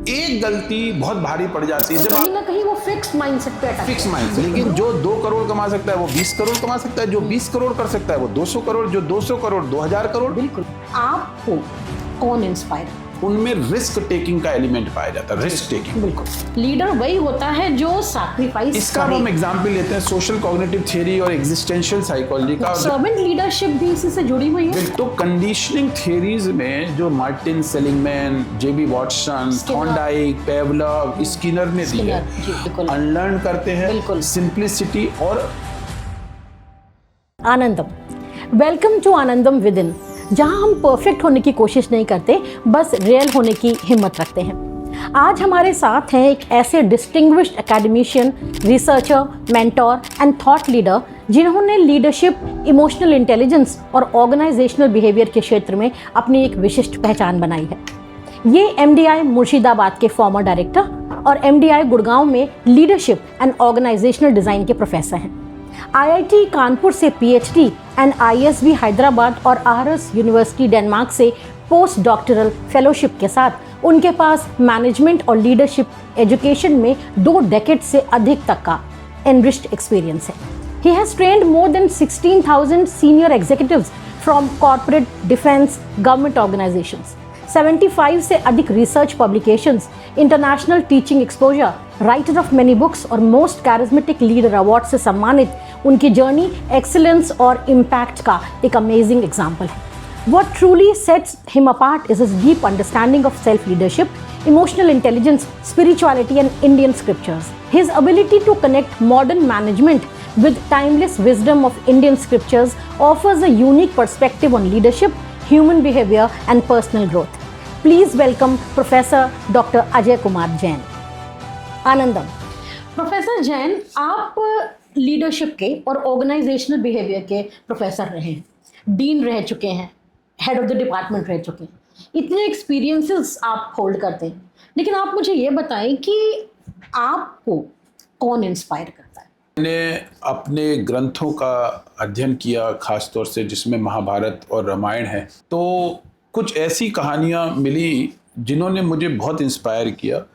एक गलती बहुत भारी पड़ जाती है। तो जब कहीं ना कहीं वो फिक्स माइंडसेट पे अटक फिक्स माइंड, लेकिन जो 2 करोड़ कमा सकता है वो 20 करोड़ कमा सकता है, जो 20 करोड़ कर सकता है वो 200 करोड़, जो 200 करोड़ 2000 करोड़। बिल्कुल। आपको कौन इंस्पायर? उनमें रिस्क टेकिंग का एलिमेंट पाया जाता है, रिस्क टेकिंग। बिल्कुल। लीडर वही होता है जो सैक्रिफाइस इसका हम एग्जाम्पल लेते हैं सोशल कॉग्निटिव थ्योरी और एग्जिस्टेंशियल साइकोलॉजी का। सर्वेंट लीडरशिप भी इसी से जुड़ी हुई है। तो कंडीशनिंग थ्योरीज में जो Martin Seligman, J B Watson, Thorndike, Pavlov, Skinner ने दी है, अनलर्न करते हैं सिंप्लिसिटी और Anandam. Welcome to Anandam within इन, जहां हम परफेक्ट होने की कोशिश नहीं करते, बस रियल होने की हिम्मत रखते हैं। आज हमारे साथ हैं एक ऐसे distinguished academician, researcher, mentor and thought leader जिन्होंने लीडरशिप, इमोशनल इंटेलिजेंस और ऑर्गेनाइजेशनल बिहेवियर के क्षेत्र में अपनी एक विशिष्ट पहचान बनाई है। ये एमडीआई मुर्शिदाबाद के फॉर्मर डायरेक्टर और एमडीआई गुड़गांव में लीडरशिप एंड ऑर्गेनाइजेशनल डिज़ाइन के प्रोफेसर हैं। आईआईटी कानपुर से पीएचडी एंड आईएसबी हैदराबाद और आरएस यूनिवर्सिटी डेनमार्क से पोस्ट डॉक्टरल फेलोशिप के साथ उनके पास मैनेजमेंट और लीडरशिप एजुकेशन में 2 डेकेड से अधिक तक का एनरिच्ड एक्सपीरियंस है। He has trained more than 16,000 senior executives from corporate, defence, government organisations, 75 से अधिक research publications, international teaching exposure, writer of many books और मोस्ट कैरिज्मेटिक लीडर अवार्ड से सम्मानित उनकी जर्नी एक्सीलेंस और इम्पैक्ट का एक अमेजिंग एग्जाम्पल है। What truly sets him apart is his deep understanding of self-leadership, emotional intelligence, spirituality and Indian scriptures. His ability to connect modern management with timeless wisdom of Indian scriptures offers a unique perspective on leadership, human behavior and personal growth. Please welcome Professor Dr. Ajay Kumar Jain. Anandam. Professor Jain, आप leadership के और organisational behaviour के professor रहे हैं, dean रह चुके हैं, head of the department रह चुके हैं, इतने एक्सपीरियंसेस आप होल्ड करते हैं, लेकिन आप मुझे ये बताएं कि आपको कौन इंस्पायर करता है? मैंने अपने ग्रंथों का अध्ययन किया, खासतौर से जिसमें महाभारत और रामायण है, तो कुछ ऐसी कहानियाँ मिली जिन्होंने मुझे बहुत इंस्पायर किया।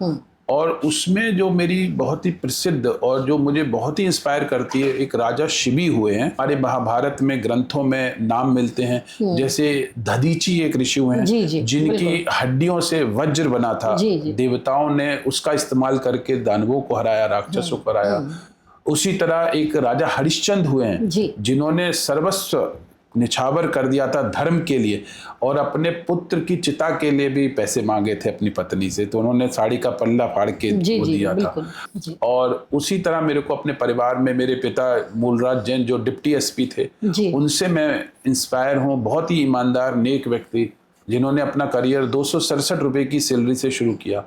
और उसमें जो मेरी बहुत ही प्रसिद्ध और जो मुझे बहुत ही इंस्पायर करती है, एक राजा शिबी हुए हैं, हमारे महाभारत में ग्रंथों में नाम मिलते हैं। जैसे दधीची एक ऋषि हुए हैं जिनकी हड्डियों से वज्र बना था। देवताओं ने उसका इस्तेमाल करके दानवों को हराया, राक्षसों को हराया। उसी तरह एक राजा हरिश्चंद्र हुए हैं जिन्होंने सर्वस्व निछावर कर दिया था धर्म के लिए और अपने पुत्र की चिता के लिए भी पैसे मांगे थे अपनी पत्नी से, तो उन्होंने साड़ी का पल्ला फाड़ के वो दिया था। और उसी तरह मेरे को अपने परिवार में मेरे पिता मूलराज जैन जो डिप्टी एसपी थे, उनसे मैं इंस्पायर हूँ। बहुत ही ईमानदार, नेक व्यक्ति जिन्होंने अपना करियर 267 रुपए की सैलरी से शुरू किया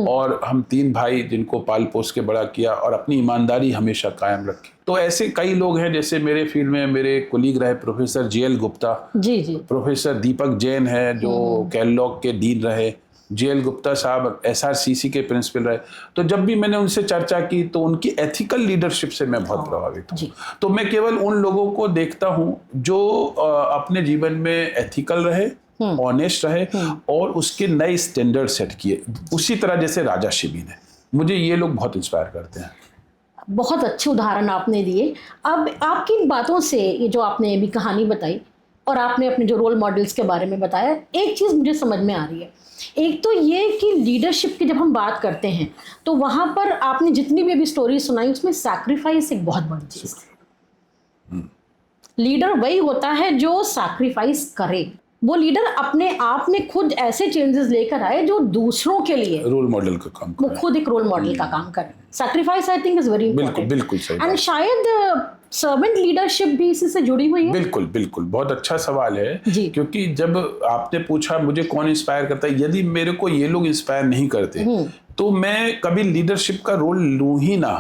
और हम 3 भाई जिनको पाल पोस के बड़ा किया और अपनी ईमानदारी हमेशा कायम रखी। तो ऐसे कई लोग हैं, जैसे मेरे फील्ड में मेरे कोलीग रहे प्रोफेसर जेएल गुप्ता, प्रोफेसर दीपक जैन है जो कैलॉग के डीन रहे, जेएल गुप्ता साहब एसआरसीसी के प्रिंसिपल रहे। तो जब भी मैंने उनसे चर्चा की तो उनकी एथिकल लीडरशिप से मैं बहुत प्रभावित हूँ। तो मैं केवल उन लोगों को देखता हूँ जो अपने जीवन में एथिकल रहे, ऑनेस्ट रहे और उसके नए स्टैंडर्ड सेट किए। उसी तरह जैसे राजा शिबी ने, मुझे ये लोग बहुत इंस्पायर करते हैं। बहुत अच्छे उदाहरण आपने दिए। अब आपकी इन बातों से, ये जो आपने अभी कहानी बताई और आपने अपने जो रोल मॉडल्स के बारे में बताया, एक चीज़ मुझे समझ में आ रही है। एक तो ये कि लीडरशिप की जब हम बात करते हैं तो वहाँ पर आपने जितनी भी अभी स्टोरी सुनाई उसमें सैक्रिफाइस एक बहुत बड़ी चीज़ है। लीडर वही होता है जो सैक्रिफाइस करे। वो लीडर अपने आप में खुद ऐसे चेंजेस लेकर आए जो दूसरों के लिए रोल मॉडल का काम करे, वो खुद एक रोल मॉडल का काम करे। Sacrifice I think is very important. बिल्कुल सही। एंड शायद सर्वेंट लीडरशिप भी इसी से जुड़ी हुई है। बिल्कुल, बहुत अच्छा सवाल है, क्योंकि जब आपने पूछा मुझे कौन इंस्पायर करता है, यदि मेरे को ये लोग इंस्पायर नहीं करते तो मैं कभी लीडरशिप का रोल लूं ही ना।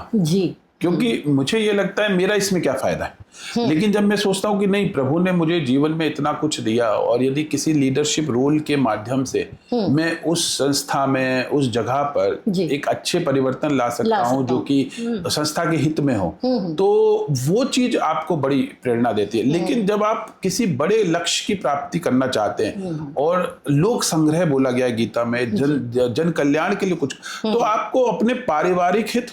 क्योंकि मुझे ये लगता है मेरा इसमें क्या फायदा है। लेकिन जब मैं सोचता हूँ कि नहीं, प्रभु ने मुझे जीवन में इतना कुछ दिया, और यदि किसी लीडरशिप रोल के माध्यम से मैं उस संस्था में, उस जगह पर एक अच्छे परिवर्तन ला सकता हूँ जो कि संस्था के हित में हो, तो वो चीज आपको बड़ी प्रेरणा देती है। लेकिन जब आप किसी बड़े लक्ष्य की प्राप्ति करना चाहते हैं, और लोक संग्रह बोला गया गीता में, जन कल्याण के लिए कुछ, तो आपको अपने पारिवारिक हित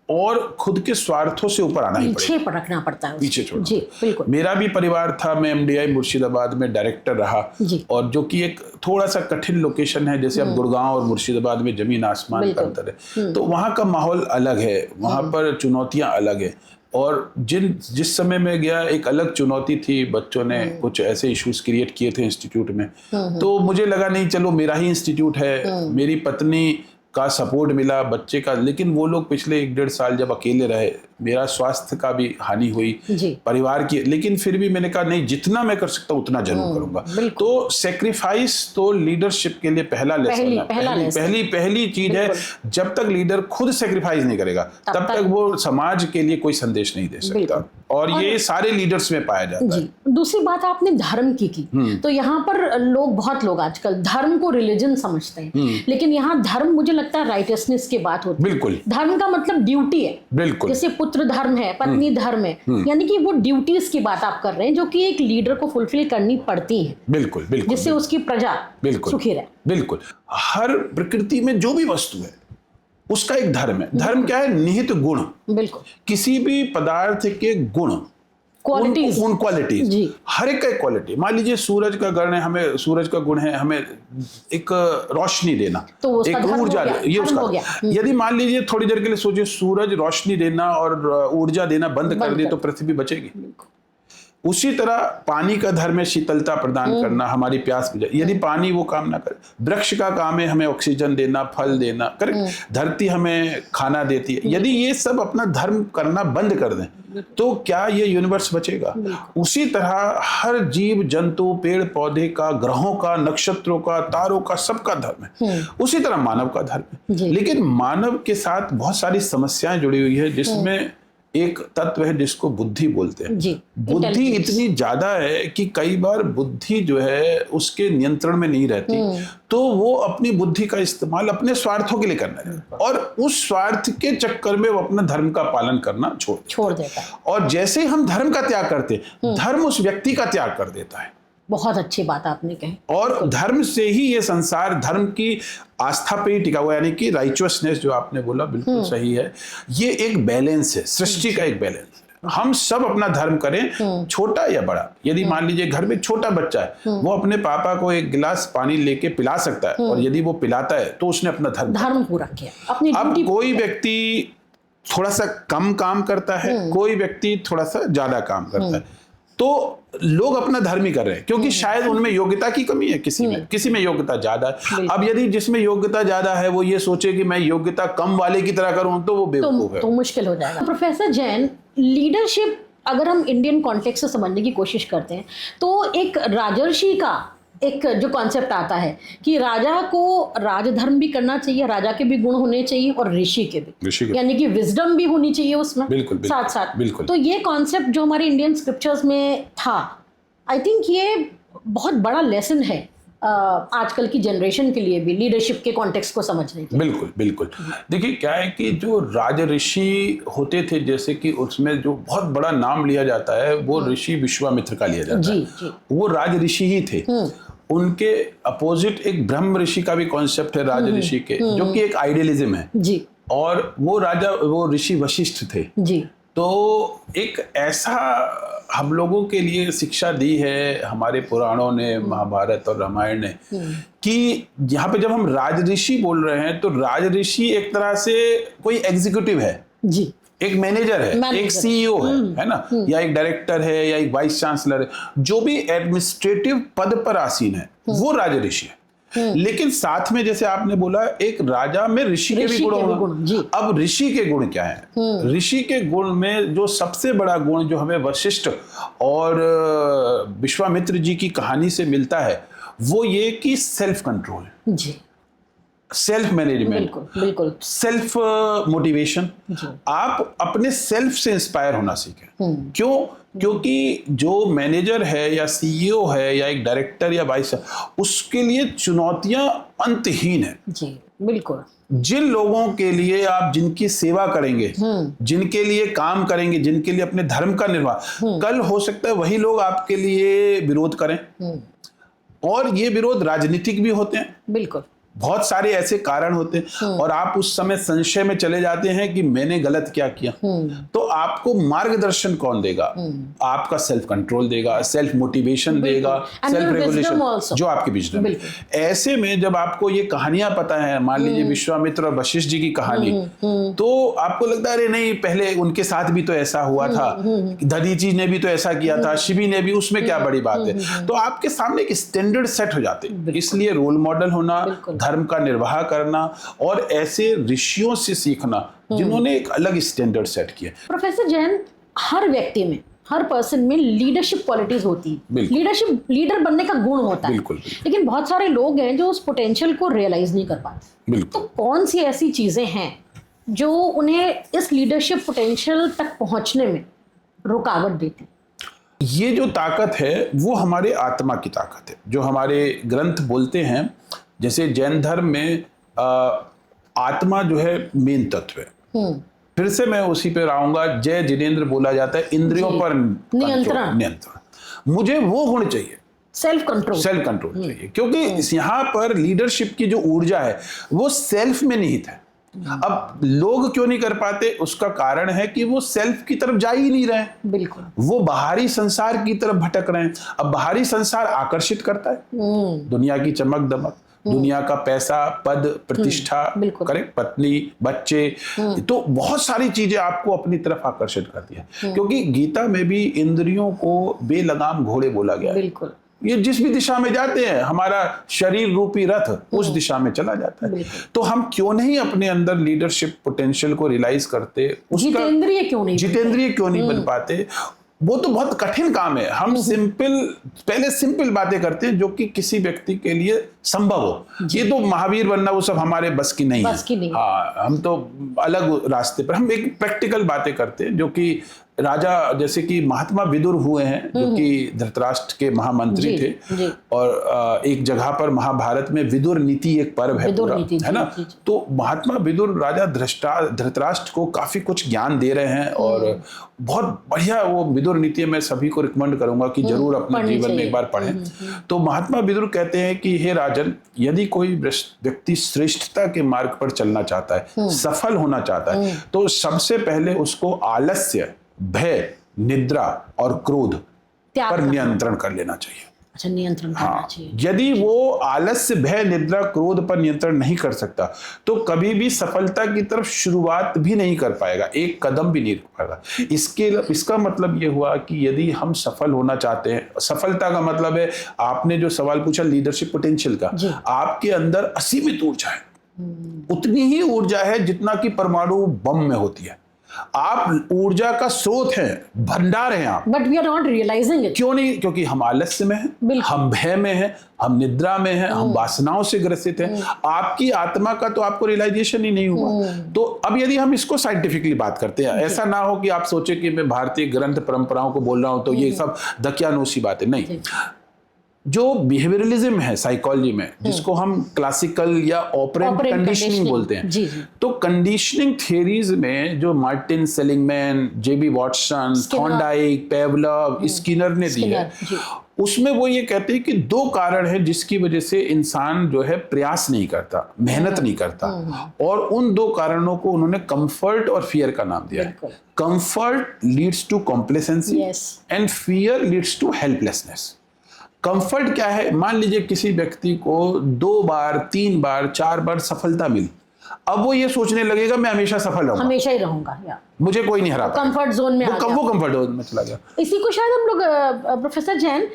और खुद के स्वार्थों से ऊपर आना ही पीछे पर रखना पड़ता है, पीछे छोड़ना। जी बिल्कुल। मेरा भी परिवार था, मैं एमडीआई मुर्शिदाबाद में डायरेक्टर रहा, और जो कि एक थोड़ा सा कठिन लोकेशन है, जैसे अब गुड़गांव और मुर्शिदाबाद में जमीन आसमान का अंतर है, तो वहाँ का माहौल अलग है, वहाँ पर चुनौतियाँ अलग है। और जिस समय में गया, एक अलग चुनौती थी, बच्चों ने कुछ ऐसे इश्यूज क्रिएट किए थे इंस्टीट्यूट में, तो मुझे लगा नहीं, चलो मेरा ही इंस्टीट्यूट है, मेरी पत्नी का सपोर्ट मिला, बच्चे का, लेकिन वो लोग पिछले 1-1.5 साल जब अकेले रहे, मेरा स्वास्थ्य का भी हानि हुई, परिवार की, लेकिन फिर भी मैंने कहा नहीं, जितना मैं कर सकता हूँ उतना जरूर करूंगा। तो सेक्रीफाइस तो लीडरशिप के लिए पहला लेसन है, पहली चीज है। जब तक लीडर खुद सेक्रीफाइस नहीं करेगा, तब तक वो समाज के लिए कोई संदेश नहीं दे सकता, और ये सारे लीडर्स में पाया जाता है। दूसरी बात आपने धर्म की, तो यहाँ पर बहुत लोग आजकल धर्म को रिलीजन समझते हैं, लेकिन यहाँ धर्म मुझे लगता है राइटियसनेस की बात होती है। बिल्कुल, धर्म का मतलब ड्यूटी है, बिल्कुल, जैसे पुत्र धर्म है, पत्नी धर्म है, यानी कि वो ड्यूटीज की बात आप कर रहे हैं जो कि एक लीडर को फुलफिल करनी पड़ती है। बिल्कुल बिल्कुल, जिससे उसकी प्रजा सुखी रहे। बिल्कुल, हर प्रकृति में जो भी वस्तु है उसका एक धर्म है। धर्म क्या है? निहित गुण। बिल्कुल, किसी भी पदार्थ के गुण, क्वालिटीज, हर एक का एक क्वालिटी। मान लीजिए सूरज का गण है, हमें सूरज का गुण है हमें एक रोशनी देना, तो एक ऊर्जा, ये उसका। यदि मान लीजिए थोड़ी देर के लिए सोचिए, सूरज रोशनी देना और ऊर्जा देना बंद कर दे तो पृथ्वी बचेगी। उसी तरह पानी का धर्म है शीतलता प्रदान करना, हमारी प्यास बुझाए। यदि पानी वो काम ना करे, वृक्ष का काम है हमें ऑक्सीजन देना, फल देना, करेक्ट, धरती हमें खाना देती है। यदि ये सब अपना धर्म करना बंद कर दें तो क्या ये यूनिवर्स बचेगा? उसी तरह हर जीव जंतु, पेड़ पौधे का, ग्रहों का, नक्षत्रों का, तारों का, सबका धर्म है। उसी तरह मानव का धर्म है। लेकिन मानव के साथ बहुत सारी समस्याएं जुड़ी हुई है, जिसमें एक तत्व है जिसको बुद्धि बोलते हैं। बुद्धि इतनी ज्यादा है कि कई बार बुद्धि जो है उसके नियंत्रण में नहीं रहती, तो वो अपनी बुद्धि का इस्तेमाल अपने स्वार्थों के लिए करना है, और उस स्वार्थ के चक्कर में वो अपना धर्म का पालन करना छोड़ देता है। और जैसे हम धर्म का त्याग करते, धर्म उस व्यक्ति का त्याग कर देता है। बहुत अच्छी बात आपने कही। और धर्म से ही ये संसार, धर्म की आस्था पे ही टिका हुआ, यानी कि राइचुअसनेस जो आपने बोला बिल्कुल सही है। ये एक बैलेंस है, सृष्टि का एक बैलेंस है। हम सब अपना धर्म करें, छोटा या बड़ा। यदि मान लीजिए घर में छोटा बच्चा है, वो अपने पापा को एक गिलास पानी लेके पिला सकता है, और यदि वो पिलाता है तो उसने अपना धर्म पूरा किया। अब कोई व्यक्ति थोड़ा सा कम काम करता है, कोई व्यक्ति थोड़ा सा ज्यादा काम करता है, तो लोग अपना धर्म ही कर रहे हैं, क्योंकि शायद उनमें योग्यता की कमी है, किसी में योग्यता ज्यादा है। अब यदि जिसमें योग्यता ज्यादा है वो ये सोचे कि मैं योग्यता कम वाले की तरह करूं, तो वो बेवकूफ है, तो मुश्किल हो जाएगा। प्रोफेसर जैन, लीडरशिप अगर हम इंडियन कॉन्टेक्स्ट से समझने की कोशिश करते हैं, तो एक राजर्षि का एक जो कॉन्सेप्ट आता है कि राजा को राजधर्म भी करना चाहिए, राजा के भी गुण होने चाहिए, और ऋषि के भी, यानी कि विजडम भी होनी चाहिए उसमें साथ साथ। तो ये कॉन्सेप्ट जो हमारे इंडियन स्क्रिप्चर्स में था, आई थिंक ये बहुत बड़ा लेसन है आजकल की जनरेशन के लिए भी, लीडरशिप के कॉन्टेक्स्ट को समझने के। बिल्कुल। देखिए क्या है कि जो राजऋषि होते थे, जैसे कि उसमें जो बहुत बड़ा नाम लिया जाता है वो ऋषि विश्वामित्र का लिया जाता है। वो राजऋषि ही थे। उनके अपोजिट एक ब्रह्म ऋषि का भी कॉन्सेप्ट है राज ऋषि के, जो कि एक आइडियलिज्म है जी। और वो ऋषि वशिष्ठ थे जी। तो एक ऐसा हम लोगों के लिए शिक्षा दी है हमारे पुराणों ने, महाभारत और रामायण ने, कि यहाँ पे जब हम राजऋषि बोल रहे हैं तो राजऋषि एक तरह से कोई एग्जीक्यूटिव है जी, एक मैनेजर है, एक सीईओ है ना, या एक डायरेक्टर है, या एक वाइस चांसलर है, जो भी एडमिनिस्ट्रेटिव पद पर आसीन है वो राजऋषि है। लेकिन साथ में जैसे आपने बोला, एक राजा में ऋषि के भी गुण होंगे। अब ऋषि के गुण क्या है? ऋषि के गुण में जो सबसे बड़ा गुण जो हमें वशिष्ठ और विश्वामित्र जी की कहानी से मिलता है, वो ये कि सेल्फ कंट्रोल जी। सेल्फ मैनेजमेंट, बिल्कुल बिल्कुल, सेल्फ मोटिवेशन, आप अपने सेल्फ से इंस्पायर होना सीखें। क्यों? क्योंकि जो मैनेजर है या सीईओ है या एक डायरेक्टर या वाइस, उसके लिए चुनौतियां अंतहीन है। जी बिल्कुल। जिन लोगों के लिए आप जिनकी सेवा करेंगे, जिनके लिए काम करेंगे, जिनके लिए अपने धर्म का निर्वाह, कल हो सकता है वही लोग आपके लिए विरोध करें। और ये विरोध राजनीतिक भी होते हैं, बिल्कुल, बहुत सारे ऐसे कारण होते हैं, और आप उस समय संशय में चले जाते हैं कि मैंने गलत क्या किया। तो आपको मार्गदर्शन कौन देगा? आपका सेल्फ कंट्रोल देगा, सेल्फ मोटिवेशन देगा, सेल्फ रेगुलेशन, जो आपके विजडम है। ऐसे में जब आपको ये कहानियां पता है, मान लीजिए विश्वामित्र और वशिष्ठ जी की कहानी, तो आपको लगता है अरे नहीं, पहले उनके साथ भी तो ऐसा हुआ था, दधीची ने भी तो ऐसा किया था, शिबी ने भी, उसमें क्या बड़ी बात है। तो आपके सामने एक स्टैंडर्ड सेट हो जाते हैं। इसलिए रोल मॉडल होना, धर्म का निर्वाह करना और ऐसे ऋषियों से सीखना जिन्होंने एक अलग स्टैंडर्ड सेट किया। प्रोफेसर जैन, हर व्यक्ति में, हर पर्सन में लीडरशिप क्वालिटीज होती है, लीडरशिप, लीडर बनने का गुण होता है। बिल्कुल। लेकिन बहुत सारे लोग हैं जो उस पोटेंशियल को रियलाइज नहीं कर पाते। बिल्कुल। तो कौन सी ऐसी चीजें हैं जो उन्हें इस लीडरशिप पोटेंशियल तक पहुंचने में रुकावट देती? ये जो ताकत है वो हमारे आत्मा की ताकत है, जो हमारे ग्रंथ बोलते हैं। जैसे जैन धर्म में आत्मा जो है मेन तत्व है। फिर से मैं उसी पे आऊंगा, जय जिनेंद्र बोला जाता है, इंद्रियों पर नियंत्रण। मुझे वो गुण चाहिए, सेल्फ कंट्रोल चाहिए, क्योंकि यहाँ पर लीडरशिप की जो ऊर्जा है वो सेल्फ में निहित है। अब लोग क्यों नहीं कर पाते? उसका कारण है कि वो सेल्फ की तरफ जा ही नहीं रहे। बिल्कुल, वो बाहरी संसार की तरफ भटक रहे हैं। अब बाहरी संसार आकर्षित करता है, दुनिया की चमक दमक, दुनिया का पैसा, पद, प्रतिष्ठा, करेक्ट, पत्नी, बच्चे, तो बहुत सारी चीजें आपको अपनी तरफ आकर्षित करती है। क्योंकि गीता में भी इंद्रियों को बेलगाम घोड़े बोला गया है। बिल्कुल, ये जिस भी दिशा में जाते हैं, हमारा शरीर रूपी रथ उस दिशा में चला जाता है। तो हम क्यों नहीं अपने अंदर लीडरशिप पोटेंशियल को रियलाइज करते, जितेंद्रिय क्यों नहीं बन पाते? वो तो बहुत कठिन काम है। हम पहले सिंपल बातें करते हैं जो कि किसी व्यक्ति के लिए संभव हो। ये तो महावीर बनना, वो सब हमारे बस की नहीं है। हाँ, हम तो अलग रास्ते पर, हम एक प्रैक्टिकल बातें करते हैं, जो कि राजा, जैसे कि महात्मा विदुर हुए हैं, जो कि धृतराष्ट्र के महामंत्री थे। और एक जगह पर महाभारत में विदुर नीति एक पर्व है पूरा, है ना। तो महात्मा विदुर राजा धृतराष्ट्र को काफी कुछ ज्ञान दे रहे हैं, और बहुत बढ़िया वो विदुर नीति मैं सभी को रिकमेंड करूंगा कि जरूर अपने जीवन में एक बार पढ़ें। तो महात्मा विदुर कहते हैं कि हे राजन, यदि कोई व्यक्ति श्रेष्ठता के मार्ग पर चलना चाहता है, सफल होना चाहता है, तो सबसे पहले उसको आलस्य, भय, निद्रा और क्रोध पर नियंत्रण कर लेना चाहिए। अच्छा, नियंत्रण करना चाहिए। यदि वो आलस्य, भय, निद्रा, क्रोध पर नियंत्रण नहीं कर सकता तो कभी भी सफलता की तरफ शुरुआत भी नहीं कर पाएगा, एक कदम भी नहीं कर पाएगा। इसका मतलब ये हुआ कि यदि हम सफल होना चाहते हैं, सफलता का मतलब है, आपने जो सवाल पूछा लीडरशिप पोटेंशियल का, आपके अंदर असीमित ऊर्जा है। उतनी ही ऊर्जा है जितना कि परमाणु बम में होती है। आप ऊर्जा का स्रोत हैं, भंडार हैं आप, but we are not realising it. क्यों नहीं? क्योंकि हम आलस्य में हैं, हम भय में हैं, हम निद्रा में हैं, हम वासनाओं से ग्रसित हैं। आपकी आत्मा का तो आपको रियलाइजेशन ही नहीं हुआ। तो अब यदि हम इसको साइंटिफिकली बात करते हैं, ऐसा ना हो कि आप सोचे कि मैं भारतीय ग्रंथ परंपराओं को बोल रहा हूं तो ये सब दकियानूसी बातें नहीं। जो बिहेवियरलिज्म है साइकोलॉजी में, जिसको हम क्लासिकल या ऑपरेंट कंडीशनिंग बोलते हैं, तो कंडीशनिंग थियरीज में जो मार्टिन सेलिंगमैन, जेबी वॉटसन, थॉर्नडाइक, पेवलव, स्किनर ने दी है, उसमें वो ये कहते हैं कि दो कारण है जिसकी वजह से इंसान जो है प्रयास नहीं करता, मेहनत नहीं करता, और उन दो कारणों को उन्होंने कंफर्ट और फियर का नाम दिया है। Comfort leads to complacency and fear leads to helplessness. Comfort क्या है? मान लीजिए किसी व्यक्ति को 2 बार, 3 बार, 4 बार सफलता मिली, अब वो ये सोचने लगेगा मैं हमेशा सफल रहूंगा, हमेशा ही रहूंगा, मुझे कोई नहीं हरा पाएगा, कंफर्ट जोन में वो कंफर्ट जोन में चला गया। इसी को शायद हम लोग, प्रोफेसर जैन,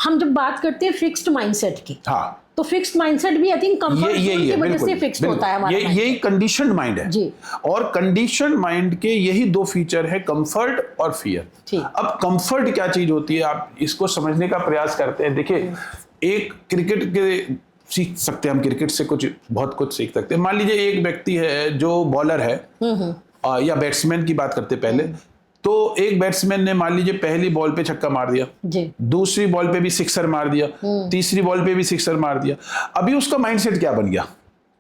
हम जब बात करते हैं फिक्स्ड माइंडसेट की, हाँ, तो फिक्स्ड माइंडसेट भी आई थिंक कंफर्ट जोन की वजह से फिक्स्ड होता है हमारा। यही कंडीशनड माइंड है जी। और कंडीशनड माइंड के यही दो फीचर है, कंफर्ट और फियर। अब कंफर्ट क्या चीज होती है, आप इसको समझने का प्रयास करते हैं। देखिए, एक क्रिकेट के सीख सकते हैं, हम क्रिकेट से बहुत कुछ सीख सकते हैं। मान लीजिए एक व्यक्ति है जो बॉलर है या बैट्समैन की बात करते पहले, तो एक बैट्समैन ने मान लीजिए पहली बॉल पे छक्का मार दिया जी, दूसरी बॉल पे भी सिक्सर मार दिया, तीसरी बॉल पे भी सिक्सर मार दिया। अभी उसका माइंडसेट क्या बन गया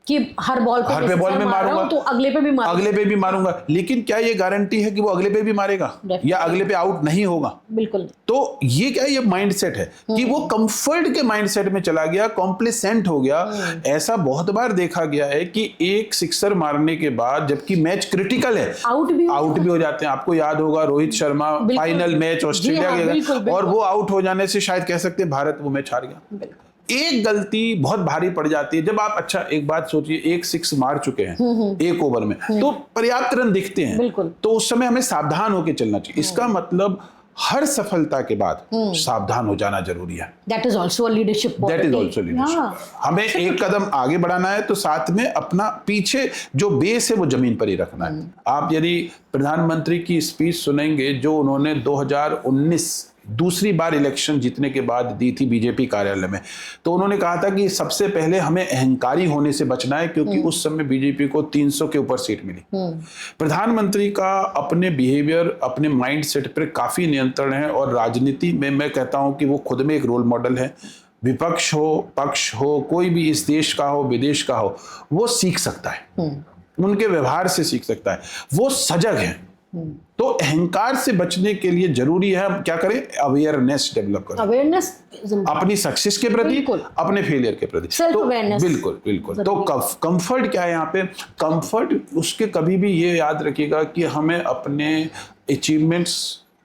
कि हर बॉल पे बॉल में मारूंगा तो अगले पे भी मारूंगा। लेकिन क्या ये गारंटी है कि वो अगले पे भी मारेगा या अगले पे आउट नहीं होगा? बिल्कुल। तो ये क्या, ये माइंडसेट है कि वो कंफर्ट के माइंडसेट में चला गया, कॉम्प्लिसेंट हो गया। ऐसा बहुत बार देखा गया है कि एक सिक्सर मारने के बाद, जबकि मैच क्रिटिकल है, आउट भी हो जाते हैं। आपको याद होगा Rohit Sharma final match Australia के, और वो आउट हो जाने से शायद कह सकते हैं भारत वो मैच हार गया। एक गलती बहुत भारी पड़ जाती है जब आप, अच्छा एक बात सोचिए, एक सिक्स मार चुके हैं एक ओवर में, तो पर्याप्त रन दिखते हैं, तो उस समय हमें सावधान होकर चलना चाहिए। इसका मतलब हर सफलता के बाद सावधान हो जाना जरूरी है। That is also leadership. हमें एक कदम आगे बढ़ाना है तो साथ में अपना पीछे जो बेस है वो जमीन पर ही रखना है। आप यदि प्रधानमंत्री की स्पीच सुनेंगे जो उन्होंने 2019 दूसरी बार इलेक्शन जीतने के बाद दी थी बीजेपी कार्यालय में, तो उन्होंने कहा था कि सबसे पहले हमें अहंकारी होने से बचना है, क्योंकि उस समय बीजेपी को 300 के ऊपर सीट मिली। प्रधानमंत्री का अपने बिहेवियर, अपने माइंडसेट पर काफी नियंत्रण है, और राजनीति में मैं कहता हूं कि वो खुद में एक रोल मॉडल है। विपक्ष हो, पक्ष हो, कोई भी इस देश का हो, विदेश का हो, वो सीख सकता है, उनके व्यवहार से सीख सकता है, वो सजग है। तो अहंकार से बचने के लिए जरूरी है हम क्या करें, अवेयरनेस डेवलप करें, अवेयरनेस अपनी सक्सेस के प्रति, अपने फेलियर के प्रति, तो बिल्कुल। तो कंफर्ट क्या है यहाँ पे? कंफर्ट उसके कभी भी ये याद रखिएगा कि हमें अपने अचीवमेंट्स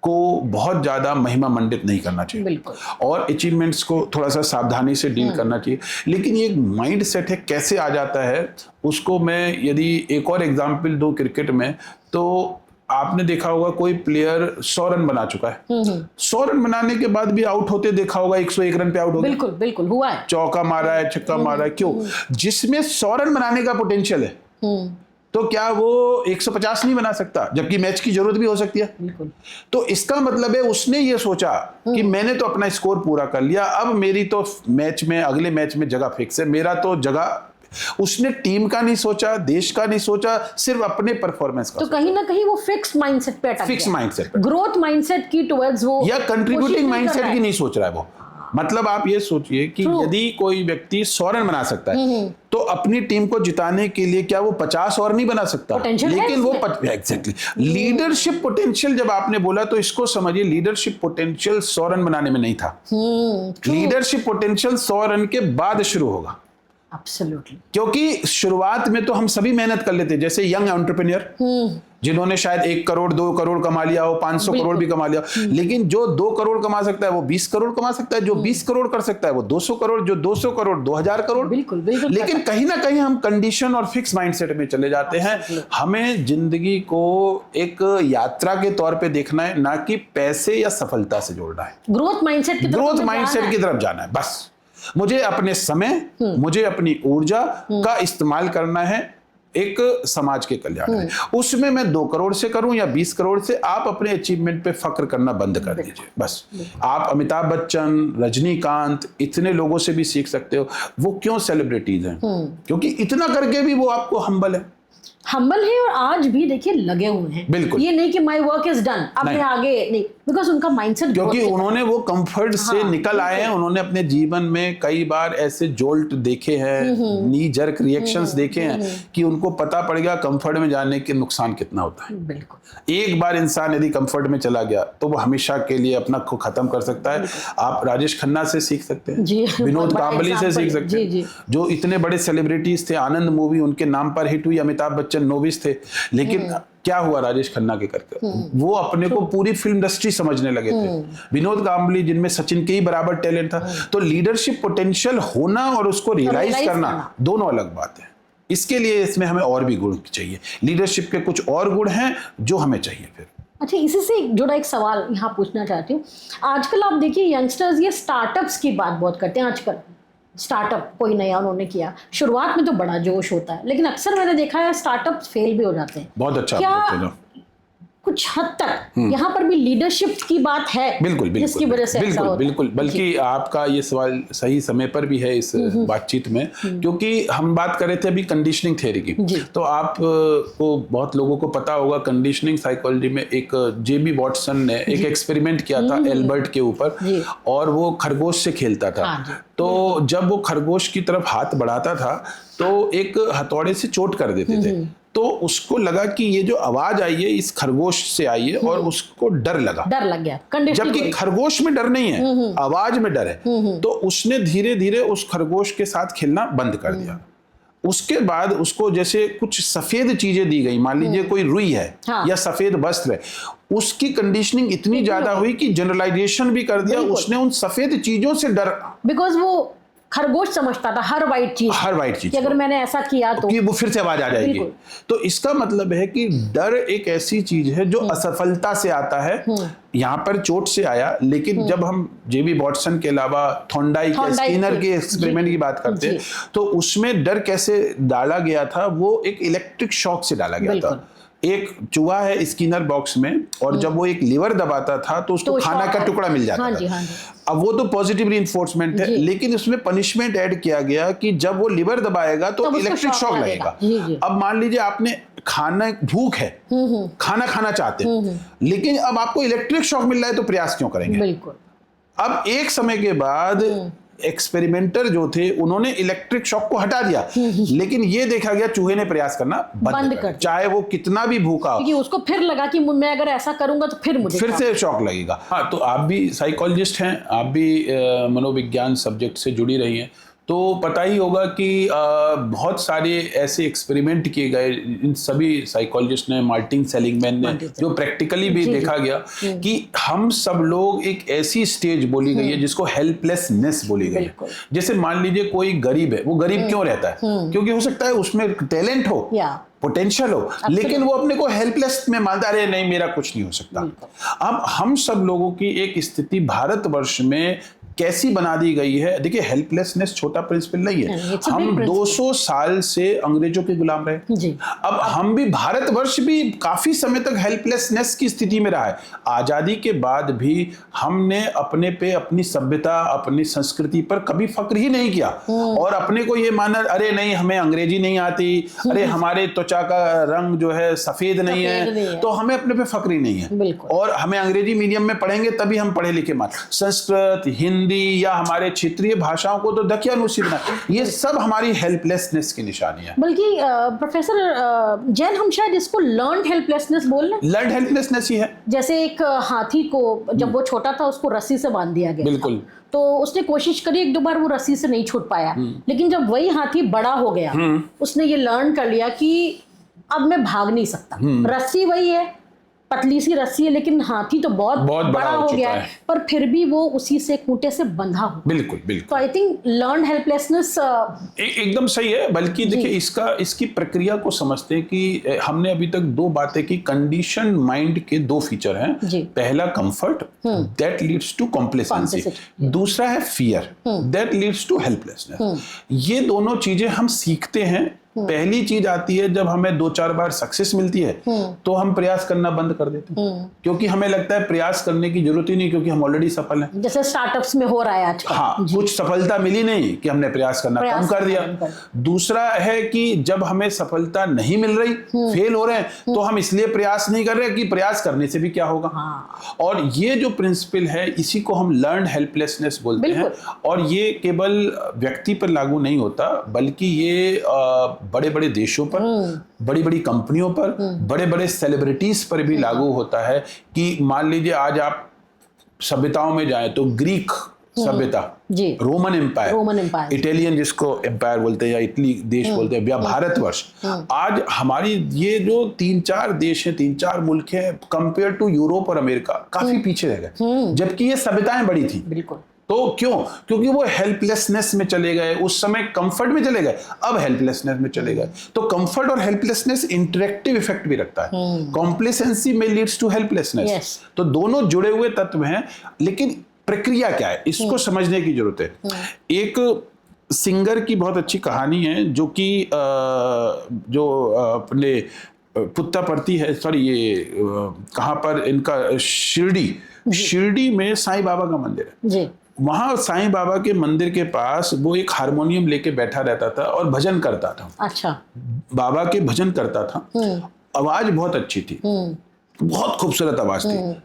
को बहुत ज्यादा महिमा मंडित नहीं करना चाहिए, और अचीवमेंट्स को थोड़ा सा सावधानी से डील करना चाहिए। लेकिन ये माइंड सेट है, कैसे आ जाता है उसको मैं यदि एक और एग्जाम्पल दूं क्रिकेट में, तो आपने देखा होगा कोई प्लेयर 100 रन बना चुका है, 100 रन बनाने के बाद भी आउट होते देखा होगा, 101 रन पे आउट हो गया। बिल्कुल हुआ है, चौका मारा है, छक्का मारा है, क्यों? जिसमें 100 रन बनाने का पोटेंशियल है, तो क्या वो 150 नहीं बना सकता, जबकि मैच की जरूरत भी हो सकती है? तो इसका मतलब है उसने ये सोचा कि मैंने तो अपना स्कोर पूरा कर लिया, अब मेरी तो मैच में, अगले मैच में जगह फिक्स है, मेरा तो जगह। उसने टीम का नहीं सोचा, देश का नहीं सोचा, सिर्फ अपने परफॉर्मेंस का। तो कहीं ना कहीं वो फिक्स माइंडसेट पे अटक गया, ग्रोथ माइंडसेट की टुवर्ड्स वो, या कंट्रीब्यूटिंग माइंडसेट की नहीं सोच रहा है वो। मतलब आप ये सोचिए कि यदि कोई व्यक्ति 100 रन बना सकता है, तो अपनी टीम को जिताने के लिए क्या वो 50 और नहीं बना सकता? लेकिन वो एग्जैक्टली लीडरशिप पोटेंशियल जब आपने बोला, तो इसको समझिए, लीडरशिप पोटेंशियल 100 रन बनाने में नहीं था, लीडरशिप पोटेंशियल 100 रन के बाद शुरू होगा। Absolutely. क्योंकि शुरुआत में तो हम सभी मेहनत कर लेते, जैसे यंग एंटरप्रेन्योर जिन्होंने शायद 1 करोड़ 2 करोड़ कमा लिया हो, 500 करोड़ भी कमा लिया, लेकिन जो 2 करोड़ कमा सकता है वो 20 करोड़ कमा सकता है, जो 20 करोड़ कर सकता है वो 200 करोड़, जो 200 करोड़ 2000 करोड़। बिल्कुल लेकिन कहीं ना कहीं हम कंडीशन और फिक्स माइंडसेट में चले जाते हैं। हमें जिंदगी को एक यात्रा के तौर पे देखना है, ना कि पैसे या सफलता से जोड़ना है। ग्रोथ माइंडसेट की तरफ जाना है। बस मुझे अपने समय, मुझे अपनी ऊर्जा का इस्तेमाल करना है एक समाज के कल्याण में। उसमें मैं 2 करोड़ से करूं या 20 करोड़ से, आप अपने अचीवमेंट पे फक्र करना बंद कर दीजिए। बस आप अमिताभ बच्चन, रजनीकांत, इतने लोगों से भी सीख सकते हो। वो क्यों सेलिब्रिटीज हैं? क्योंकि इतना करके भी वो आपको हम्बल है, और आज भी देखिए लगे हुए हैं। बिल्कुल, ये नहीं कि माय वर्क इज डन, अब मैं आगे नहीं, बिकॉज़ उनका माइंडसेट, क्योंकि उन्होंने वो कंफर्ट से निकल आए हैं। उन्होंने अपने जीवन में कई बार ऐसे जोल्ट देखे हैं, नी जर्क रिएक्शंस देखे हैं कि उनको पता पड़ गया कंफर्ट में जाने के नुकसान कितना होता है। बिल्कुल, एक बार इंसान यदि कंफर्ट में चला गया तो वो हमेशा के लिए अपना को खत्म कर सकता है। आप राजेश खन्ना से सीख सकते हैं, विनोद कांबली से सीख सकते हैं, जो इतने बड़े सेलिब्रिटीज थे। आनंद मूवी उनके नाम पर हिट हुई, अमिताभ बच्चन नोविस थे, लेकिन क्या हुआ राजेश खन्ना के करके? वो अपने को पूरी फिल्म इंडस्ट्री समझने लगे थे। विनोद कांबली जिनमें सचिन के ही बराबर टैलेंट था। तो लीडरशिप पोटेंशियल होना और उसको रियलाइज करना दोनों अलग बात है। इसके लिए इसमें हमें और भी गुण चाहिए। लीडरशिप के कुछ और गुण हैं जो हमें चाहिए। फिर अच्छा, इसी से जुड़ा एक सवाल यहाँ पूछना चाहती हूँ। आजकल आप देखिए यंगस्टर्स ये स्टार्टअप्स की बात बहुत करते हैं। आजकल स्टार्टअप कोई नया उन्होंने किया, शुरुआत में तो बड़ा जोश होता है, लेकिन अक्सर मैंने देखा है स्टार्टअप फेल भी हो जाते हैं। बहुत अच्छा, क्या कुछ हद तक यहाँ पर भी लीडरशिप की बात है, बिल्कुल बिल्कुल जिसकी वजह से ऐसा बिल्कुल होता है। बिल्कुल, बल्कि आपका ये सवाल सही समय पर भी है इस बातचीत में, क्योंकि हम बात कर रहे थे अभी कंडीशनिंग थ्योरी की। तो आप को बहुत लोगों को पता होगा कंडीशनिंग साइकोलॉजी में एक जेबी वॉटसन ने एक एक्सपेरिमेंट किया था एल्बर्ट के ऊपर, और वो खरगोश से खेलता था। तो जब वो खरगोश की तरफ हाथ बढ़ाता था तो एक हथौड़े से चोट कर देते थे। तो उसको लगा कि ये जो आवाज आई है इस खरगोश से आई है, और उसको डर लग गया, जबकि खरगोश में डर नहीं है, आवाज में डर है। तो उसने धीरे धीरे उस खरगोश के साथ खेलना बंद कर दिया। उसके बाद उसको जैसे कुछ सफेद चीजें दी गई, मान लीजिए कोई रुई है या सफेद वस्त्र है, उसकी कंडीशनिंग इतनी ज्यादा हुई कि जनरलाइजेशन भी कर दिया उसने उन सफेद चीजों से डर, बिकॉज वो खरगोश समझता था हर वाइट चीज कि अगर मैंने ऐसा किया तो कि वो फिर से आवाज आ जाएगी। तो इसका मतलब है कि डर एक ऐसी चीज है जो असफलता से आता है। यहाँ पर चोट से आया, लेकिन जब हम जेबी वॉटसन के अलावा थॉर्नडाइक या स्किनर के एक्सपेरिमेंट की बात करते हैं तो उसमें डर कैसे डाला गया था, वो एक इलेक्ट्रिक शॉक से डाला गया था। एक चूहा है स्किनर बॉक्स में, और जब वो एक लीवर दबाता था तो उसको खाना का टुकड़ा मिल जाता था। अब वो तो पॉजिटिव रिइंफोर्समेंट है, लेकिन उसमें पनिशमेंट ऐड किया गया कि जब वो लीवर दबाएगा तो इलेक्ट्रिक शॉक लगेगा। अब मान लीजिए आपने खाना, भूख है, खाना खाना चाहते हैं, लेकिन अब आपको इलेक्ट्रिक शॉक मिल रहा है तो प्रयास क्यों करेंगे? बिल्कुल। अब एक समय के बाद एक्सपेरिमेंटर जो थे उन्होंने इलेक्ट्रिक शॉक को हटा दिया, लेकिन ये देखा गया चूहे ने प्रयास करना बंद कर, चाहे वो कितना भी भूखा हो, क्योंकि उसको फिर लगा कि मैं अगर ऐसा करूंगा तो फिर मुझे से शॉक लगेगा। हाँ, तो आप भी साइकोलॉजिस्ट हैं, आप भी मनोविज्ञान सब्जेक्ट से जुड़ी रही हैं, तो पता ही होगा कि बहुत सारे ऐसे एक्सपेरिमेंट किए गए इन सभी साइकोलॉजिस्ट ने, मार्टिन सेलिगमैन ने, जो प्रैक्टिकली भी देखा गया कि हम सब लोग एक ऐसी स्टेज बोली गई है जिसको हेल्पलेसनेस बोली गई है। जैसे मान लीजिए कोई गरीब है, वो गरीब क्यों रहता है? क्योंकि हो सकता है उसमें टैलेंट हो, पोटेंशियल हो, लेकिन वो अपने को हेल्पलेस में मानता, अरे नहीं मेरा कुछ नहीं हो सकता। अब हम सब लोगों की एक स्थिति भारतवर्ष में कैसी बना दी गई है? देखिए, हेल्पलेसनेस छोटा प्रिंसिपल नहीं है। हम 200 साल से अंग्रेजों के गुलाम रहे जी। अब हम भी, भारतवर्ष भी काफी समय तक हेल्पलेसनेस की स्थिति में रहा है। आजादी के बाद भी हमने अपने पे, अपनी सभ्यता, अपनी संस्कृति पर कभी फक्र ही नहीं किया, और अपने को ये माना, अरे नहीं हमें अंग्रेजी नहीं आती, अरे हमारे त्वचा का रंग जो है सफेद नहीं है, तो हमें अपने पे फक्र ही नहीं है, और हमें अंग्रेजी मीडियम में पढ़ेंगे तभी हम पढ़े लिखे मान। संस्कृत, हिंदी या हमारे क्षेत्रीय भाषाओं को तो दकियानुसी बना, ये सब हमारी हेल्पलेसनेस की निशानी है। बल्कि प्रोफेसर जैन, हम शायद इसको लर्न्ड हेल्पलेसनेस बोल रहे हैं। लर्न्ड हेल्पलेसनेस ही है। जैसे एक हाथी को जब वो छोटा था उसको रस्सी से बांध दिया गया, बिल्कुल, तो उसने कोशिश करी, एक दो बार वो रस्सी से नहीं छूट पाया, लेकिन जब वही हाथी बड़ा हो गया उसने ये लर्न कर लिया कि अब मैं भाग नहीं सकता। रस्सी वही है, पतली सी रस्सी है, लेकिन हाथी तो बहुत बड़ा हो गया है, पर फिर भी वो उसी से खूंटे से बंधा हो। बिल्कुल बिल्कुल। तो आई थिंक लर्न हेल्पलेसनेस एकदम सही है। बल्कि देखिए, इसकी प्रक्रिया को समझते हैं कि हमने अभी तक दो बातें की। कंडीशन माइंड के दो फीचर हैं, पहला comfort, that leads to complacency, दूसरा है fear, that leads to helplessness. ये दोनों चीजें हम सीखते हैं। पहली चीज आती है जब हमें 2-4 बार सक्सेस मिलती है तो हम प्रयास करना बंद कर देते हैं, क्योंकि हमें लगता है प्रयास करने की जरूरत ही नहीं, क्योंकि हम ऑलरेडी सफल हैं। जैसे स्टार्टअप्स में हो रहा है आजकल। हाँ, कुछ सफलता मिली नहीं कि हमने प्रयास करना कम कर दिया। दूसरा है कि जब हमें सफलता नहीं मिल रही, फेल हो रहे हैं, तो हम इसलिए प्रयास नहीं कर रहे कि प्रयास करने से भी क्या होगा। और ये जो प्रिंसिपल है, इसी को हम लर्न्ड हेल्पलेसनेस बोलते हैं। और ये केवल व्यक्ति पर लागू नहीं होता, बल्कि ये बड़े बड़े देशों पर, बड़ी बड़ी कंपनियों पर, बड़े बड़े सेलिब्रिटीज पर भी लागू होता है। कि मान लीजिए आज आप सभ्यताओं में जाएं तो ग्रीक सभ्यता, रोमन एम्पायर, इटालियन जिसको एम्पायर बोलते हैं या इटली देश बोलते हैं, या भारतवर्ष, आज हमारी ये जो 3-4 देश हैं, 3-4 मुल्क हैं, कंपेयर टू यूरोप और अमेरिका, काफी पीछे रह गए, जबकि ये सभ्यताएं बड़ी थी। बिल्कुल। तो क्यों? क्योंकि वो हेल्पलेसनेस में चले गए, उस समय कंफर्ट में चले गए, अब हेल्पलेसनेस में चले गए। तो कंफर्ट और हेल्पलेसनेस इंटरेक्टिव इफेक्ट भी रखता है। कॉम्प्लेसेंसी में लीड्स टू हेल्पलेसनेस। तो दोनों जुड़े हुए तत्व हैं, लेकिन प्रक्रिया क्या है, इसको समझने की जरूरत है। एक सिंगर की बहुत अच्छी कहानी है, जो कि जो अपने पुट्टापर्थी है, सॉरी ये कहाँ पर इनका शिरडी में साईं बाबा का मंदिर है जी। वहां साईं बाबा के मंदिर के पास वो एक हारमोनियम लेके बैठा रहता था और भजन करता था। अच्छा। बाबा के भजन करता था। आवाज बहुत अच्छी थी, बहुत खूबसूरत आवाज थी।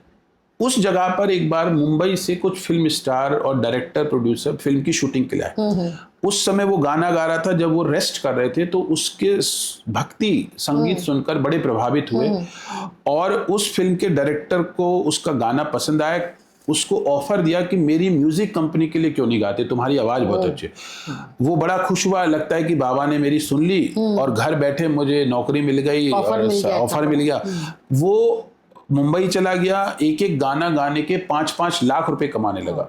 उस जगह पर एक बार मुंबई से कुछ फिल्म स्टार और डायरेक्टर प्रोड्यूसर फिल्म की शूटिंग के लिए आए। उस समय वो गाना गा रहा था, जब वो रेस्ट कर रहे थे तो उसके भक्ति संगीत सुनकर बड़े प्रभावित हुए और उस फिल्म के डायरेक्टर को उसका गाना पसंद आया। उसको ऑफर दिया कि मेरी म्यूजिक कंपनी के लिए क्यों नहीं गाते, तुम्हारी आवाज बहुत अच्छी है। वो बड़ा खुश हुआ, लगता है कि बाबा ने मेरी सुन ली और घर बैठे मुझे नौकरी मिल गई, ऑफर मिल गया। वो मुंबई चला गया, एक एक गाना गाने के 5-5 लाख रुपए कमाने लगा।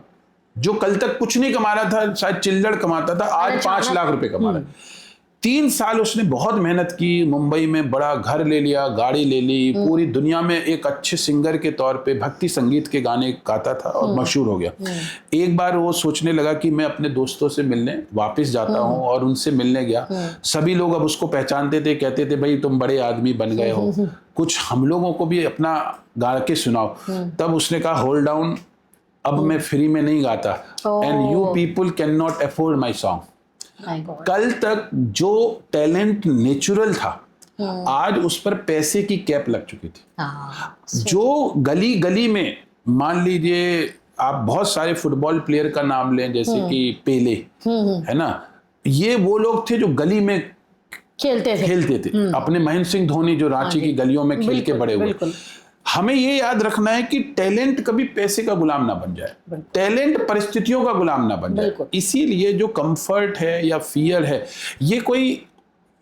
जो कल तक कुछ नहीं कमा रहा था, शायद चिल्लड़ कमाता था, आज 5 लाख रुपए कमा रहा है। 3 साल उसने बहुत मेहनत की, मुंबई में बड़ा घर ले लिया, गाड़ी ले ली, पूरी दुनिया में एक अच्छे सिंगर के तौर पे भक्ति संगीत के गाने गाता था और मशहूर हो गया। एक बार वो सोचने लगा कि मैं अपने दोस्तों से मिलने वापस जाता हूँ और उनसे मिलने गया। सभी लोग अब उसको पहचानते थे, कहते थे भाई तुम बड़े आदमी बन गए हो, कुछ हम लोगों को भी अपना गा के सुनाओ। तब उसने कहा होल्ड डाउन, अब मैं फ्री में नहीं गाता, and you people can not afford my song. कल तक जो टैलेंट नेचुरल था, आज उस पर पैसे की कैप लग चुकी थी। जो गली गली में, मान लीजिए आप बहुत सारे फुटबॉल प्लेयर का नाम लें, जैसे कि पेले है ना, ये वो लोग थे जो गली में खेलते थे। अपने महेंद्र सिंह धोनी जो रांची की गलियों में खेल के बड़े हुए। हमें ये याद रखना है कि टैलेंट कभी पैसे का गुलाम ना बन जाए, टैलेंट परिस्थितियों का गुलाम ना बन जाए। इसीलिए जो कंफर्ट है या फियर है, ये कोई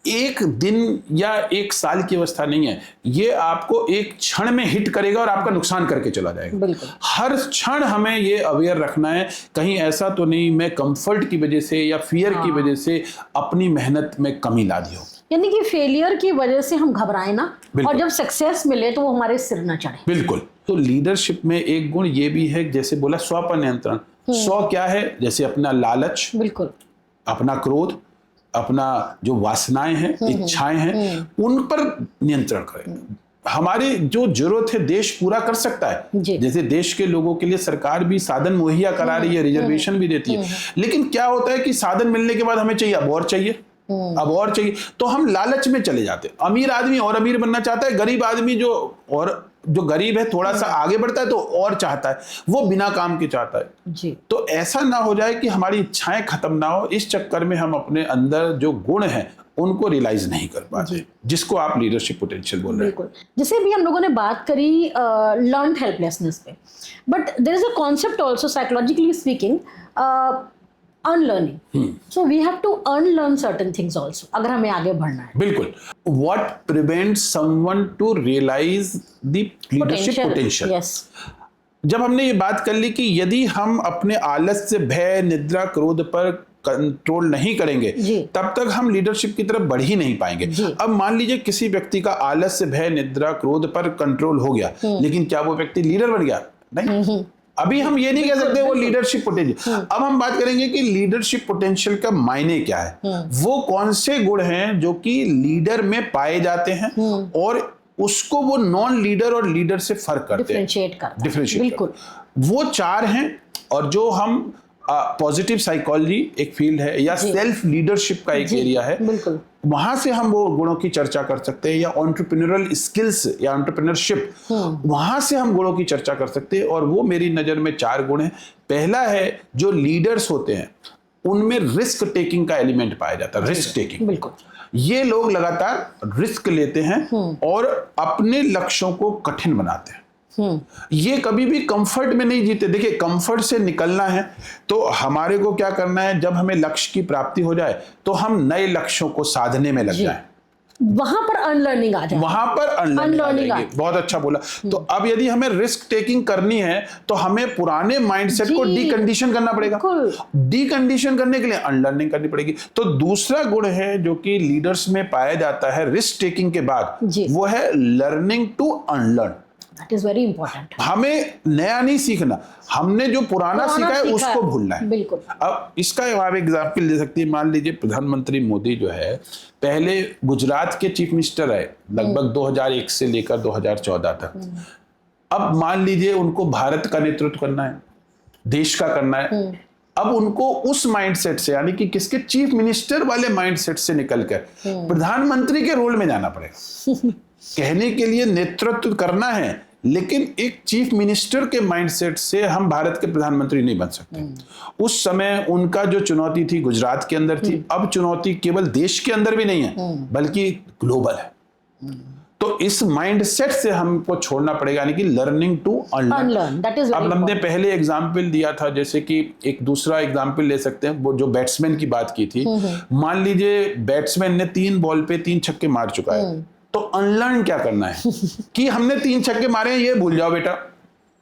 एक दिन या एक साल की अवस्था नहीं है। ये आपको एक क्षण में हिट करेगा और आपका नुकसान करके चला जाएगा। हर क्षण हमें ये अवेयर रखना है, कहीं ऐसा तो नहीं मैं कंफर्ट की वजह से या फियर की वजह से अपनी मेहनत में कमी ला दी हो। यानी कि फेलियर की वजह से हम घबराए ना, और जब सक्सेस मिले तो वो हमारे सिर ना चढ़े। बिल्कुल। तो लीडरशिप में एक गुण ये भी है, जैसे बोला स्व पर नियंत्रण। स्व क्या है? जैसे अपना लालच, बिल्कुल, अपना क्रोध, अपना जो वासनाएं हैं, इच्छाएं हैं, उन पर नियंत्रण करें। हमारी जो जरूरत है देश पूरा कर सकता है। जैसे देश के लोगों के लिए सरकार भी साधन मुहैया करा रही है, रिजर्वेशन भी देती है, लेकिन क्या होता है कि साधन मिलने के बाद हमें चाहिए अब और चाहिए, अब और चाहिए, तो हम लालच में चले जाते हैं। अमीर आदमी और अमीर बनना चाहता है, गरीब आदमी जो गरीब है थोड़ा सा आगे बढ़ता है तो और चाहता है, वो बिना काम के चाहता है जी। तो ऐसा ना हो जाए कि हमारी इच्छाएं खत्म ना हो, इस चक्कर में हम अपने अंदर जो गुण हैं उनको रियलाइज नहीं कर पाते, जिसको आप लीडरशिप पोटेंशियल बोल रहे हैं। जैसे भी हम लोगों ने बात करी लर्न हेल्पलेसनेस पे, but there is a concept also psychologically speaking, unlearning. So we have to unlearn certain things also, अगर हमें आगे बढ़ना है। बिल्कुल। What prevents someone to realize the leadership potential? Yes. जब हमने ये बात कर ली कि यदि हम अपने आलस्य, भय, निद्रा, क्रोध पर कंट्रोल नहीं करेंगे तब तक हम लीडरशिप की तरफ बढ़ ही नहीं पाएंगे। अब मान लीजिए किसी व्यक्ति का आलस्य, भय, निद्रा, क्रोध पर कंट्रोल हो गया, लेकिन क्या वो व्यक्ति लीडर बन गया? नहीं। अभी हम ये नहीं कह सकते वो लीडरशिप पोटेंशियल। अब हम बात करेंगे कि लीडरशिप पोटेंशियल का मायने क्या है, वो कौन से गुण हैं जो कि लीडर में पाए जाते हैं और उसको वो नॉन लीडर और लीडर से फर्क करते हैं, डिफरेंशिएट। बिल्कुल, वो 4 हैं। और जो हम पॉजिटिव साइकोलॉजी एक फील्ड है या सेल्फ लीडरशिप का एक एरिया है, बिल्कुल, वहां से हम वो गुणों की चर्चा कर सकते हैं, या एंटरप्रेन्योरल स्किल्स या एंटरप्रेन्योरशिप, वहां से हम गुणों की चर्चा कर सकते हैं। और वो मेरी नजर में 4 गुण हैं। पहला है, जो लीडर्स होते हैं उनमें रिस्क टेकिंग का एलिमेंट पाया जाता है। रिस्क टेकिंग, बिल्कुल, ये लोग लगातार रिस्क लेते हैं और अपने लक्ष्यों को कठिन बनाते हैं। ये कभी भी कंफर्ट में नहीं जीते। देखिए, कंफर्ट से निकलना है तो हमारे को क्या करना है, जब हमें लक्ष्य की प्राप्ति हो जाए तो हम नए लक्ष्यों को साधने में लग जाएं। वहां पर अनलर्निंग आ जाए, वहां पर अनलर्निंग आ जाएगी। बहुत अच्छा बोला। तो अब यदि हमें रिस्क टेकिंग करनी है तो हमें पुराने माइंडसेट को डीकंडीशन करना पड़ेगा। डीकंडीशन करने के लिए अनलर्निंग करनी पड़ेगी। तो दूसरा गुण है जो कि लीडर्स में पाया जाता है रिस्क टेकिंग के बाद, वो है learning to unlearn. That is very important. हमें नया नहीं सीखना, हमने जो पुराना सीखा है उसको भूलना है। बिल्कुल। अब इसका आप एग्जाम्पल ले सकती है, मान लीजिए प्रधानमंत्री मोदी जो है पहले गुजरात के चीफ मिनिस्टर रहे लगभग 2001 से लेकर 2014 तक। अब मान लीजिए उनको भारत का नेतृत्व करना है, देश का करना है। अब उनको उस माइंडसेट से, यानी कि किसके, चीफ मिनिस्टर वाले माइंडसेट से निकलकर प्रधानमंत्री के रोल में जाना पड़ेगा। कहने के लिए नेतृत्व करना है, लेकिन एक चीफ मिनिस्टर के माइंडसेट से हम भारत के प्रधानमंत्री नहीं बन सकते। उस समय उनका जो चुनौती थी गुजरात के अंदर थी, अब चुनौती केवल देश के अंदर भी नहीं है बल्कि ग्लोबल है। तो इस माइंडसेट से हमको छोड़ना पड़ेगा, यानी कि लर्निंग टू अनलर्न। अब हमने पहले एग्जाम्पल दिया था, जैसे कि एक दूसरा एग्जाम्पल ले सकते हैं, वो जो बैट्समैन की बात की थी। मान लीजिए बैट्समैन ने 3 बॉल पे 3 छक्के मार चुका है, तो अनलर्न क्या करना है कि हमने 3 छक्के मारे हैं, ये भूल जाओ बेटा।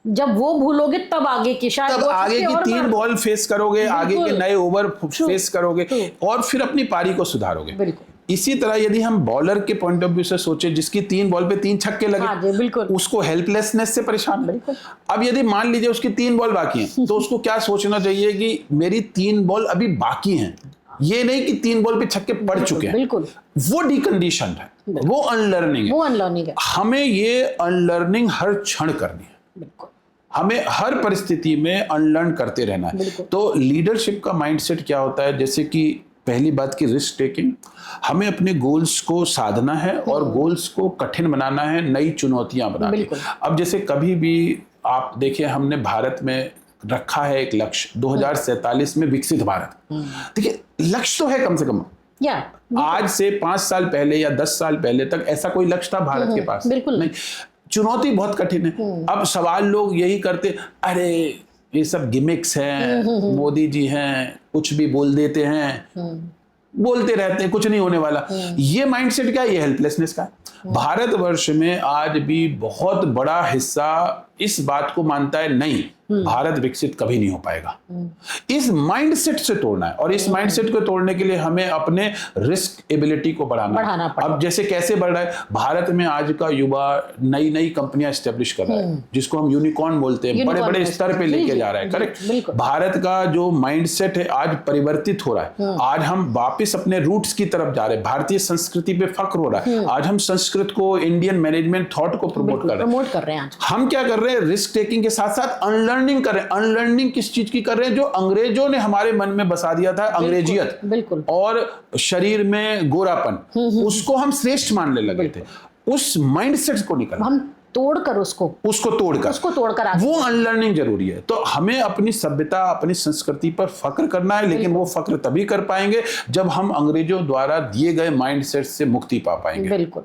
जब वो भूलोगे तब आगे की, शायद तब आगे की 3 बॉल फेस करोगे, आगे के नए ओवर फेस करोगे और फिर अपनी पारी को सुधारोगे। इसी तरह यदि हम बॉलर के पॉइंट ऑफ व्यू से सोचे, जिसकी 3 बॉल पे 3 छक्के लगे, उसको हेल्पलेसनेस से परेशान है। अब यदि मान लीजिए उसकी 3 बॉल बाकी हैं, तो उसको क्या सोचना चाहिए कि मेरी 3 बॉल अभी बाकी हैं, ये नहीं कि 3 बॉल पे छक्के पड़ चुके हैं। वो डिकंडीशन है, वो अनलर्निंग है। हमें ये अनलर्निंग हर क्षण करनी है, हमें हर परिस्थिति में अनलर्न करते रहना है। तो लीडरशिप का माइंडसेट क्या होता है, जैसे कि पहली बात की रिस्क टेकिंग, हमें अपने गोल्स को साधना है और गोल्स को कठिन बनाना है, नई चुनौतियां बनानी है। अब जैसे कभी भी आप देखिए, हमने भारत में रखा है एक लक्ष्य 2047 में विकसित भारत। देखिए लक्ष्य तो है कम से कम, आज से 5 साल पहले या 10 साल पहले तक ऐसा कोई लक्ष्य था भारत के पास? नहीं। चुनौती बहुत कठिन है। अब सवाल लोग यही करते, अरे ये सब गिमिक्स हैं, मोदी जी हैं, कुछ भी बोल देते हैं, बोलते रहते हैं, कुछ नहीं होने वाला। ये माइंडसेट क्या है? ये हेल्पलेसनेस का है। भारतवर्ष में आज भी बहुत बड़ा हिस्सा इस बात को मानता है, नहीं भारत विकसित कभी नहीं हो पाएगा। इस माइंडसेट से तोड़ना है, और इस माइंडसेट को तोड़ने के लिए हमें अपने रिस्क एबिलिटी को बढ़ाना है। अब जैसे कैसे बढ़ रहा है, भारत में आज का युवा नई नई कंपनियां एस्टेब्लिश कर रहा है, जिसको हम यूनिकॉर्न बोलते हैं, बड़े बड़े स्तर पे लेके जा रहा है। करेक्ट। भारत का जो माइंडसेट है आज परिवर्तित हो रहा है। आज हम वापस अपने रूट्स की तरफ जा रहे हैं, भारतीय संस्कृति पे फख्र हो रहा है। आज हम संस्कृत को, इंडियन मैनेजमेंट थॉट को प्रमोट कर रहे हैं। हम क्या कर रहे हैं, रिस्क टेकिंग के साथ साथ अनलर्निंग कर रहे हैं। अनलर्निंग किस चीज की कर रहे हैं? जो अंग्रेजों ने हमारे मन में बसा दिया था, अंग्रेजियत और शरीर में गोरापन, उसको हम श्रेष्ठ मानने लगे थे। उस माइंडसेट को निकलना, हम तोड़कर उसको तोड़कर वो अनलर्निंग जरूरी है। तो हमें अपनी सभ्यता, अपनी संस्कृति पर फख्र करना है, लेकिन वो फख्र तभी कर पाएंगे जब हम अंग्रेजों द्वारा दिए गए माइंडसेट से मुक्ति पा पाएंगे। बिल्कुल।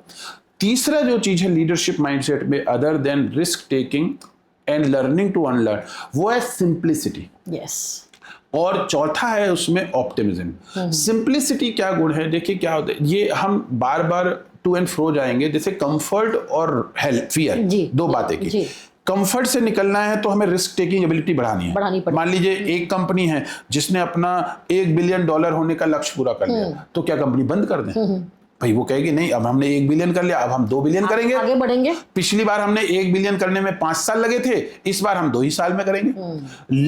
तीसरा जो चीज है लीडरशिप माइंडसेट में, other than risk taking and learning to unlearn, वो है सिंप्लिसिटी। यस। और चौथा है उसमें ऑप्टिमिज्म। सिंप्लिसिटी क्या गुण है? देखिए क्या होता है, ये हम बार बार टू एंड फ्रो जाएंगे, जैसे कंफर्ट और हेल्प, फियर, दो बातें की। कंफर्ट से निकलना है तो हमें रिस्क टेकिंग एबिलिटी बढ़ानी है। मान लीजिए एक कंपनी है जिसने अपना $1 बिलियन होने का लक्ष्य पूरा कर लिया, तो क्या कंपनी बंद कर दें? भाई वो कहेगी नहीं, अब हमने 1 बिलियन कर लिया, अब हम 2 बिलियन करेंगे, आगे बढ़ेंगे। पिछली बार हमने 1 बिलियन करने में 5 साल लगे थे, इस बार हम 2 ही साल में करेंगे।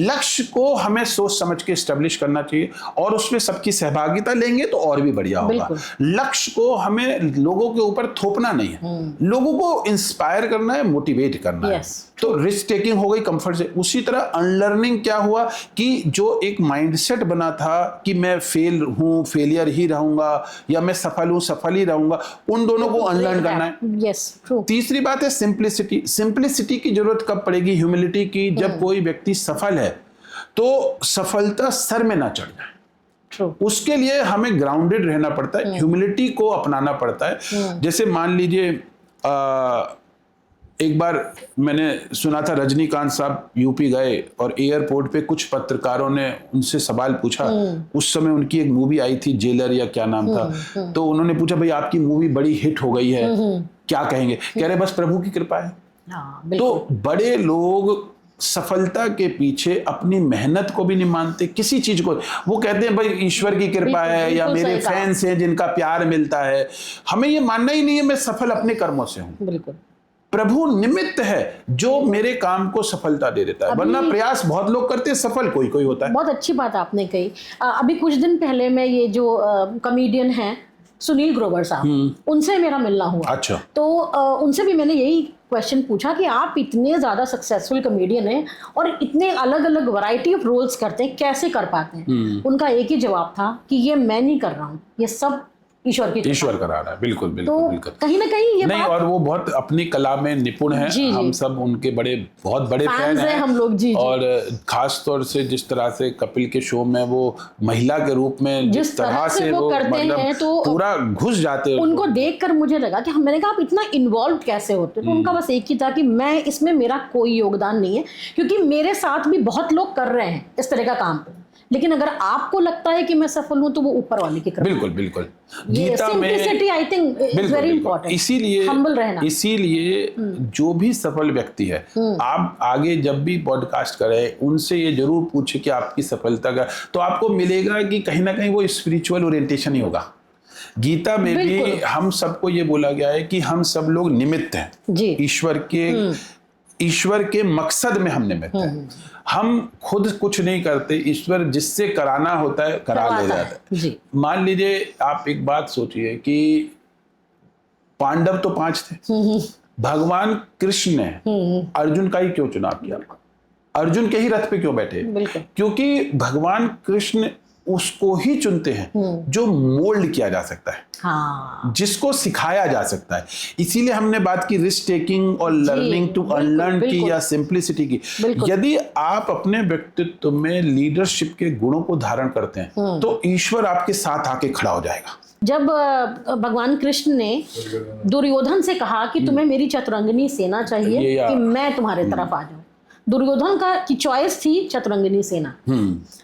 लक्ष्य को हमें सोच समझ के एस्टेब्लिश करना चाहिए, और उसमें सबकी सहभागिता लेंगे तो और भी बढ़िया होगा। लक्ष्य को हमें लोगों के ऊपर थोपना नहीं है, लोगों को इंस्पायर करना है, मोटिवेट करना है। तो रिस्क टेकिंग हो गई कंफर्ट से। उसी तरह अनलर्निंग क्या हुआ कि जो एक माइंडसेट बना था कि मैं फेल हूं, फेलियर ही रहूंगा, या मैं सफल हूं, सफल ही रहूंगा, उन दोनों को अनलर्न करना है। Yes, true. तीसरी बात है सिंप्लिसिटी। सिंप्लिसिटी की जरूरत कब पड़ेगी? ह्यूमिलिटी की। जब कोई व्यक्ति सफल है तो सफलता सर में ना चढ़ जाए, उसके लिए हमें ग्राउंडेड रहना पड़ता है, ह्यूमिलिटी को अपनाना पड़ता है। जैसे मान लीजिए एक बार मैंने सुना था, रजनीकांत साहब यूपी गए और एयरपोर्ट पे कुछ पत्रकारों ने उनसे सवाल पूछा। उस समय उनकी एक मूवी आई थी, जेलर या क्या नाम था, तो उन्होंने पूछा भाई आपकी मूवी बड़ी हिट हो गई है, क्या कहेंगे? कह रहे बस प्रभु की कृपा है। तो बड़े लोग सफलता के पीछे अपनी मेहनत को भी नहीं मानते, किसी चीज को। वो कहते हैं भाई ईश्वर की कृपा है, या मेरे फैंस हैं जिनका प्यार मिलता है। हमें ये मानना ही नहीं है मैं सफल अपने कर्मों से हूं। प्रभु निमित्त है जो मेरे काम को सफलता दे देता है, वरना प्रयास बहुत लोग करते हैं, सफल कोई कोई होता है। बहुत अच्छी बात आपने कही। अभी कुछ दिन पहले मैं ये जो कॉमेडियन हैं सुनील ग्रोवर साहब, उनसे मेरा मिलना हुआ। अच्छा। तो उनसे भी मैंने यही क्वेश्चन पूछा कि आप इतने ज़्यादा सक्सेसफुल कॉमेडियन हैं और इतने अलग अलग वैरायटी ऑफ रोल्स करते हैं, कैसे कर पाते हैं? उनका एक ही जवाब था कि ये मैं नहीं कर रहा हूँ, ये सब ईश्वर करा रहा है। बिल्कुल बिल्कुल तो बिल्कुल। कहीं ना कहीं ये नहीं, और वो बहुत अपनी कला में निपुण है। जी, हम सब उनके बहुत बड़े फैन हैं हम लोग। जी, और खास तौर से जिस तरह से कपिल के शो में वो महिला के रूप में जिस तरह से वो करते हैं तो पूरा घुस जाते हैं। उनको देखकर मुझे लगा कि मैंने कहा आप इतना इन्वॉल्व कैसे होते? तो उनका बस एक ही था कि मैं इसमें मेरा कोई योगदान नहीं है, क्योंकि मेरे साथ भी बहुत लोग कर रहे हैं इस तरह का काम, लेकिन अगर आपको लगता है कि मैं सफल हूं तो वो ऊपर वाले की कृपा। बिल्कुल बिल्कुल। गीता में I think is very important. इसीलिए हम्बल रहना। इसीलिए जो भी सफल व्यक्ति है, आप आगे जब भी पॉडकास्ट करें उनसे ये जरूर पूछे कि आपकी सफलता का, तो आपको मिलेगा कि कहीं ना कहीं वो स्पिरिचुअल ओरिएंटेशन ही होगा। गीता में भी हम सबको ये बोला गया है कि हम सब लोग निमित्त हैं जी। ईश्वर के मकसद में हम निमित्त हैं। हम खुद कुछ नहीं करते, ईश्वर जिससे कराना होता है करा ले जाता है। मान लीजिए आप एक बात सोचिए कि पांडव तो 5 थे, भगवान कृष्ण ने अर्जुन का ही क्यों चुनाव किया? अर्जुन के ही रथ पे क्यों बैठे? क्योंकि भगवान कृष्ण उसको ही चुनते हैं जो मोल्ड किया जा सकता है, हाँ। जिसको सिखाया जा सकता है। इसीलिए हमने बात की रिस्क टेकिंग और लर्निंग टू अनलर्न की या सिंप्लिसिटी की। यदि आप अपने व्यक्तित्व में लीडरशिप के गुणों को धारण करते हैं तो ईश्वर आपके साथ आके खड़ा हो जाएगा। जब भगवान कृष्ण ने दुर्योधन से कहा कि तुम्हें मेरी चतुरंगिनी सेना चाहिए कि मैं तुम्हारे तरफ आ जाऊं, दुर्योधन की चॉइस थी चतुरंगिनी सेना।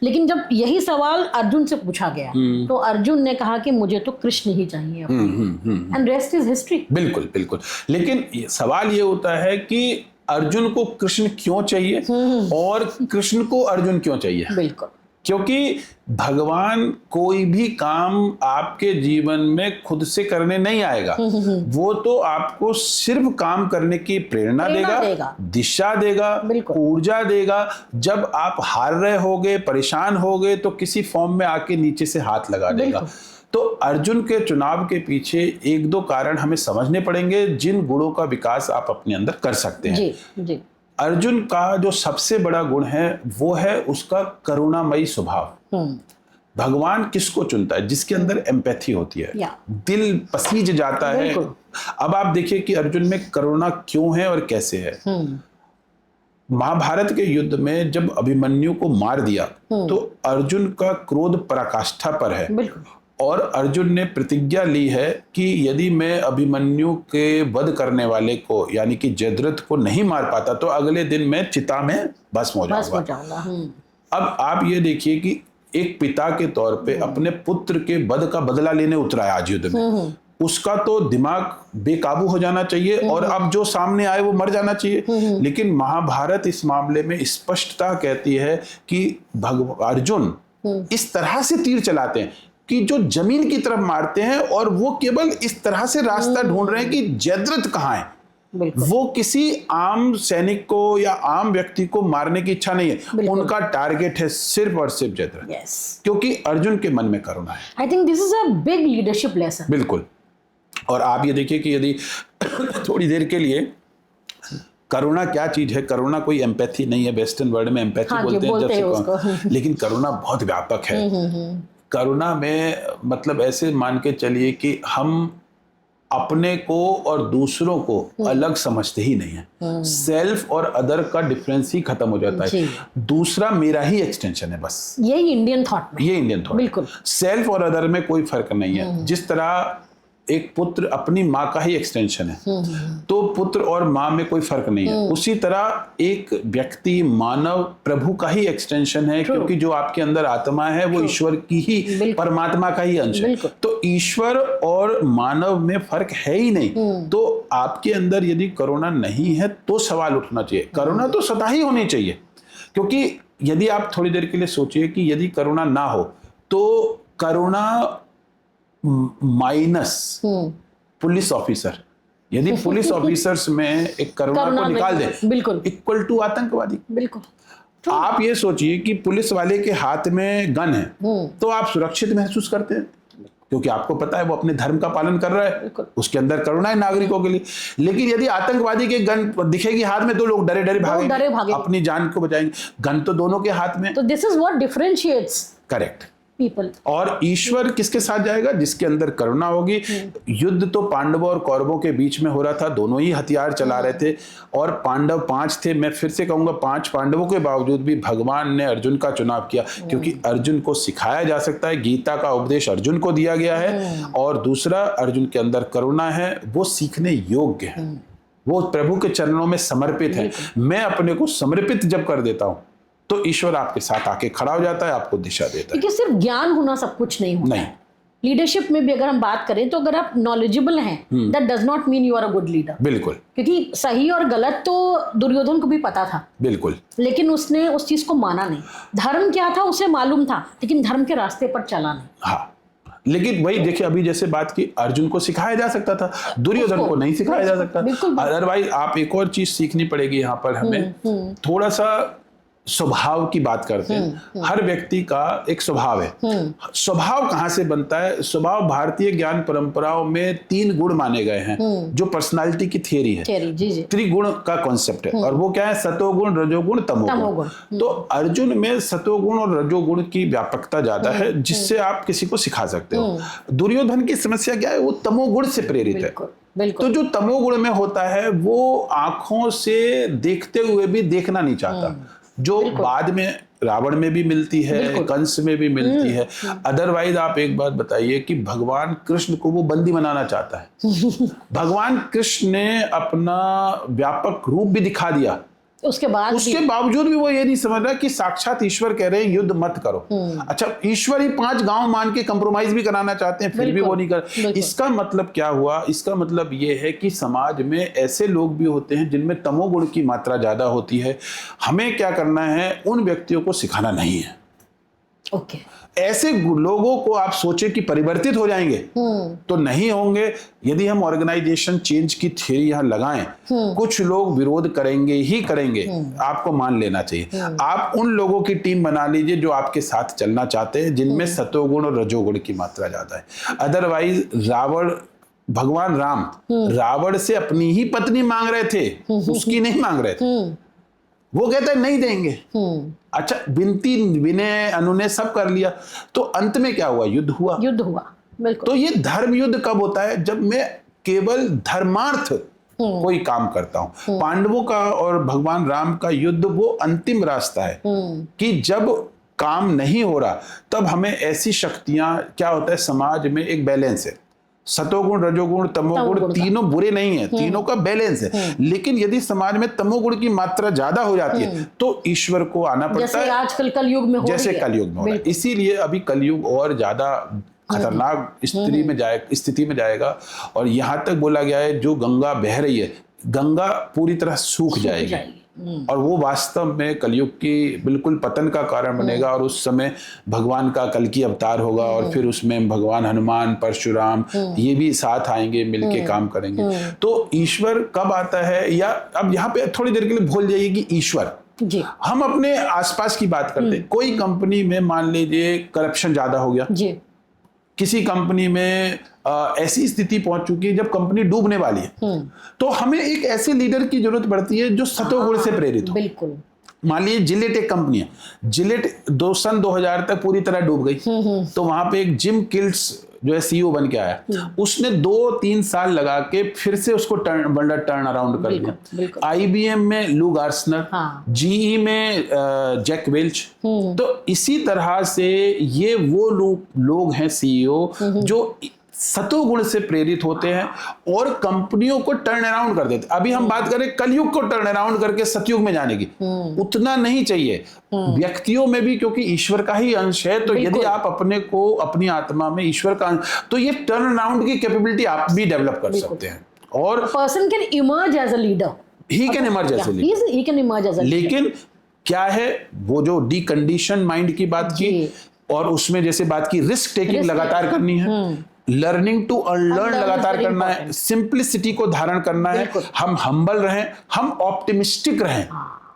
लेकिन जब यही सवाल अर्जुन से पूछा गया तो अर्जुन ने कहा कि मुझे तो कृष्ण ही चाहिए, एंड रेस्ट इज हिस्ट्री। बिल्कुल बिल्कुल। लेकिन सवाल ये होता है कि अर्जुन को कृष्ण क्यों चाहिए और कृष्ण को अर्जुन क्यों चाहिए? बिल्कुल, क्योंकि भगवान कोई भी काम आपके जीवन में खुद से करने नहीं आएगा। वो तो आपको सिर्फ काम करने की प्रेरणा देगा, दिशा देगा, ऊर्जा देगा। जब आप हार रहे होगे, परेशान होगे तो किसी फॉर्म में आके नीचे से हाथ लगा देगा। तो अर्जुन के चुनाव के पीछे 1-2 कारण हमें समझने पड़ेंगे जिन गुणों का विकास आप अपने अंदर कर सकते हैं। जी, जी। अर्जुन का जो सबसे बड़ा गुण है वो है उसका करुणामयी स्वभाव। भगवान किसको चुनता है? जिसके अंदर एम्पैथी होती है, दिल पसीज जाता है। अब आप देखिए कि अर्जुन में करुणा क्यों है और कैसे है। महाभारत के युद्ध में जब अभिमन्यु को मार दिया तो अर्जुन का क्रोध पराकाष्ठा पर है और अर्जुन ने प्रतिज्ञा ली है कि यदि मैं अभिमन्यु के वध करने वाले को यानी कि जयद्रथ को नहीं मार पाता तो अगले दिन मैं चिता में भस्म हो जाऊंगा। अब आप ये देखिए कि एक पिता के तौर पे अपने पुत्र के वध का बदला लेने उतरा है आज युद्ध में। उसका तो दिमाग बेकाबू हो जाना चाहिए और अब जो सामने आए वो मर जाना चाहिए। लेकिन महाभारत इस मामले में स्पष्टता कहती है कि अर्जुन इस तरह से तीर चलाते हैं कि जो जमीन की तरफ मारते हैं और वो केवल इस तरह से रास्ता ढूंढ रहे हैं कि जयद्रथ कहाँ है। वो किसी आम सैनिक को या आम व्यक्ति को मारने की इच्छा नहीं है, उनका टारगेट है सिर्फ और सिर्फ जयद्रथ। क्योंकि अर्जुन के मन में करुणा है। I think this is a big leadership lesson. बिल्कुल। और आप ये देखिए कि यदि थोड़ी देर के लिए करुणा क्या चीज है, करुणा कोई एम्पैथी नहीं है। वेस्टर्न वर्ल्ड में एम्पैथी बोलते हैं लेकिन करुणा बहुत व्यापक है। करुणा में मतलब ऐसे मान के चलिए कि हम अपने को और दूसरों को अलग समझते ही नहीं है। सेल्फ और अदर का डिफरेंस ही खत्म हो जाता है। दूसरा मेरा ही एक्सटेंशन है, बस यही इंडियन थॉट में। ये इंडियन थॉट बिल्कुल। सेल्फ और अदर में कोई फर्क नहीं है। जिस तरह एक पुत्र अपनी माँ का ही एक्सटेंशन है तो पुत्र और माँ में कोई फर्क नहीं है, उसी तरह एक व्यक्ति मानव प्रभु का ही एक्सटेंशन है। क्योंकि जो आपके अंदर आत्मा है वो ईश्वर की ही, परमात्मा का ही अंश है। तो ईश्वर और मानव में फर्क है ही नहीं। तो आपके अंदर यदि करुणा नहीं है तो सवाल उठना चाहिए। करुणा तो सदा ही होनी चाहिए, क्योंकि यदि आप थोड़ी देर के लिए सोचिए कि यदि करुणा ना हो तो करुणा माइनस पुलिस ऑफिसर यदि पुलिस ऑफिसर्स में एक करुणा को निकाल दे, बिल्कुल इक्वल टू आतंकवादी। बिल्कुल। आप ये सोचिए कि पुलिस वाले के हाथ में गन है तो आप सुरक्षित महसूस करते हैं, क्योंकि आपको पता है वो अपने धर्म का पालन कर रहा है, उसके अंदर करुणा है नागरिकों के लिए। लेकिन यदि आतंकवादी के गन दिखेगी हाथ में तो लोग डरे डरे भागेंगे, अपनी जान को बचाएंगे। गन तो दोनों के हाथ में। तो this is what differentiates correct people. और ईश्वर किसके साथ जाएगा? जिसके अंदर करुणा होगी। युद्ध तो पांडवों और कौरवों के बीच में हो रहा था, दोनों ही हथियार चला रहे थे और पांडव 5 थे। मैं फिर से कहूंगा 5 पांडवों के बावजूद भी भगवान ने अर्जुन का चुनाव किया, क्योंकि अर्जुन को सिखाया जा सकता है। गीता का उपदेश अर्जुन को दिया गया है। और दूसरा, अर्जुन के अंदर करुणा है, वो सीखने योग्य है, वो प्रभु के चरणों में समर्पित है। मैं अपने को समर्पित जब कर देता हूं तो ईश्वर आपके साथ आके खड़ा हो जाता है, आपको दिशा देता है। क्योंकि सिर्फ ज्ञान होना सब कुछ नहीं होता। नहीं, लीडरशिप में भी अगर हम बात करें तो अगर आप नॉलेजेबल हैं, that does not mean you are a good leader. बिल्कुल। क्योंकि सही और गलत तो दुर्योधन को भी पता था, बिल्कुल, लेकिन उसने उस चीज को माना नहीं। धर्म क्या था उसे मालूम था, लेकिन धर्म के रास्ते पर चला नहीं। हाँ, लेकिन वही देखिए, अभी जैसे बात की, अर्जुन को सिखाया जा सकता था, दुर्योधन को नहीं सिखाया जा सकता। अदरवाइज आप एक और चीज सीखनी पड़ेगी यहाँ पर हमें, थोड़ा सा स्वभाव की बात करते हैं। हर व्यक्ति का एक स्वभाव है। स्वभाव कहाँ से बनता है? स्वभाव भारतीय ज्ञान परंपराओं में 3 गुण माने गए हैं, जो पर्सनालिटी की थियरी है। त्रिगुण का कॉन्सेप्ट है, और वो क्या है? सतोगुण, रजोगुण, तमोगुण। तो अर्जुन में सतोगुण और रजोगुण की व्यापकता ज्यादा है, जिससे आप किसी को सिखा सकते हो। दुर्योधन की समस्या क्या है? वो तमोगुण से प्रेरित है। तो जो तमोगुण में होता है वो आंखों से देखते हुए भी देखना नहीं चाहता, जो बाद में रावण में भी मिलती है, कंस में भी मिलती है। अदरवाइज आप एक बात बताइए कि भगवान कृष्ण को वो बंदी बनाना चाहता है। भगवान कृष्ण ने अपना व्यापक रूप भी दिखा दिया, उसके बावजूद भी वो ये नहीं समझ रहा कि साक्षात ईश्वर कह रहे हैं युद्ध मत करो। अच्छा, ईश्वर ही 5 गांव मान के कंप्रोमाइज भी कराना चाहते हैं, फिर भी वो नहीं कर। इसका मतलब क्या हुआ? इसका मतलब ये है कि समाज में ऐसे लोग भी होते हैं जिनमें तमोगुण की मात्रा ज्यादा होती है। हमें क्या करना है? उन व्यक्तियों को सिखाना नहीं है। ऐसे लोगों को आप सोचे कि परिवर्तित हो जाएंगे, तो नहीं होंगे। यदि हम ऑर्गेनाइजेशन चेंज की थ्योरी यहां लगाएं, कुछ लोग विरोध करेंगे ही करेंगे, आपको मान लेना चाहिए। आप उन लोगों की टीम बना लीजिए जो आपके साथ चलना चाहते हैं, जिनमें सतोगुण और रजोगुण की मात्रा ज्यादा है। अदरवाइज भगवान राम रावण से अपनी ही पत्नी मांग रहे थे, उसकी नहीं मांग रहे थे। वो कहते नहीं देंगे। अच्छा, विनती विनय अनुनय सब कर लिया, तो अंत में क्या हुआ? युद्ध हुआ। बिल्कुल। तो ये धर्म युद्ध कब होता है? जब मैं केवल धर्मार्थ कोई काम करता हूं। पांडवों का और भगवान राम का युद्ध वो अंतिम रास्ता है कि जब काम नहीं हो रहा तब हमें ऐसी शक्तियां, क्या होता है समाज में एक बैलेंस है, सतोगुण, रजोगुण, तमोगुण, तीनों बुरे नहीं है, तीनों का बैलेंस है। लेकिन यदि समाज में तमोगुण की मात्रा ज्यादा हो जाती है तो ईश्वर को आना पड़ता है, आजकल कलयुग में हो रही है। जैसे कलयुग में हो रहा है। इसीलिए अभी कलयुग और ज्यादा खतरनाक स्थिति में जाएगा। और यहां तक बोला गया है जो गंगा बह रही है, गंगा पूरी तरह सूख जाएगी। और वो वास्तव में कलयुग की बिल्कुल पतन का कारण बनेगा। और उस समय भगवान का कल की अवतार होगा, और फिर उसमें भगवान हनुमान, परशुराम ये भी साथ आएंगे, मिलके काम करेंगे। तो ईश्वर कब आता है? या अब यहाँ पे थोड़ी देर के लिए भूल जाइए कि ईश्वर जी। हम अपने आसपास की बात करते हैं। कोई कंपनी में मान लीजिए करप्शन ज्यादा हो गया जी। किसी कंपनी में ऐसी स्थिति पहुंच चुकी है जब कंपनी डूबने वाली है, तो हमें एक ऐसे लीडर की जरूरत पड़ती है जो सतोगुण से प्रेरित हो। बिल्कुल। मान लीजिए जिलेट एक कंपनी है, जिलेट सन 2000 तक पूरी तरह डूब गई, तो वहां पे एक जिम किल्स जो है सीईओ बन के आया, उसने 2-3 साल लगा के फिर से उसको टर्न अराउंड कर दिया। आईबीएम में लू गार्सनर, जीई में जैक वेल्च। तो इसी तरह से ये वो लोग हैं सीईओ जो सतोगुण से प्रेरित होते हैं और कंपनियों को टर्न अराउंड कर देते। अभी हम बात करें कलयुग को टर्न अराउंड करके सतयुग में जाने की, उतना नहीं चाहिए व्यक्तियों में भी, क्योंकि ईश्वर का ही अंश है। तो यदि आप अपने को, अपनी आत्मा में ईश्वर का अंश, तो ये टर्न अराउंड की कैपेबिलिटी आप भी डेवलप कर सकते हैं। और person can emerge as a leader, he can emerge as a leader. लेकिन क्या है, वो जो डीकंडीशन माइंड की बात की, और उसमें जैसे बात की रिस्क टेकिंग लगातार करनी है। Learning to unlearn Unlearn is लगातार very करना है, important. सिंपलिसिटी को धारण करना है, बिल्कुल। हम हम्बल रहें, हम ऑप्टिमिस्टिक रहें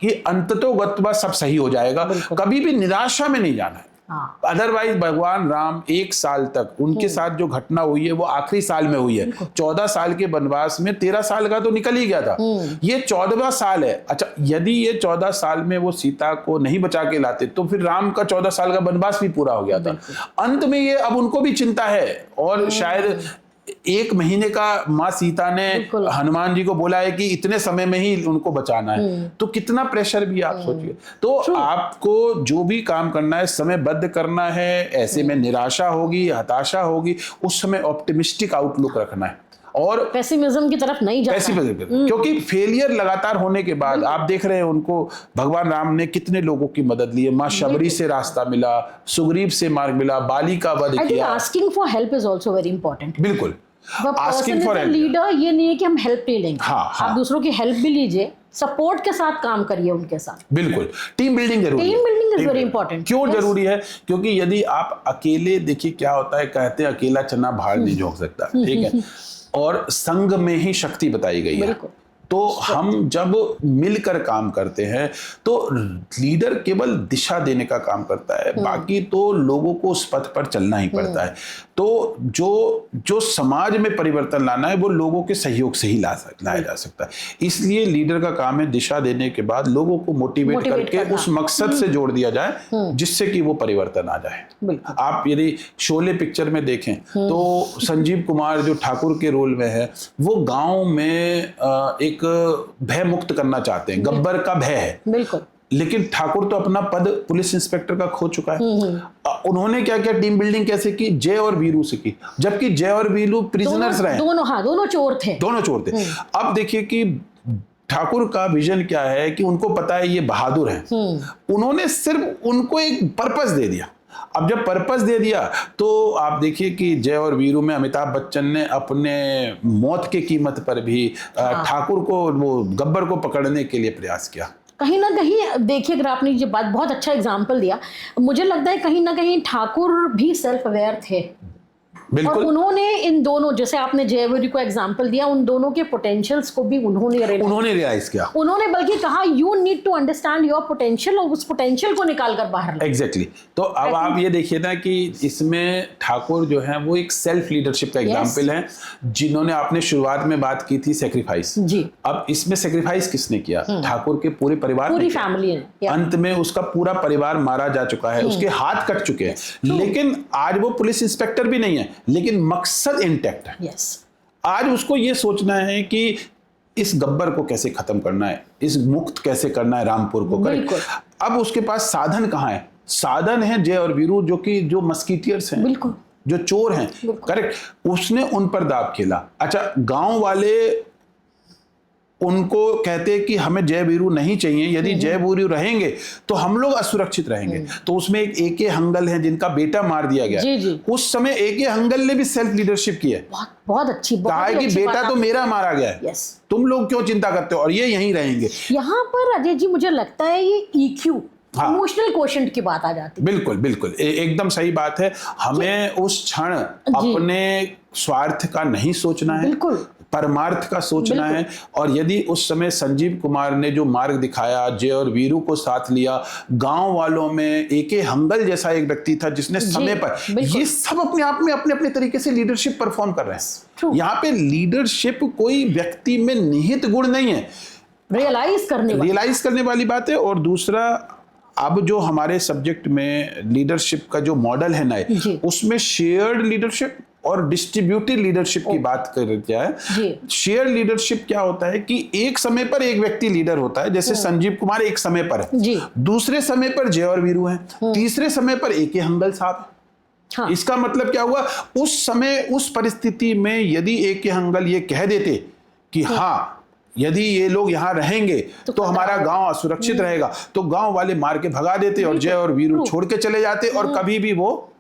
कि अंततोगत्वा सब सही हो जाएगा, बिल्कुल। कभी भी निराशा में नहीं जाना है। हाँ, अदरवाइज भगवान राम 1 साल तक उनके साथ जो घटना हुई है वो आखिरी साल में हुई है। 14 साल के वनवास में 13 साल का तो निकल ही गया था, ये 14वां साल है। अच्छा, यदि ये 14 साल में वो सीता को नहीं बचा के लाते तो फिर राम का 14 साल का वनवास भी पूरा हो गया था। अंत में ये अब उनको भी चिंता है, और शायद 1 महीने का माँ सीता ने बिल्कुल। हनुमान जी को बोला है कि इतने समय में ही उनको बचाना है, तो कितना प्रेशर भी आप सोचिए। तो आपको जो भी काम करना है समयबद्ध करना है, ऐसे में निराशा होगी, हताशा होगी, उस समय ऑप्टिमिस्टिक आउटलुक रखना है और पेसिमिज्म की तरफ नहीं जाना है। क्योंकि फेलियर लगातार होने के बाद आप देख रहे हैं उनको भगवान राम ने कितने लोगों की मदद ली है। माँ शबरी से रास्ता मिला, सुग्रीव से मार्ग मिला, बाली का वध आई थिंक किया। Asking for help is also very important. बिल्कुल, आस्किंग फॉर हेल्प। लीडर ये नहीं है कि हम हेल्प नहीं लेंगे, हाँ, हाँ। आप दूसरों की हेल्प भी लीजिए, सपोर्ट के साथ काम करिए उनके साथ। बिल्कुल, टीम बिल्डिंग जरूरी है। Team building is very important. क्यों जरूरी है? क्योंकि यदि आप अकेले, देखिए क्या होता है, कहते हैं अकेला चना भार नहीं झोंक सकता, ठीक है, और संग में ही शक्ति बताई गई है। बिल्कुल। तो हम जब मिलकर काम करते हैं तो लीडर केवल दिशा देने का काम करता है, बाकी तो लोगों को उस पथ पर चलना ही पड़ता है। तो जो समाज में परिवर्तन लाना है वो लोगों के सहयोग से ही लाया जा सकता है। इसलिए लीडर का काम है दिशा देने के बाद लोगों को मोटिवेट करके करना। उस मकसद से जोड़ दिया जाए जिससे कि वो परिवर्तन आ जाए। बिल्कुल। आप यदि शोले पिक्चर में देखें तो संजीव कुमार जो ठाकुर के रोल में है, वो गांव में एक भय मुक्त करना चाहते हैं, गब्बर का भय है। बिल्कुल। लेकिन ठाकुर तो अपना पद पुलिस इंस्पेक्टर का खो चुका है। उन्होंने क्या किया, टीम बिल्डिंग कैसे की, जय और वीरू से की, जबकि जय और वीरू प्रिजनर्स रहे, दोनों चोर थे, दोनों चोर थे। अब देखिए कि ठाकुर का विजन क्या है कि उनको पता है ये बहादुर हैं, उन्होंने सिर्फ उनको एक पर्पस दे दिया। अब जब पर्पस दे दिया तो आप देखिए कि जय और वीरू में अमिताभ बच्चन ने अपने मौत की कीमत पर भी ठाकुर को, वो गब्बर को पकड़ने के लिए प्रयास किया। कहीं ना कहीं देखिए, अगर आपने ये बात बहुत अच्छा एग्जाम्पल दिया, मुझे लगता है कहीं ना कहीं ठाकुर भी सेल्फ अवेयर थे। बिल्कुल। और उन्होंने इन दोनों, जैसे आपने जयवीरू को एग्जांपल दिया, उन दोनों के पोटेंशियल्स को भी उन्होंने रियलाइज किया। उन्होंने बल्कि कहा you need to understand your potential, और उस पोटेंशियल को निकाल कर बाहर लाओ। एग्जैक्टली। तो अब आप ये देखिए ना कि इसमें ठाकुर जो है वो एक सेल्फ लीडरशिप का एग्जाम्पल है, जिन्होंने आपने शुरुआत में बात की थी सेक्रीफाइस जी। अब इसमें सेक्रीफाइस किसने किया? ठाकुर के पूरे परिवार, पूरी फैमिली ने। अंत में उसका पूरा परिवार मारा जा चुका है, उसके हाथ कट चुके हैं, लेकिन आज वो पुलिस इंस्पेक्टर भी नहीं है, लेकिन मकसद इंटैक्ट है। आज उसको ये सोचना है कि इस गब्बर को कैसे खत्म करना है, इस मुक्त कैसे करना है रामपुर को। करेक्ट। अब उसके पास साधन कहाँ है? साधन है जय और वीरू, जो मस्कीटियर्स हैं, बिल्कुल, जो चोर हैं। करेक्ट। उसने उन पर दाव खेला। अच्छा, गांव वाले उनको कहते हैं कि हमें जय वीरू नहीं चाहिए, यदि जय वीरू रहेंगे तो हम लोग असुरक्षित रहेंगे। तो उसमें एक एके हंगल है जिनका बेटा मार दिया गया। जी जी। उस समय एके हंगल ने भी सेल्फ लीडरशिप की है, बहुत अच्छी, कहा है कि बेटा तो मेरा मारा गया है, तुम लोग क्यों चिंता करते हो, और ये यहीं रहेंगे। यहाँ पर अजय जी मुझे लगता है ये EQ, इमोशनल क्वोशंट की बात आ जाती है। बिल्कुल बिल्कुल, एकदम सही बात है। हमें उस क्षण अपने स्वार्थ का नहीं सोचना है, बिल्कुल परमार्थ का सोचना है। और यदि उस समय संजीव कुमार ने जो मार्ग दिखाया, जय और वीरू को साथ लिया, गांव वालों में एके हंगल जैसा एक व्यक्ति था जिसने समय पर, ये सब अपने आप में अपने अपने तरीके से लीडरशिप परफॉर्म कर रहे हैं। यहाँ पे लीडरशिप कोई व्यक्ति में निहित गुण नहीं है, रियलाइज करने वाली बात है। और दूसरा, अब जो हमारे सब्जेक्ट में लीडरशिप का जो मॉडल है नए, उसमें शेयर्ड लीडरशिप और डिस्ट्रीब्यूटेड लीडरशिप की बात कर जाए। शेयर लीडरशिप क्या होता है कि एक समय पर एक व्यक्ति लीडर होता है, जैसे संजीव कुमार एक समय पर है, दूसरे समय पर जय और वीरू हैं, तीसरे समय पर एके हंगल साहब। हाँ। इसका मतलब क्या हुआ, उस समय उस परिस्थिति में यदि एके हंगल ये कह देते कि हाँ यदि ये लोग यहाँ रहेंगे तो हमारा गांव असुरक्षित रहेगा, तो गांव वाले मार के भगा देते और जय और वीरू छोड़ के चले जाते और कभी भी वो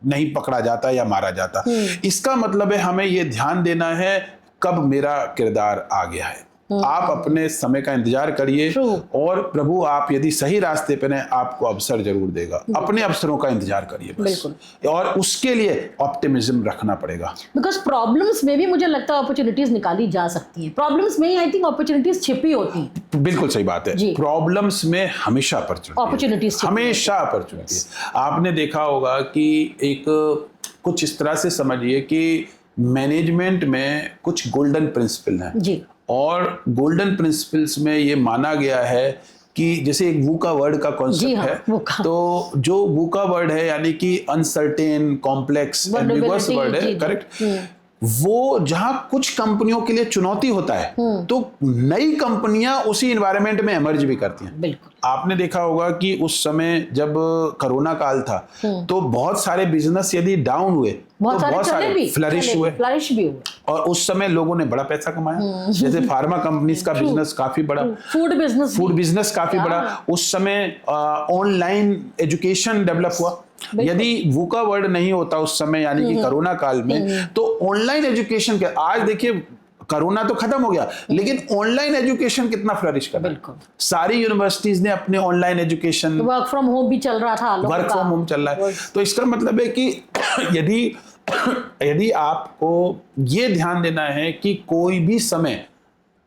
नहीं पकड़ा जाता या मारा जाता। इसका मतलब है हमें ये ध्यान देना है कब मेरा किरदार आ गया है, आप अपने समय का इंतजार करिए True. और प्रभु आप यदि सही रास्ते पे हैं आपको अवसर जरूर देगा। अपने अवसरों का इंतजार करिए बस। बिल्कुल। और उसके लिए ऑप्टिमिज्म रखना पड़ेगा। बिकॉज प्रॉब्लम्स में भी मुझे लगता है अपॉर्चुनिटीज निकाली जा सकती हैं। प्रॉब्लम्स में ही आई थिंक अपॉर्चुनिटीज छिपी होती हैं। बिल्कुल सही बात है। जी। प्रॉब्लम्स में हमेशा Opportunities छिपी हमेशा अपॉर्चुनिटी। आपने देखा होगा कि एक कुछ इस तरह से समझिए कि मैनेजमेंट में कुछ गोल्डन प्रिंसिपल हैं जी। और गोल्डन प्रिंसिपल्स में ये माना गया है कि जैसे एक वूका वर्ड का जी कॉन्सेप्ट हाँ, है, वूका। तो जो वूका वर्ड है यानी कि uncertain, complex, ambiguous Vulnerability, word है, जी, जी। करेक्ट। वो जहां कुछ कंपनियों के लिए चुनौती होता है तो नई कंपनियां उसी एनवायरनमेंट में इमर्ज भी करती हैं। बिल्कुल। आपने देखा होगा कि उस समय जब कोरोना काल था तो बहुत सारे बिजनेस यदि डाउन हुए तो बहुत सारे फ्लरिश भी हुए और उस समय लोगों ने बड़ा पैसा कमाया। जैसे फार्मा कंपनीज का बिजनेस काफी बड़ा, फूड बिजनेस काफी बड़ा। उस समय ऑनलाइन एजुकेशन डेवलप हुआ। यदि वूका वर्ड नहीं होता उस समय यानी कि कोरोना काल में, तो ऑनलाइन एजुकेशन के आज देखिए कोरोना तो खत्म हो गया लेकिन ऑनलाइन एजुकेशन कितना फ्लरिश कर रहा है। सारी यूनिवर्सिटीज ने अपने online education, work from home भी चल रहा था, वर्क फ्रॉम होम चल रहा है। तो इसका मतलब है कि यदि आपको ये ध्यान देना है कि कोई भी समय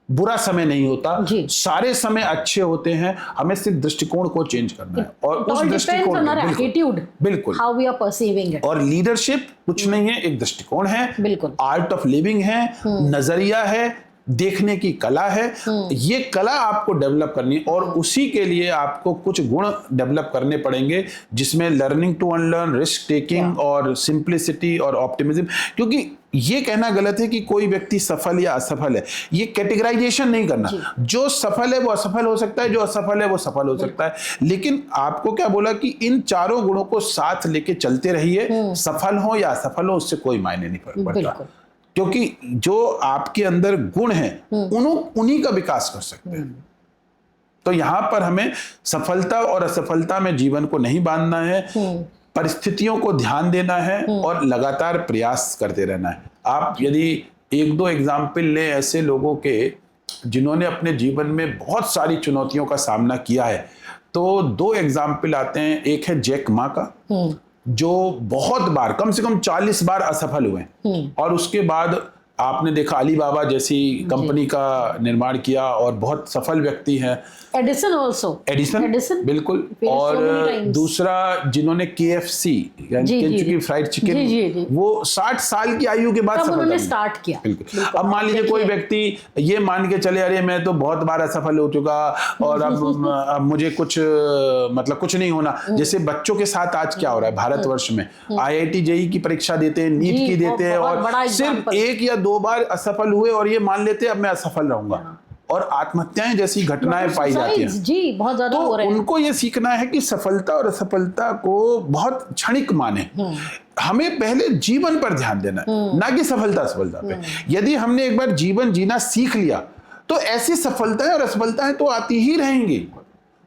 बुरा समय नहीं होता, सारे समय अच्छे होते हैं, हमें सिर्फ दृष्टिकोण को चेंज करना है और उस दृष्टिकोण बिल्कुल how we are perceiving it. और लीडरशिप कुछ नहीं है, एक दृष्टिकोण है, बिल्कुल आर्ट ऑफ लिविंग है, नजरिया है, देखने की कला है। ये कला आपको डेवलप करनी और उसी के लिए आपको कुछ गुण डेवलप करने पड़ेंगे जिसमें learning to unlearn, risk taking और सिंप्लिसिटी और ऑप्टिमिज्म। क्योंकि ये कहना गलत है कि कोई व्यक्ति सफल या असफल है, ये कैटेगराइजेशन नहीं करना। जो सफल है वो असफल हो सकता है, जो असफल है वो सफल हो सकता है। लेकिन आपको क्या बोला कि इन चारों गुणों को साथ लेके चलते रहिए, सफल हो या असफल हो उससे कोई मायने नहीं पड़ता, क्योंकि जो आपके अंदर गुण हैं उन्हीं का विकास कर सकते हैं। तो यहां पर हमें सफलता और असफलता में जीवन को नहीं बांधना है, परिस्थितियों को ध्यान देना है और लगातार प्रयास करते रहना है। आप यदि एक दो एग्जाम्पल लें ऐसे लोगों के जिन्होंने अपने जीवन में बहुत सारी चुनौतियों का सामना किया है, तो दो एग्जाम्पल आते हैं। एक है जैक मा का, जो बहुत बार, कम से कम 40 बार असफल हुए और उसके बाद आपने देखा अलीबाबा जैसी कंपनी का निर्माण किया और बहुत सफल व्यक्ति हैं। एडिसन ऑल्सो, एडिसन बिल्कुल। और दूसरा जिन्होंने KFC केंचुकी फ्राइड चिकन, वो 60 साल की आयु के बाद उन्होंने स्टार्ट किया। बिल्कुल। अब मान लीजिए कोई व्यक्ति ये मान के चले, अरे मैं तो बहुत बार असफल हो चुका और अब मुझे कुछ मतलब कुछ नहीं होना। जैसे बच्चों के साथ आज क्या हो रहा है भारतवर्ष में, IIT JEE की परीक्षा देते हैं, नीट की देते हैं और सिर्फ एक या 2 बार असफल हुए और ये मान लेते हैं अब मैं असफल रहूंगा और आत्महत्याएं जैसी घटनाएं पाई जाती हैं। जी, बहुत ज्यादा हो रहे हैं। उनको ये सीखना है कि सफलता और असफलता को बहुत क्षणिक माने। हमें पहले जीवन पर ध्यान देना है, ना कि सफलता पे। यदि हमने एक बार जीवन जीना सीख लिया तो ऐसी सफलताएं और असफलताएं तो आती ही रहेंगी।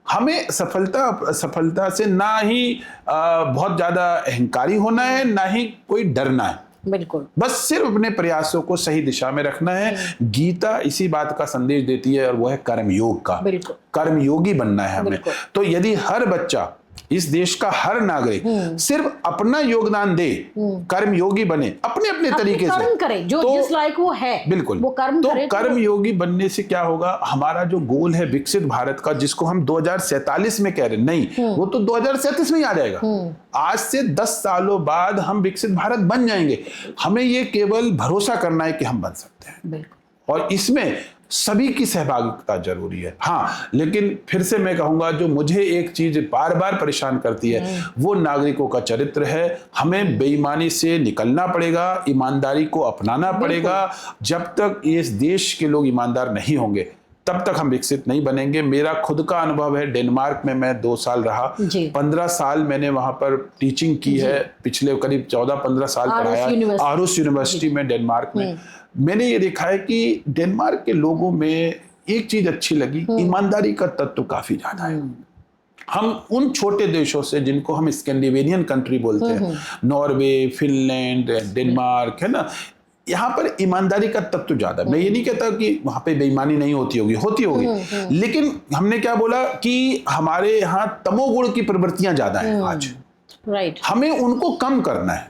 हमें सफलता से ना ही बहुत ज्यादा अहंकारी होना है, ना ही कोई डरना है। बिल्कुल, बस सिर्फ अपने प्रयासों को सही दिशा में रखना है। गीता इसी बात का संदेश देती है और वो है कर्मयोग का। कर्मयोगी बनना है हमें। तो यदि हर बच्चा, इस देश का हर नागरिक सिर्फ अपना योगदान दे, कर्मयोगी बने, अपने अपने तरीके से कर्म करे, जो जिस लायक वो है, बिल्कुल वो कर्म करे। तो कर्मयोगी बनने से क्या होगा, हमारा जो गोल है विकसित भारत का, जिसको हम 2047 में कह रहे नहीं, वो तो 2037 में ही आ जाएगा। आज से 10 सालों बाद हम विकसित भारत बन जाएंगे। हमें ये केवल भरोसा करना है कि हम बन सकते हैं और इसमें सभी की सहभागिता जरूरी है। हाँ, लेकिन फिर से मैं कहूंगा, जो मुझे एक चीज बार बार परेशान करती है वो नागरिकों का चरित्र है। हमें बेईमानी से निकलना पड़ेगा, ईमानदारी को अपनाना पड़ेगा। जब तक इस देश के लोग ईमानदार नहीं होंगे तब तक हम विकसित नहीं बनेंगे। मेरा खुद का अनुभव है, डेनमार्क में मैं 2 साल रहा, 15 साल मैंने वहां पर टीचिंग की है, पिछले करीब 14-15 साल पढ़ाया आरुस यूनिवर्सिटी में डेनमार्क में। मैंने ये देखा है कि डेनमार्क के लोगों में एक चीज अच्छी लगी, ईमानदारी का तत्व काफी ज्यादा है। हम उन छोटे देशों से जिनको हम स्कैंडिनेवियन कंट्री बोलते हैं, नॉर्वे, फिनलैंड, डेनमार्क, है ना, यहाँ पर ईमानदारी का तत्व ज्यादा है। मैं ये नहीं कहता कि वहां पे बेईमानी नहीं होती होगी, लेकिन हमने क्या बोला कि हमारे यहाँ तमोगुण की प्रवृत्तियां ज्यादा हैं आज, राइट। हमें उनको कम करना है।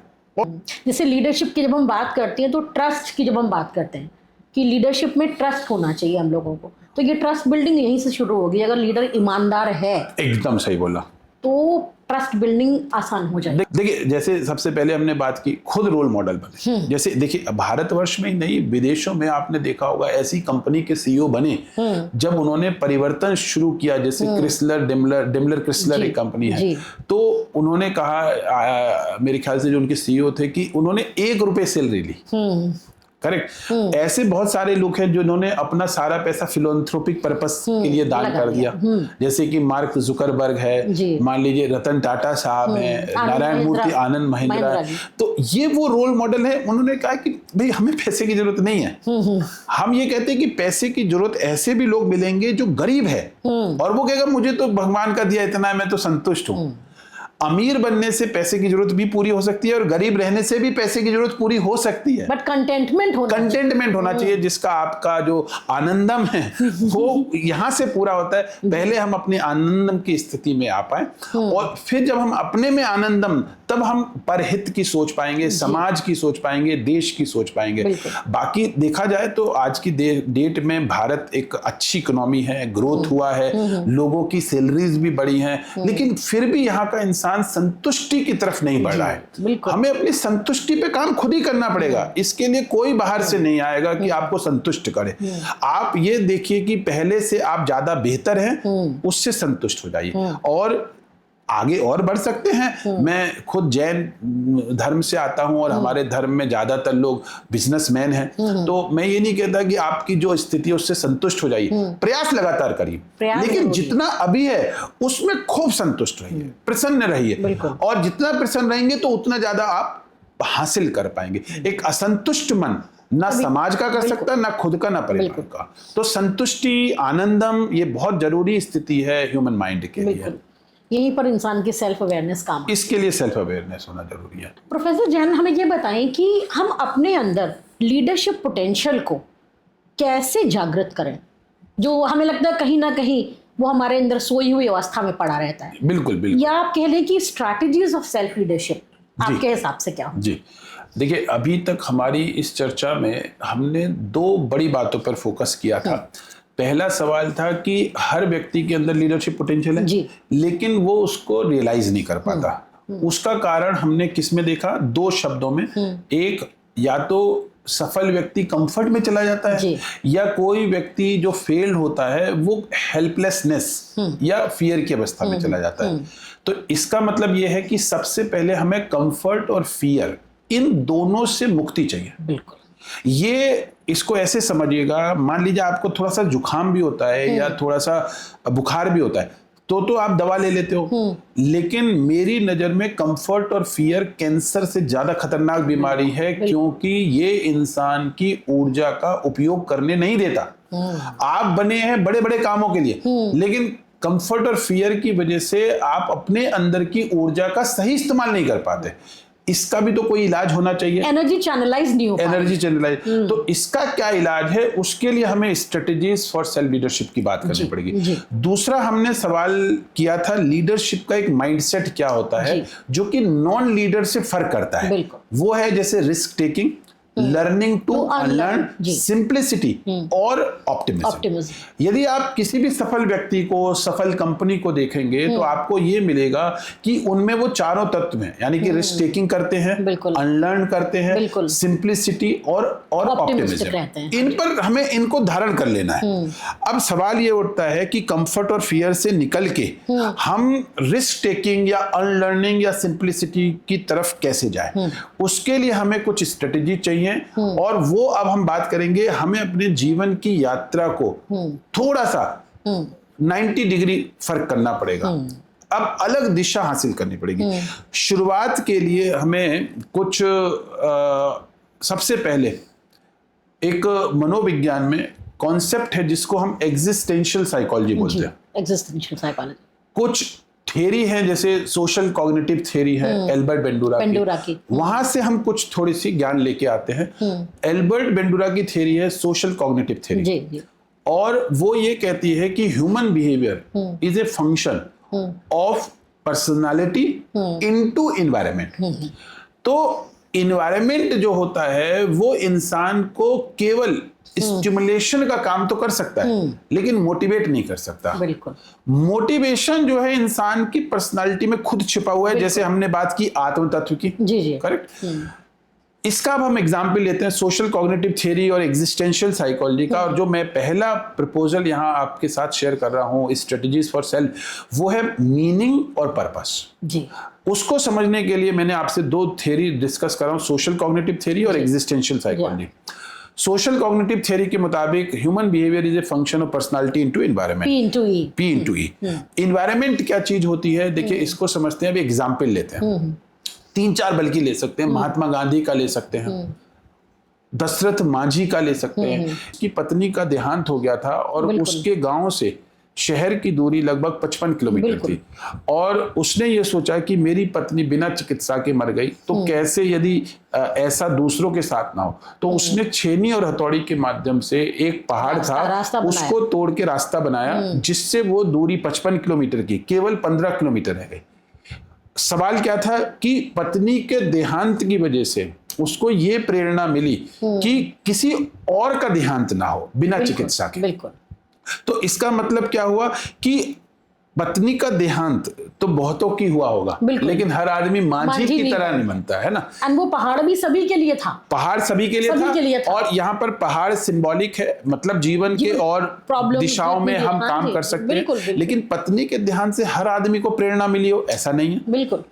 जैसे लीडरशिप की जब हम बात करते हैं तो ट्रस्ट की जब हम बात करते हैं कि लीडरशिप में ट्रस्ट होना चाहिए हम लोगों को, तो ये ट्रस्ट बिल्डिंग यहीं से शुरू होगी। अगर लीडर ईमानदार है, एकदम सही बोला, तो ट्रस्ट बिल्डिंग आसान हो जाएगी। देखिए जैसे सबसे पहले हमने बात की खुद रोल मॉडल बने। जैसे देखिए भारतवर्ष में ही नहीं, विदेशों में आपने देखा होगा ऐसी कंपनी के सीईओ बने जब उन्होंने परिवर्तन शुरू किया। जैसे क्रिसलर डिमलर क्रिसलर एक कंपनी है, तो उन्होंने कहा मेरे ख्याल से जो उनके सीईओ थे कि उन्होंने ₹1 सैलरी ली। करेक्ट। ऐसे बहुत सारे लोग हैं जिन्होंने अपना सारा पैसा फिलोंथ्रोपिक पर्पस के लिए दान कर दिया। जैसे कि मार्क जुकरबर्ग है, मान लीजिए रतन टाटा साहब हैं, नारायण मूर्ति, आनंद महिंद्रा। तो ये वो रोल मॉडल है। उन्होंने कहा कि भाई हमें पैसे की जरूरत नहीं है, हम ये कहते हैं कि पैसे की जरूरत ऐसे भी लोग मिलेंगे जो गरीब है और वो कहेगा मुझे तो भगवान का दिया इतना है, मैं तो संतुष्ट हूं। अमीर बनने से पैसे की जरूरत भी पूरी हो सकती है और गरीब रहने से भी पैसे की जरूरत पूरी हो सकती है, बट कंटेंटमेंट होना चाहिए जिसका आपका जो आनंदम है वो यहां से पूरा होता है। पहले हम अपने आनंदम की स्थिति में आ पाए और फिर जब हम अपने में आनंदम, तब हम परहित की सोच पाएंगे, समाज की सोच पाएंगे, देश की सोच पाएंगे। बाकी देखा जाए तो आज की डेट में भारत एक अच्छी इकोनॉमी है, ग्रोथ हुआ है, लोगों की सैलरीज भी बढ़ी हैं, लेकिन फिर भी यहाँ का इंसान संतुष्टि की तरफ नहीं बढ़ रहा है। हमें अपनी संतुष्टि पे काम खुद ही करना पड़ेगा। इसके लिए कोई बाहर से नहीं आएगा कि आपको संतुष्ट करे। आप ये देखिए कि पहले से आप ज्यादा बेहतर हैं, उससे संतुष्ट हो जाइए और आगे और बढ़ सकते हैं। मैं खुद जैन धर्म से आता हूं और हमारे धर्म में ज्यादातर लोग बिजनेसमैन हैं, तो मैं ये नहीं कहता कि आपकी जो स्थिति है उससे संतुष्ट हो जाइए, प्रयास लगातार करिए, लेकिन जितना अभी है उसमें खूब संतुष्ट रहिए, प्रसन्न रहिए, और जितना प्रसन्न रहेंगे तो उतना ज्यादा आप हासिल कर पाएंगे। एक असंतुष्ट मन ना समाज का कर सकता, ना खुद का, ना परिवार का। तो संतुष्टि, आनंदम, ये बहुत जरूरी स्थिति है ह्यूमन माइंड के लिए। यहीं पर इंसान की सेल्फ अवेयरनेस काम, इसके लिए सेल्फ अवेयरनेस होना जरूरी है। प्रोफेसर जैन, हमें ये बताएं कि हम अपने अंदर लीडरशिप पोटेंशियल को कैसे जागृत करें, जो हमें लगता है कहीं ना कहीं वो हमारे अंदर सोई हुई अवस्था में पड़ा रहता है। बिल्कुल। या आप कह लें कि स्ट्रैटेजीज ऑफ सेल्फ लीडरशिप आपके हिसाब से क्या हो? जी देखिए, अभी तक हमारी इस चर्चा में हमने 2 बड़ी बातों पर फोकस किया था। पहला सवाल था कि हर व्यक्ति के अंदर लीडरशिप पोटेंशियल है, लेकिन वो उसको रियलाइज नहीं कर पाता। उसका कारण हमने किस में देखा? 2 शब्दों में। एक, या तो सफल व्यक्ति कंफर्ट में चला जाता है, या कोई व्यक्ति जो फेल्ड होता है वो हेल्पलेसनेस या फियर की अवस्था में चला जाता है। तो इसका मतलब ये है कि सबसे पहले हमें कंफर्ट और फियर, इन दोनों से मुक्ति चाहिए। बिल्कुल। ये इसको ऐसे समझिएगा, मान लीजिए आपको थोड़ा सा जुकाम भी होता है या थोड़ा सा बुखार भी होता है, तो आप दवा ले लेते हो, लेकिन मेरी नजर में कंफर्ट और फियर कैंसर से ज्यादा खतरनाक बीमारी है, क्योंकि ये इंसान की ऊर्जा का उपयोग करने नहीं देता। आप बने हैं बड़े बड़े कामों के लिए, लेकिन कंफर्ट और फियर की वजह से आप अपने अंदर की ऊर्जा का सही इस्तेमाल नहीं कर पाते। इसका भी तो कोई इलाज होना चाहिए। एनर्जी चैनलाइज नहीं हो पा रही। एनर्जी चैनलाइज, तो इसका क्या इलाज है? उसके लिए हमें स्ट्रेटजीज फॉर सेल्फ लीडरशिप की बात करनी पड़ेगी। दूसरा हमने सवाल किया था लीडरशिप का एक माइंडसेट क्या होता है जो कि नॉन लीडर से फर्क करता है। वो है जैसे risk taking, learning to unlearn, simplicity और ऑप्टिमिज्म। यदि आप किसी भी सफल व्यक्ति को, सफल कंपनी को देखेंगे तो आपको ये मिलेगा कि उनमें वो चारों तत्व हैं, यानी कि रिस्क टेकिंग करते हैं, अनलर्न करते हैं, सिंप्लिसिटी और ऑप्टिमिज्म। इन पर हमें इनको धारण कर लेना है। अब सवाल ये उठता है कि कंफर्ट और फियर से निकल के हम रिस्क टेकिंग या अनलर्निंग या सिंप्लिसिटी की तरफ कैसे जाए। उसके लिए हमें कुछ स्ट्रेटेजी चाहिए, और वो अब हम बात करेंगे। हमें अपने जीवन की यात्रा को थोड़ा सा 90 डिग्री फर्क करना पड़ेगा, अब अलग दिशा हासिल करनी पड़ेगी। शुरुआत के लिए हमें कुछ सबसे पहले एक मनोविज्ञान में कॉन्सेप्ट है जिसको हम एग्जिस्टेंशियल साइकोलॉजी बोलते हैं। एग्जिस्टेंशियल साइकोलॉजी, कुछ थ्योरी है, जैसे सोशल कॉग्निटिव थ्योरी है एल्बर्ट बेंडूरा की, वहां से हम कुछ थोड़ी सी ज्ञान लेके आते हैं। एल्बर्ट बेंडूरा की थ्योरी है सोशल कॉग्निटिव थ्योरी, और वो ये कहती है कि human behaviour is a function of personality into environment. तो इन्वायरमेंट जो होता है वो इंसान को केवल स्टिमुलेशन का काम तो कर सकता है, लेकिन मोटिवेट नहीं कर सकता। बिल्कुल। मोटिवेशन जो है इंसान की पर्सनालिटी में खुद छिपा हुआ है, जैसे हमने बात की आत्म तत्व की। जी जी, करेक्ट। इसका अब हम एग्जाम्पल लेते हैं सोशल कॉग्निटिव थ्योरी और एग्जिस्टेंशियल साइकोलॉजी का, और जो मैं पहला प्रपोजल यहाँ आपके साथ शेयर कर रहा हूँ, स्ट्रेटजीज फॉर सेल्फ, वो है मीनिंग और पर्पस जी। उसको समझने के लिए मैंने आपसे दो थ्योरी डिस्कस कर रहा हूँ, सोशल कॉग्निटिव थ्योरी और existential psychology. Social cognitive theory के मुताबिक human behaviour is a function of personality into environment, P into E। Environment क्या चीज होती है, देखिए इसको समझते हैं। अभी एग्जाम्पल लेते हैं, 3-4 बल्कि ले सकते हैं। महात्मा गांधी का ले सकते हैं, दशरथ मांझी का ले सकते हैं। उसकी पत्नी का देहांत हो गया था और उसके गांव से शहर की दूरी लगभग 55 किलोमीटर थी, और उसने ये सोचा कि मेरी पत्नी बिना चिकित्सा के मर गई, तो कैसे यदि ऐसा दूसरों के साथ ना हो, तो उसने छेनी और हथौड़ी के माध्यम से एक पहाड़ था उसको तोड़ के रास्ता बनाया, जिससे वो दूरी 55 किलोमीटर की केवल 15 किलोमीटर रह गई। सवाल क्या था कि पत्नी के देहांत की वजह से उसको ये प्रेरणा मिली कि किसी और का देहांत ना हो बिना चिकित्सा के। बिल्कुल। तो इसका मतलब क्या हुआ कि पत्नी का देहांत तो बहुतों की हुआ होगा, लेकिन हर आदमी मांझी की तरह नहीं बनता है ना। और वो पहाड़ भी सभी के लिए था, पहाड़ सभी के लिए था। और यहाँ पर पहाड़ सिंबॉलिक है, मतलब जीवन के और दिशाओं में हम काम कर सकते हैं। लेकिन पत्नी के देहांत से हर आदमी को प्रेरणा मिली हो ऐसा नहीं है। बिल्कुल।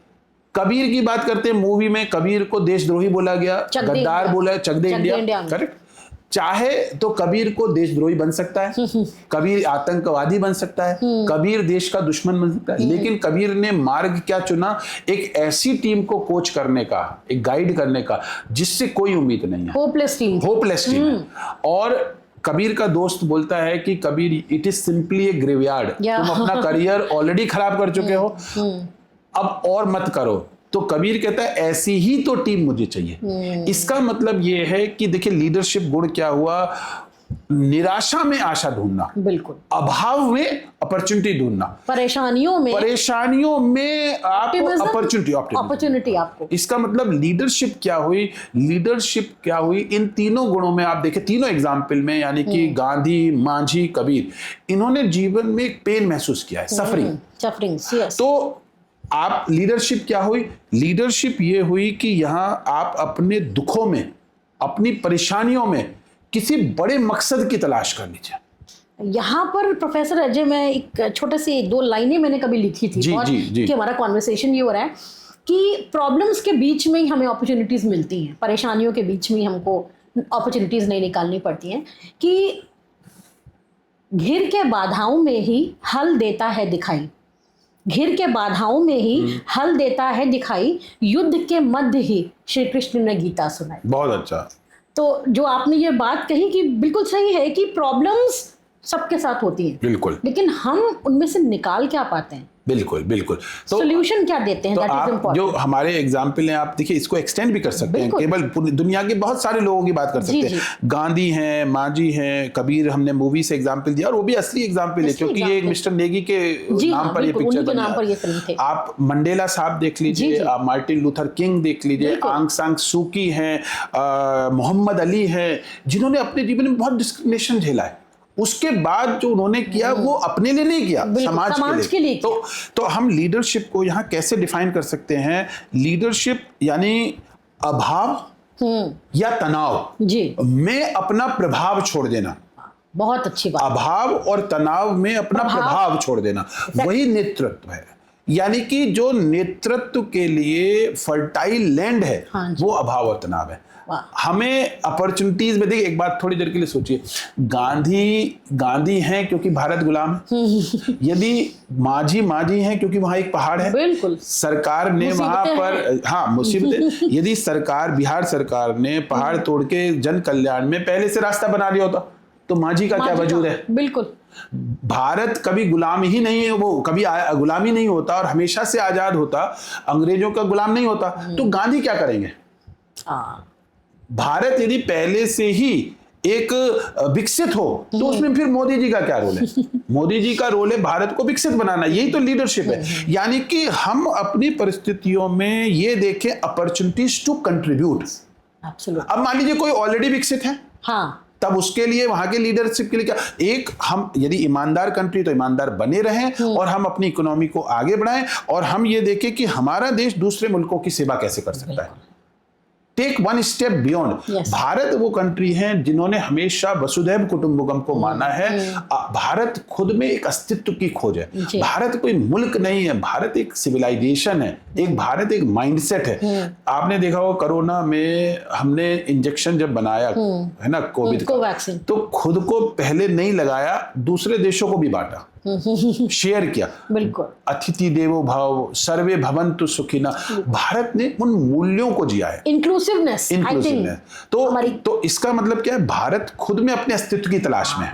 कबीर की बात करते हैं, मूवी में कबीर को देशद्रोही बोला गया, गद्दार बोला, चक दे इंडिया। करेक्ट। चाहे तो कबीर को देशद्रोही बन सकता है, कबीर आतंकवादी बन सकता है, कबीर देश का दुश्मन बन सकता है, लेकिन कबीर ने मार्ग क्या चुना, एक ऐसी टीम को कोच करने का, एक गाइड करने का जिससे कोई उम्मीद नहीं है, होपलेस टीम। और कबीर का दोस्त बोलता है कि Kabir, it is simply A graveyard, तुम अपना करियर ऑलरेडी खराब कर चुके हो, अब और मत करो। तो कबीर कहता है ऐसी ही तो टीम मुझे चाहिए। इसका मतलब ये है कि देखिए लीडरशिप गुण क्या हुआ, निराशा में आशा ढूंढना, बिल्कुल, अभाव में अपॉर्चुनिटी ढूंढना, परेशानियों में आपको अपॉर्चुनिटी आपको। इसका मतलब लीडरशिप क्या हुई, इन तीनों गुणों में आप देखें, तीनों एग्जाम्पल में, यानी कि गांधी, मांझी, कबीर, इन्होंने जीवन में एक पेन महसूस किया है, सफरिंग। तो आप लीडरशिप क्या हुई, लीडरशिप ये हुई कि यहां आप अपने दुखों में, अपनी परेशानियों में किसी बड़े मकसद की तलाश कर लीजिए। यहाँ पर प्रोफेसर अजय, मैं एक छोटे से 2 लाइनें मैंने कभी लिखी थी, कि हमारा कॉन्वर्सेशन ये हो रहा है कि प्रॉब्लम्स के बीच में ही हमें अपॉर्चुनिटीज मिलती हैं, परेशानियों के बीच में ही हमको अपॉर्चुनिटीज नहीं निकालनी पड़ती हैं, कि घिर के बाधाओं में ही हल देता है दिखाई, घिर के बाधाओं में ही हल देता है दिखाई, युद्ध के मध्य ही श्री कृष्ण ने गीता सुनाई। बहुत अच्छा। तो जो आपने ये बात कही कि बिल्कुल सही है कि प्रॉब्लम्स सबके साथ होती हैं, बिल्कुल, लेकिन हम उनमें से निकाल क्या पाते हैं, बिल्कुल। तो सॉल्यूशन क्या देते हैं, तो आप जो हमारे एग्जाम्पल हैं, आप देखिए इसको एक्सटेंड भी कर सकते हैं, केवल दुनिया के बहुत सारे लोगों की बात कर सकते हैं। गांधी हैं, मांझी हैं, कबीर हमने मूवी से एग्जाम्पल दिया, और वो भी असली एग्जाम्पल है, क्योंकि ये मिस्टर नेगी के नाम पर ये पिक्चर बनी। आप मंडेला साहब देख लीजिए, आप मार्टिन लूथर किंग देख लीजिए, आंग सांग सूकी हैं, मोहम्मद अली हैं, जिन्होंने अपने जीवन में बहुत डिस्क्रिमिनेशन झेला है। उसके बाद जो उन्होंने किया वो अपने लिए नहीं किया, समाज के लिए। तो हम लीडरशिप को यहाँ कैसे डिफाइन कर सकते हैं, लीडरशिप यानी अभाव या तनाव में अपना प्रभाव छोड़ देना। बहुत अच्छी बात। अभाव और तनाव में अपना प्रभाव छोड़ देना, वही नेतृत्व है। यानी कि जो नेतृत्व के लिए फर्टाइल लैंड है, वो अभाव और तनाव है। हमें अपॉर्चुनिटीज में, देखिए एक बात थोड़ी देर के लिए सोचिए, गांधी हैं क्योंकि भारत गुलाम है, यदि मांझी हैं क्योंकि वहां एक पहाड़ है, बिल्कुल, सरकार ने वहां पर, हाँ मुसीबतें, यदि बिहार सरकार ने पहाड़ तोड़ के जन कल्याण में पहले से रास्ता बना लिया होता तो मांझी का क्या वजूद है? बिल्कुल। भारत कभी गुलाम ही नहीं है, वो कभी गुलामी नहीं होता और हमेशा से आजाद होता, अंग्रेजों का गुलाम नहीं होता, तो गांधी क्या करेंगे? भारत यदि पहले से ही एक विकसित हो तो उसमें फिर मोदी जी का क्या रोल है? मोदी जी का रोल है भारत को विकसित बनाना, यही तो लीडरशिप है। यानी कि हम अपनी परिस्थितियों में ये देखें अपॉर्चुनिटीज टू कंट्रीब्यूट। अब मान लीजिए कोई ऑलरेडी विकसित है, हाँ, तब उसके लिए वहां के लीडरशिप के लिए क्या, एक हम यदि ईमानदार कंट्री तो ईमानदार बने रहें और हम अपनी इकोनॉमी को आगे बढ़ाएं और हम ये देखें कि हमारा देश दूसरे मुल्कों की सेवा कैसे कर सकता है। Take one step beyond. Bharat वो कंट्री है जिन्होंने हमेशा वसुधैव कुटुंबकम को माना है। भारत खुद में एक अस्तित्व की खोज है। भारत कोई मुल्क नहीं है, भारत एक सिविलाइजेशन है, एक भारत एक माइंडसेट है। आपने देखा हो कोरोना में हमने इंजेक्शन जब बनाया है ना कोविड का, तो खुद को पहले नहीं लगाया, दूसरे देशों को भी बांटा, शेयर किया। बिल्कुल। अतिथि देवो भव, सर्वे भवन्तु सुखिनः। भारत ने उन मूल्यों को जिया है, इंक्लूसिवनेस। तो इसका मतलब क्या है? भारत खुद में अपने अस्तित्व की तलाश में है।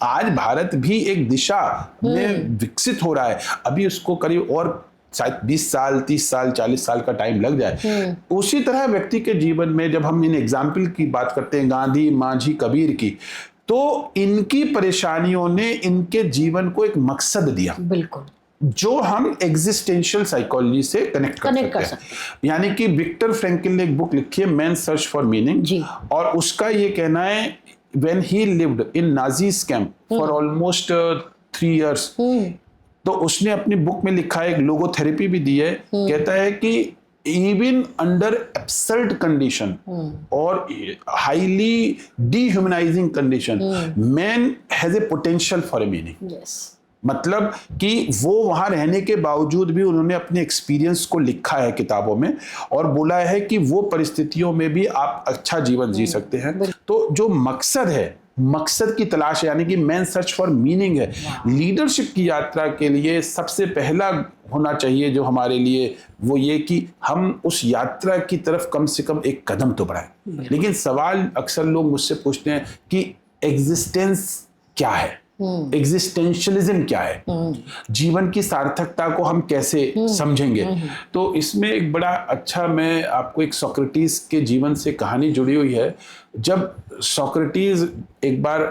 आज भारत भी एक दिशा में विकसित हो रहा है। अभी उसको करीब और शायद 20 साल 30 साल 40 साल का टाइम लग जाए। उसी तरह व्यक्ति के जीवन में जब हम इन एग्जाम्पल की बात करते हैं, गांधी, मांझी, कबीर की, तो इनकी परेशानियों ने इनके जीवन को एक मकसद दिया। बिल्कुल। जो हम एग्जिस्टेंशियल साइकोलॉजी से कनेक्ट कर सकते हैं। यानी कि विक्टर फ्रैंकल ने एक बुक लिखी है मैन सर्च फॉर मीनिंग, और उसका ये कहना है when he lived in Nazis camp for almost 3 years, तो उसने अपनी बुक में लिखा है, एक लोगोथेरेपी भी दी है। कहता है कि even under absurd condition or highly dehumanizing condition, man has a potential for a meaning. Yes. मतलब कि वो वहां रहने के बावजूद भी उन्होंने अपने एक्सपीरियंस को लिखा है किताबों में और बोला है कि वो परिस्थितियों में भी आप अच्छा जीवन जी सकते हैं। तो जो मकसद है, मकसद की तलाश है, यानी कि मैन सर्च फॉर मीनिंग है। लीडरशिप की यात्रा के लिए सबसे पहला होना चाहिए जो हमारे लिए, वो ये कि हम उस यात्रा की तरफ कम से कम एक कदम तो बढ़ाएं। लेकिन सवाल अक्सर लोग मुझसे पूछते हैं कि एग्जिस्टेंस क्या है, एग्जिस्टेंशियलिज्म क्या है, जीवन की सार्थकता को हम कैसे समझेंगे। तो इसमें एक बड़ा अच्छा, मैं आपको एक सोक्रेटिस के जीवन से कहानी जुड़ी हुई है। जब सोक्रेटिस एक बार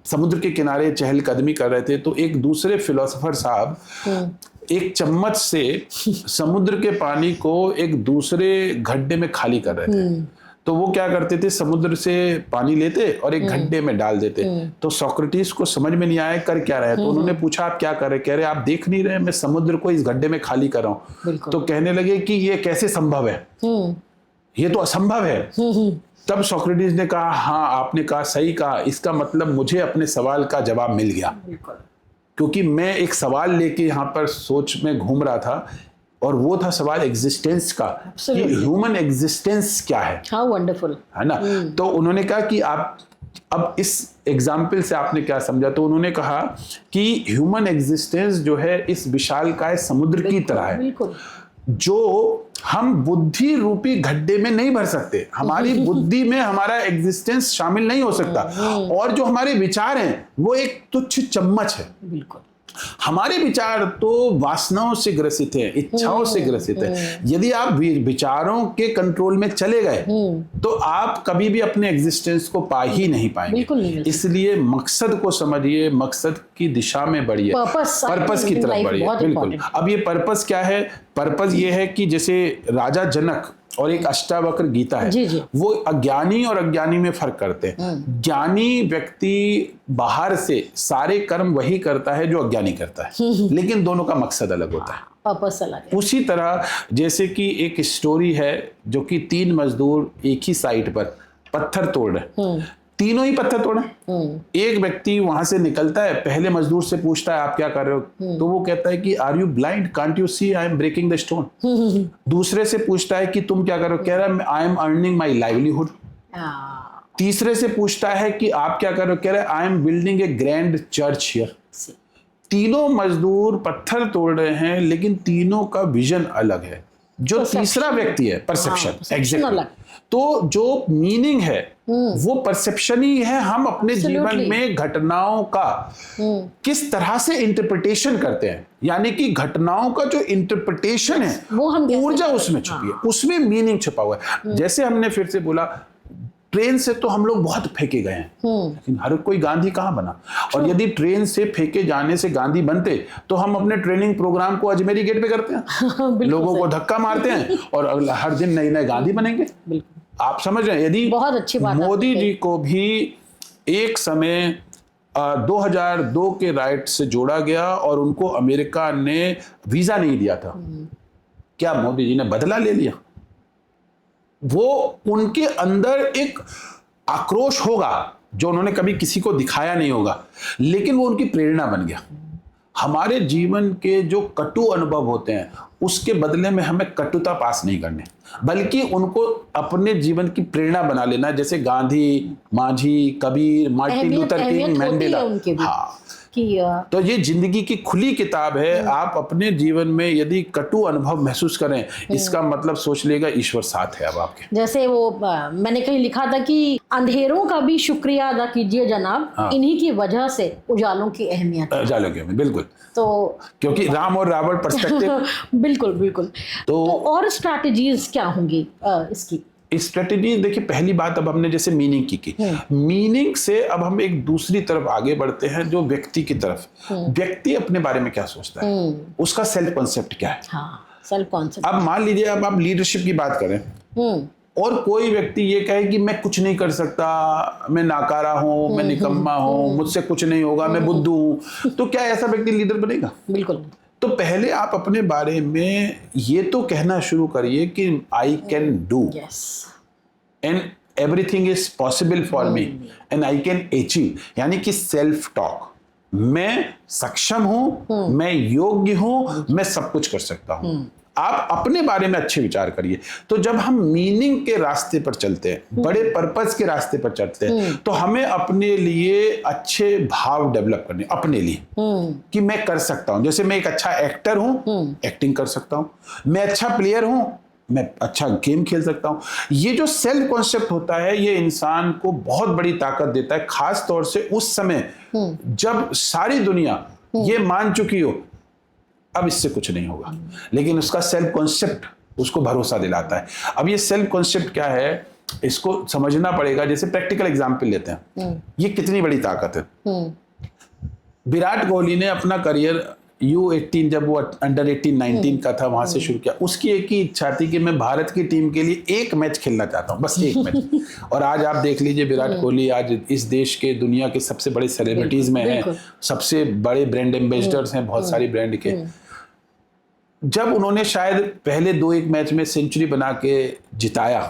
समुद्र के किनारे चहलकदमी कर रहे थे, तो एक दूसरे फिलोसोफर साहब एक चम्मच से समुद्र के पानी को एक दूसरे गड्ढे में खाली कर रहे थे। तो वो क्या करते थे, समुद्र से पानी लेते और एक गड्ढे में डाल देते। तो सोक्रेटिस को समझ में नहीं आया कर क्या रहे, तो उन्होंने पूछा आप क्या कर रहे? कह रहे आप देख नहीं रहे मैं समुद्र को इस गड्ढे में खाली कर रहा हूँ। तो कहने लगे कि ये कैसे संभव है, ये तो असंभव है। तब सोक्रेटिस ने कहा हाँ आपने कहा, सही कहा, इसका मतलब मुझे अपने सवाल का जवाब मिल गया, क्योंकि मैं एक सवाल लेके यहाँ पर सोच में घूम रहा था और वो था सवाल एग्जिस्टेंस का, कि ह्यूमन एग्जिस्टेंस क्या है। हाउ वंडरफुल, है ना। तो उन्होंने कहा कि आप अब इस एग्जाम्पल से आपने क्या समझा, तो उन्होंने कहा कि ह्यूमन एग्जिस्टेंस जो है इस विशालकाय समुद्र की तरह है, जो हम बुद्धि रूपी गड्ढे में नहीं भर सकते। हमारी बुद्धि में हमारा एग्जिस्टेंस शामिल नहीं हो सकता, और जो हमारे विचार हैं वो एक तुच्छ चम्मच है। बिल्कुल, हमारे विचार तो वासनाओं से ग्रसित है, इच्छाओं से ग्रसित है। यदि आप विचारों के कंट्रोल में चले गए तो आप कभी भी अपने एग्जिस्टेंस को पा ही नहीं पाएंगे। इसलिए मकसद को समझिए, मकसद की दिशा में बढ़िए, पर्पस की तरफ बढ़िए। बिल्कुल। अब ये पर्पस क्या है? पर्पस ये है कि जैसे राजा जनक और एक अष्टावक्र गीता है, वो अज्ञानी और अज्ञानी में फर्क करते हैं। ज्ञानी व्यक्ति बाहर से सारे कर्म वही करता है जो अज्ञानी करता है, लेकिन दोनों का मकसद अलग होता है, पर्पस अलग है। उसी तरह जैसे कि एक स्टोरी है जो कि 3 मजदूर एक ही साइट पर पत्थर तोड़ रहे, तीनों ही पत्थर तोड़े। एक व्यक्ति वहां से निकलता है, पहले मजदूर से पूछता है आप क्या कर रहे हो, तो वो कहता है कि are you blind, can't you see I am breaking the stone. दूसरे से पूछता है कि तुम क्या कर रहे हो, कह रहा है I am earning my livelihood. तीसरे से पूछता है कि आप क्या कर रहे हो, कह रहा है I am building A grand church here. तीनों मजदूर पत्थर तोड़ रहे हैं, लेकिन तीनों का विजन अलग है। जो तीसरा व्यक्ति है परसेप्शन, एग्जैक्टली। तो जो मीनिंग है वो परसेप्शन ही है। हम अपने जीवन में घटनाओं का किस तरह से इंटरप्रिटेशन करते हैं, यानी कि घटनाओं का जो इंटरप्रिटेशन है वो ऊर्जा उसमें छुपी है, उसमें मीनिंग छुपा हुआ है। जैसे हमने फिर से बोला, ट्रेन से तो हम लोग बहुत फेंके गए हैं, लेकिन हर कोई गांधी कहाँ बना। और यदि ट्रेन से फेंके जाने से गांधी बनते तो हम अपने ट्रेनिंग प्रोग्राम को अजमेरी गेट पे करते हैं, लोगों को धक्का मारते हैं और हर दिन नए नए गांधी बनेंगे। आप समझ रहे हैं? यदि बहुत अच्छी बात मोदी जी को भी एक समय 2002 के राइट से जोड़ा गया और उनको अमेरिका ने वीजा नहीं दिया था, क्या मोदी जी ने बदला ले लिया? वो उनके अंदर एक आक्रोश होगा जो उन्होंने कभी किसी को दिखाया नहीं होगा, लेकिन वो उनकी प्रेरणा बन गया। हमारे जीवन के जो कटु अनुभव होते हैं उसके बदले में हमें कटुता पास नहीं करने, बल्कि उनको अपने जीवन की प्रेरणा बना लेना। जैसे गांधी, माझी, Kabir, Martin Luther king, mandala. हाँ, तो ये जिंदगी की खुली किताब है। आप अपने जीवन में यदि कटु अनुभव महसूस करें, इसका मतलब सोच लेगा ईश्वर साथ है अब आपके। जैसे वो मैंने कहीं लिखा था कि अंधेरों का भी शुक्रिया अदा कीजिए जनाब, हाँ। इन्हीं की वजह से उजालों की अहमियत, उजालों की अहमियत, बिल्कुल। तो क्योंकि राम और रावण पर्सपेक्टिव बिल्कुल बिल्कुल। तो और स्ट्रैटेजीज क्या होंगी इसकी? स्ट्रेटेजी देखिए, पहली बात अब हमने जैसे मीनिंग की मीनिंग से अब हम एक दूसरी तरफ आगे बढ़ते हैं, जो व्यक्ति की तरफ। व्यक्ति अपने बारे में क्या सोचता है, उसका सेल्फ कॉन्सेप्ट क्या है। हाँ, सेल्फ कॉन्सेप्ट। अब मान लीजिए अब आप लीडरशिप की बात करें और कोई व्यक्ति ये कहे कि मैं कुछ नहीं कर सकता, मैं नाकारा हूं, मैं निकम्मा हूं, मुझसे कुछ नहीं होगा, मैं बुद्धू हूं, तो क्या ऐसा व्यक्ति लीडर बनेगा? बिल्कुल। तो पहले आप अपने बारे में ये तो कहना शुरू करिए कि I can do and everything is possible for me and I can achieve, यानी कि सेल्फ टॉक। मैं सक्षम हूं, मैं योग्य हूं, मैं सब कुछ कर सकता हूं। आप अपने बारे में अच्छे विचार करिए। तो जब हम मीनिंग के रास्ते पर चलते हैं, बड़े पर्पस के रास्ते पर चलते हैं, तो हमें अपने लिए अच्छे भाव डेवलप करने, अपने लिए कि मैं कर सकता हूं। जैसे मैं एक अच्छा एक्टर हूं, एक्टिंग कर सकता हूं, मैं अच्छा प्लेयर हूं, मैं अच्छा गेम खेल सकता हूं। ये जो सेल्फ कॉन्सेप्ट होता है, ये इंसान को बहुत बड़ी ताकत देता है, खास तौर से उस समय जब सारी दुनिया ये मान चुकी हो अब इससे कुछ नहीं होगा, लेकिन उसका सेल्फ कॉन्सेप्ट उसको भरोसा दिलाता है। अब ये सेल्फ कॉन्सेप्ट क्या है, इसको समझना पड़ेगा। जैसे प्रैक्टिकल एग्जांपल लेते हैं, ये कितनी बड़ी ताकत है। विराट कोहली ने अपना करियर U18 जब वो अंडर 18-19 का था, वहां से शुरू किया। उसकी एक ही इच्छा थी कि मैं भारत की टीम के लिए एक मैच खेलना चाहता हूं, बस एक मैच। और आज आप देख लीजिए, विराट कोहली आज इस देश के, दुनिया के सबसे बड़े सेलिब्रिटीज में है, सबसे बड़े ब्रांड एम्बेसडर्स हैं बहुत सारी ब्रांड के। जब उन्होंने शायद पहले 2-1 मैच में सेंचुरी बना के जिताया,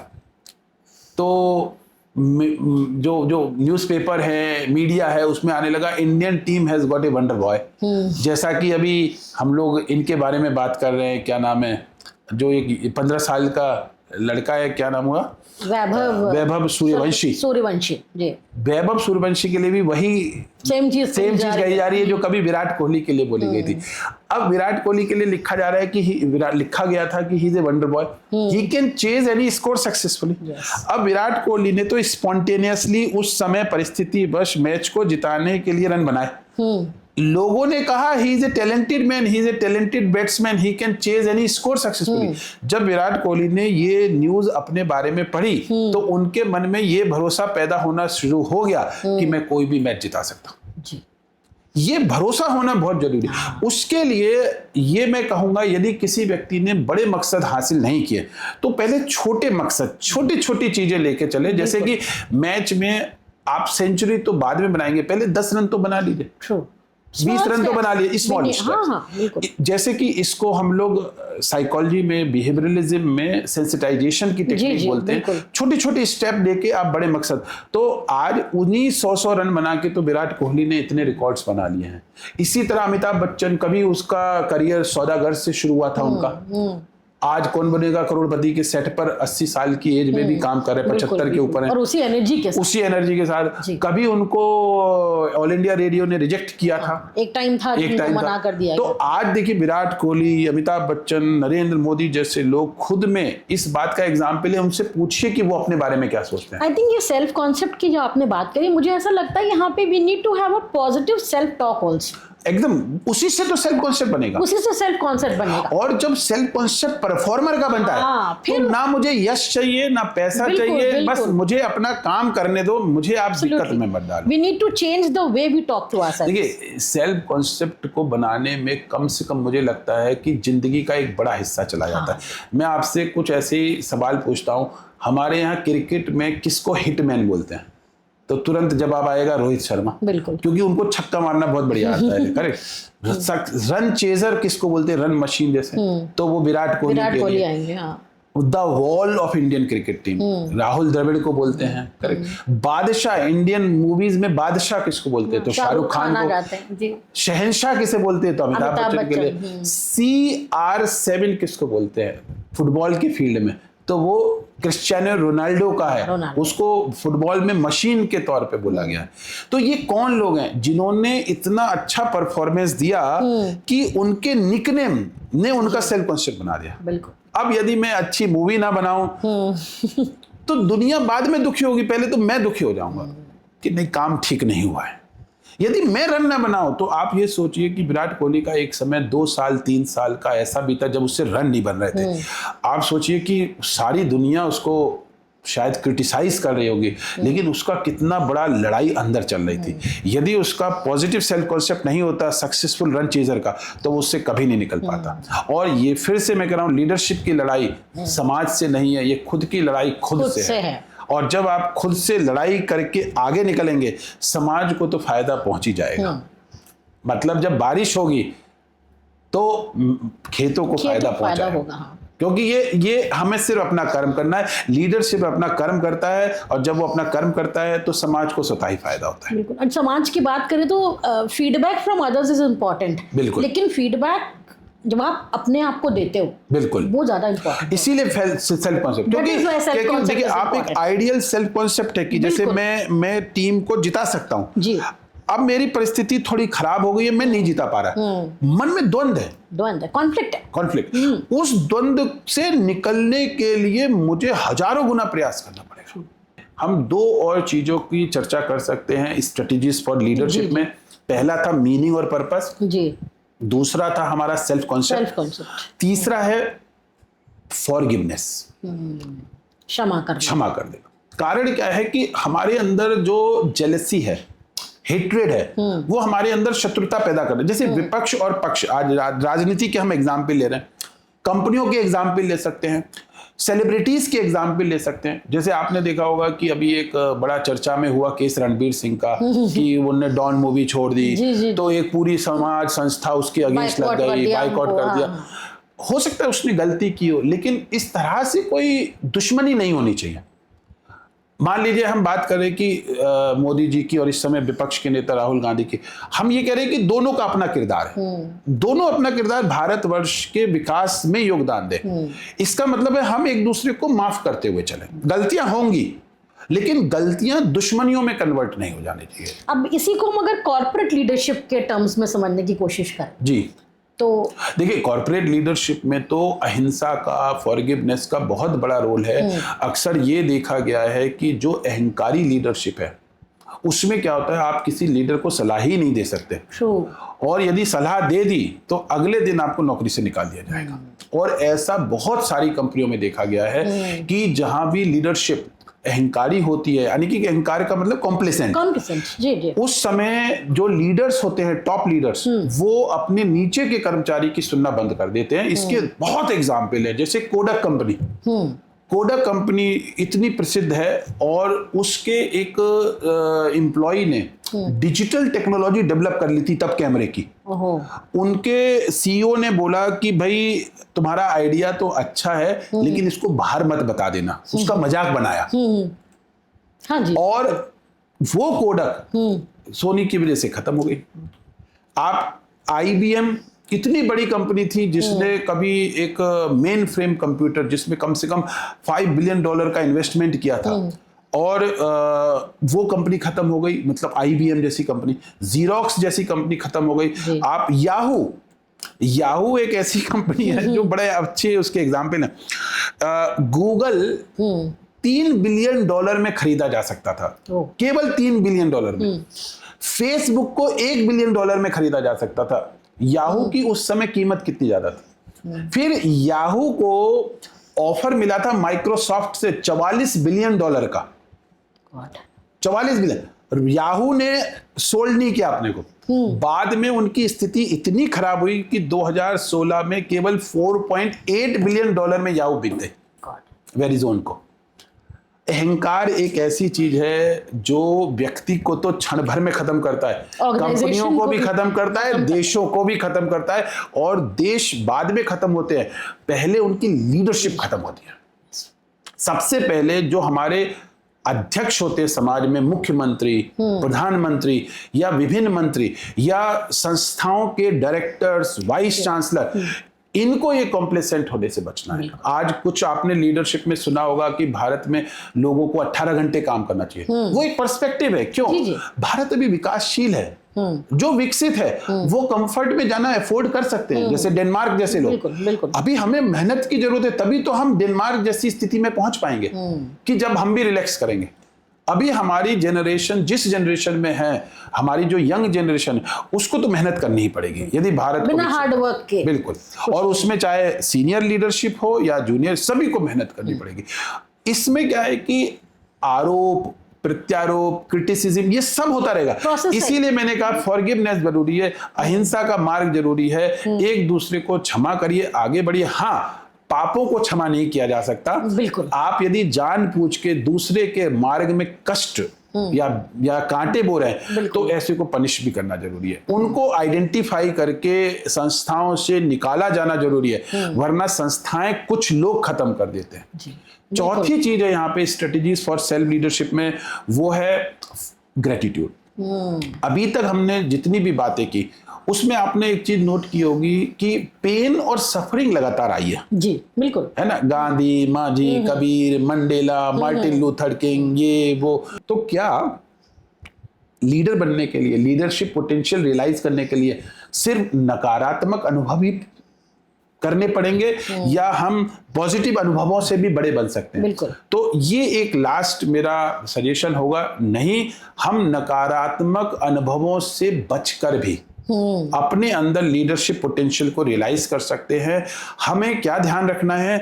तो जो न्यूज़पेपर है, मीडिया है, उसमें आने लगा Indian team has got a wonder boy. जैसा कि अभी हम लोग इनके बारे में बात कर रहे हैं, क्या नाम है, जो एक 15 साल का लड़का है, क्या नाम हुआ, वैभव सूर्यवंशी जी। वैभव सूर्यवंशी के लिए भी वही सेम चीज कही जा रही है जो कभी विराट कोहली के लिए बोली गई थी। अब विराट कोहली के लिए लिखा जा रहा है कि लिखा गया था कि he is a wonder boy, he can chase any score successfully. अब विराट कोहली ने तो स्पॉन्टेनियसली उस समय परिस्थिति वश मैच को जिताने के लिए रन बनाए। लोगों ने कहा he is a talented man, he is a talented batsman, he can chase any score successfully. जब विराट कोहली ने ये न्यूज अपने बारे में पढ़ी तो उनके मन में ये भरोसा पैदा होना शुरू हो गया कि मैं कोई भी मैच जिता सकता हूं। ये भरोसा होना बहुत जरूरी है। उसके लिए ये मैं कहूंगा, यदि किसी व्यक्ति ने बड़े मकसद हासिल नहीं किए तो पहले छोटे मकसद, छोटी छोटी चीजें लेके चले। जैसे कि मैच में आप सेंचुरी तो बाद में बनाएंगे, पहले 10 रन तो बना लीजिए, 20 रन तो बना लिए, स्मॉल स्टेप्स। जैसे कि इसको हम लोग साइकोलॉजी में, बिहेवियरलिज्म में सेंसिटाइजेशन की टेक्निक बोलते हैं। छोटी छोटी स्टेप लेके आप बड़े मकसद। तो आज 1900 रन बना के तो विराट कोहली ने इतने रिकॉर्ड्स बना लिए हैं। इसी तरह अमिताभ बच्चन, कभी उसका करियर सौदागर से शुरू हुआ था उनका, आज कौन बनेगा करोड़पति के सेट पर 80 साल की एज में भी काम कर रहे हैं, 75 के ऊपर है, और उसी एनर्जी के साथ कभी उनको ऑल इंडिया रेडियो ने रिजेक्ट किया था, एक टाइम था जिनको मना कर दिया। तो आज देखिए विराट कोहली, अमिताभ बच्चन, नरेंद्र मोदी जैसे लोग खुद में इस बात का एग्जाम्पल है। उनसे पूछिए कि वो अपने बारे में क्या सोचते हैं। आई थिंक ये सेल्फ कॉन्सेप्ट की जो आपने बात करी, मुझे ऐसा लगता है यहाँ पे we need to have a positive self talk also. एकदम, उसी से तो सेल्फ कॉन्सेप्ट बनेगा, उसी से सेल्फ कॉन्सेप्ट बनेगा। और जब सेल्फ कॉन्सेप्ट परफॉर्मर का बनता है फिर तो ना मुझे यश चाहिए ना पैसा चाहिए, बस मुझे अपना काम करने दो, मुझे आप दिक्कत में मत डालो। We need to change the way we talk to ourselves. देखिए सेल्फ कॉन्सेप्ट को बनाने में कम से कम मुझे लगता है कि जिंदगी का एक बड़ा हिस्सा चला जाता है। मैं आपसे कुछ ऐसे सवाल पूछता हूँ, हमारे यहाँ क्रिकेट में किसको हिटमैन बोलते हैं? तो तुरंत जवाब आएगा रोहित शर्मा, बिल्कुल, क्योंकि उनको छक्का मारना बहुत बढ़िया आता है। करेक्ट। रन चेजर किसको बोलते हैं? रन मशीन जैसे, तो वो विराट कोहली आएंगे। The wall of Indian cricket team Rahul Dravid को बोलते हैं। करेक्ट। बादशाह, इंडियन मूवीज में बादशाह किसको बोलते हैं? तो शाहरुख खान को। शहंशाह किसे बोलते हैं? तो अमिताभ बच्चन के लिए। CR7 किसको बोलते हैं फुटबॉल के फील्ड में? तो वो क्रिस्टियानो रोनाल्डो का है, उसको फुटबॉल में मशीन के तौर पे बोला गया है। तो ये कौन लोग हैं जिन्होंने इतना अच्छा परफॉर्मेंस दिया कि उनके निकनेम ने उनका सेल्फ कॉन्सेप्ट बना दिया। बिल्कुल। अब यदि मैं अच्छी मूवी ना बनाऊं तो दुनिया बाद में दुखी होगी, पहले तो मैं दुखी हो जाऊंगा कि नहीं, काम ठीक नहीं हुआ है। यदि मैं रन ना बनाऊं तो आप ये सोचिए कि विराट कोहली का एक समय 2 साल 3 साल का ऐसा बीता जब उससे रन नहीं बन रहे थे। आप सोचिए कि सारी दुनिया उसको शायद क्रिटिसाइज कर रही होगी, लेकिन उसका कितना बड़ा लड़ाई अंदर चल रही थी। यदि उसका पॉजिटिव सेल्फ कॉन्सेप्ट नहीं होता सक्सेसफुल रन चेजर का, तो वो उससे कभी नहीं निकल पाता। और ये फिर से मैं कह रहा हूँ, लीडरशिप की लड़ाई समाज से नहीं है, ये खुद की लड़ाई खुद से है। और जब आप खुद से लड़ाई करके आगे निकलेंगे, समाज को तो फायदा पहुंच ही जाएगा। मतलब जब बारिश होगी तो खेतों को फायदा पहुंचेगा, क्योंकि ये हमें सिर्फ अपना कर्म करना है। लीडरशिप अपना कर्म करता है, और जब वो अपना कर्म करता है तो समाज को स्वतः ही फायदा होता है। बिल्कुल। और समाज की बात करें तो feedback from others is important, बिल्कुल, लेकिन फीडबैक जब आप अपने आप को देते हो, बिल्कुल, वो ज्यादा इंपॉर्टेंट। इसीलिए सेल्फ कॉन्सेप्ट, क्योंकि देखिए आप एक आइडियल सेल्फ कॉन्सेप्ट है कि जैसे मैं टीम को जिता सकता हूं जी। अब मेरी परिस्थिति थोड़ी खराब हो गई है, मैं नहीं जीता पा रहा, मन में द्वंद है, कॉन्फ्लिक्ट। उस द्वंद से निकलने के लिए मुझे हजारों गुना प्रयास करना पड़ेगा। हम 2 और चीजों की चर्चा कर सकते हैं स्ट्रेटेजीज फॉर लीडरशिप में। पहला था मीनिंग और पर्पस जी, दूसरा था हमारा सेल्फ कॉन्सेप्ट, तीसरा है फॉरगिवनेस, क्षमा कर देना। कारण क्या है कि हमारे अंदर जो जेलसी है, हेट्रेड है, वो हमारे अंदर शत्रुता पैदा कर रहे हैं। जैसे विपक्ष और पक्ष, आज राजनीति के हम एग्जाम्पल ले रहे हैं, कंपनियों के एग्जाम्पल ले सकते हैं, सेलिब्रिटीज के एग्जाम्पल ले सकते हैं। जैसे आपने देखा होगा कि अभी एक बड़ा चर्चा में हुआ केस रणबीर सिंह का कि उन्होंने डॉन मूवी छोड़ दी, तो एक पूरी समाज संस्था उसके अगेंस्ट लग गई, बाइकआउट कर दिया। हो सकता है उसने गलती की हो, लेकिन इस तरह से कोई दुश्मनी नहीं होनी चाहिए। मान लीजिए हम बात करें कि मोदी जी की और इस समय विपक्ष के नेता राहुल गांधी की, हम ये कह रहे हैं कि दोनों का अपना किरदार है, दोनों अपना किरदार भारतवर्ष के विकास में योगदान दें। इसका मतलब है हम एक दूसरे को माफ करते हुए चलें। गलतियां होंगी, लेकिन गलतियां दुश्मनियों में कन्वर्ट नहीं हो जानी चाहिए। अब इसी को हम अगर कॉर्पोरेट लीडरशिप के टर्म्स में समझने की कोशिश करें जी, तो देखिए कॉर्पोरेट लीडरशिप में तो अहिंसा का, फॉरगिवनेस का बहुत बड़ा रोल है। अक्सर ये देखा गया है कि जो अहंकारी लीडरशिप है उसमें क्या होता है, आप किसी लीडर को सलाह ही नहीं दे सकते, और यदि सलाह दे दी तो अगले दिन आपको नौकरी से निकाल दिया जाएगा। और ऐसा बहुत सारी कंपनियों में देखा गया है कि जहां भी लीडरशिप अहंकारी होती है, यानी कि अहंकार का मतलब कॉम्प्लेसेंट जी जी, उस समय जो लीडर्स होते हैं, टॉप लीडर्स, वो अपने नीचे के कर्मचारी की सुनना बंद कर देते हैं। इसके बहुत एग्जाम्पल है, जैसे कोडक कंपनी। कोडक कंपनी इतनी प्रसिद्ध है और उसके एक एम्प्लॉय ने डिजिटल टेक्नोलॉजी डेवलप कर ली थी तब कैमरे की। उनके सीईओ ने बोला कि भाई तुम्हारा आइडिया तो अच्छा है, लेकिन इसको बाहर मत बता देना, उसका मजाक बनाया। हाँ जी। और वो कोडक सोनी की वजह से खत्म हो गई। आप IBM इतनी बड़ी कंपनी थी जिसने कभी एक मेन फ्रेम कंप्यूटर जिसमें कम से कम $5 बिलियन का इन्वेस्टमेंट किया था, और वो कंपनी खत्म हो गई। मतलब IBM जैसी कंपनी, जीरोक्स जैसी कंपनी खत्म हो गई। आप याहू एक ऐसी कंपनी है जो बड़े अच्छे उसके एग्जाम्पल है। गूगल $3 बिलियन में खरीदा जा सकता था, केवल $3 बिलियन में। फेसबुक को $1 बिलियन में खरीदा जा सकता था। याहू की उस समय कीमत कितनी ज्यादा थी। फिर याहू को ऑफर मिला था माइक्रोसॉफ्ट से $44 बिलियन का। 44 बिलियन। याहू ने सोल्ड नहीं किया अपने को। बाद में उनकी स्थिति इतनी खराब हुई कि 2016 में केवल $4.8 बिलियन में याहू बिक गए वेरिजोन को। अहंकार एक ऐसी चीज है जो व्यक्ति को तो क्षण भर में खत्म करता है, कंपनियों को भी खत्म करता है, देशों को भी खत्म करता है, और देश बाद में खत्म होते हैं, पहले उनकी लीडरशिप खत्म होती है। सबसे पहले जो हमारे अध्यक्ष होते हैं समाज में, मुख्यमंत्री, प्रधानमंत्री या विभिन्न मंत्री या संस्थाओं के डायरेक्टर्स, वाइस चांसलर, इनको ये कॉम्प्लेसेंट होने से बचना है। आज कुछ आपने लीडरशिप में सुना होगा कि भारत में लोगों को 18 घंटे काम करना चाहिए। वो एक पर्सपेक्टिव है। क्यों? भारत अभी विकासशील है, जो विकसित है वो कंफर्ट में जाना अफोर्ड कर सकते हैं, जैसे डेनमार्क जैसे लोग। बिल्कुल। अभी हमें मेहनत की जरूरत है, तभी तो हम डेनमार्क जैसी स्थिति में पहुंच पाएंगे कि जब हम भी रिलैक्स करेंगे। अभी हमारी जनरेशन जिस जनरेशन में है, हमारी जो यंग जनरेशन है, उसको तो मेहनत करनी ही पड़ेगी यदि भारत बिना हार्ड वर्क के। बिल्कुल। और उसमें चाहे सीनियर लीडरशिप हो या जूनियर, सभी को मेहनत करनी पड़ेगी। इसमें क्या है कि आरोप प्रत्यारोप, क्रिटिसिज्म, ये सब होता रहेगा। इसीलिए मैंने कहा फॉरगिवनेस जरूरी है, अहिंसा का मार्ग जरूरी है, एक दूसरे को क्षमा करिए, आगे बढ़िए। हाँ, पापों को क्षमा नहीं किया जा सकता। बिल्कुल। आप यदि जानबूझ के दूसरे के मार्ग में कष्ट या कांटे बो रहे हैं तो ऐसे को पनिश भी करना जरूरी है। उनको आइडेंटिफाई करके संस्थाओं से निकाला जाना जरूरी है, वरना संस्थाएं कुछ लोग खत्म कर देते हैं। चौथी चीज है यहाँ पे स्ट्रेटेजीज फॉर सेल्फ लीडरशिप में, वो है ग्रेटिट्यूड। अभी तक हमने जितनी भी बातें की उसमें आपने एक चीज नोट की होगी कि पेन और सफरिंग लगातार आई है। जी बिल्कुल, है ना। Gandhi, Manjhi, Kabir, Mandela, Martin Luther king, ये वो। तो क्या लीडर बनने के लिए, लीडरशिप पोटेंशियल रियलाइज करने के लिए सिर्फ नकारात्मक अनुभव ही करने पड़ेंगे या हम पॉजिटिव अनुभवों से भी बड़े बन सकते हैं? बिल्कुल। तो ये एक लास्ट मेरा सजेशन होगा, नहीं, हम नकारात्मक अनुभवों से बचकर भी अपने अंदर लीडरशिप पोटेंशियल को रियलाइज कर सकते हैं। हमें क्या ध्यान रखना है,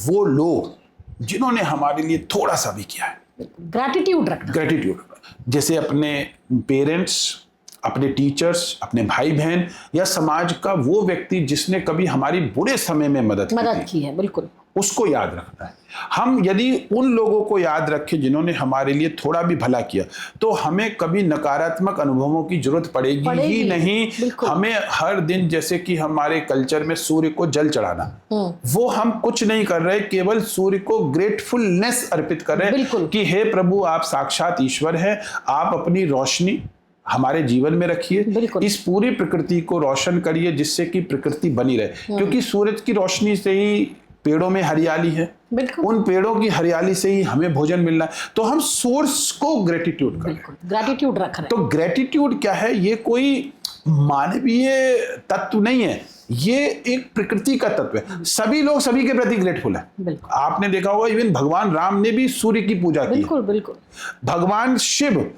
वो लोग जिन्होंने हमारे लिए थोड़ा सा भी किया है, ग्रैटिट्यूड रखना। जैसे अपने पेरेंट्स, अपने टीचर्स, अपने भाई बहन या समाज का वो व्यक्ति जिसने कभी हमारी बुरे समय में मदद की है, बिल्कुल, उसको याद रखना है। हम यदि उन लोगों को याद रखें जिन्होंने हमारे लिए थोड़ा भी भला किया, तो हमें कभी नकारात्मक अनुभवों की जरूरत पड़ेगी ही नहीं। हमें हर दिन, जैसे कि हमारे कल्चर में सूर्य को जल चढ़ाना, वो हम कुछ नहीं कर रहे, केवल सूर्य को ग्रेटफुलनेस अर्पित कर रहे हैं कि हे प्रभु, आप साक्षात ईश्वर हैं, आप अपनी रोशनी हमारे जीवन में रखिए, इस पूरी प्रकृति को रोशन करिए जिससे कि प्रकृति बनी रहे। क्योंकि सूरज की रोशनी से ही पेड़ों में हरियाली है, उन पेड़ों की हरियाली से ही हमें भोजन मिलना है। तो हम सोर्स को ग्रेटिट्यूड करें, ग्रेटिट्यूड रख रहे हैं। तो ग्रेटिट्यूड क्या है? ये कोई मानवीय तत्व नहीं है, ये एक प्रकृति का तत्व है। सभी लोग सभी के प्रति ग्रेटफुल है। आपने देखा होगा इवन भगवान राम ने भी सूर्य की पूजा की। बिल्कुल। भगवान शिव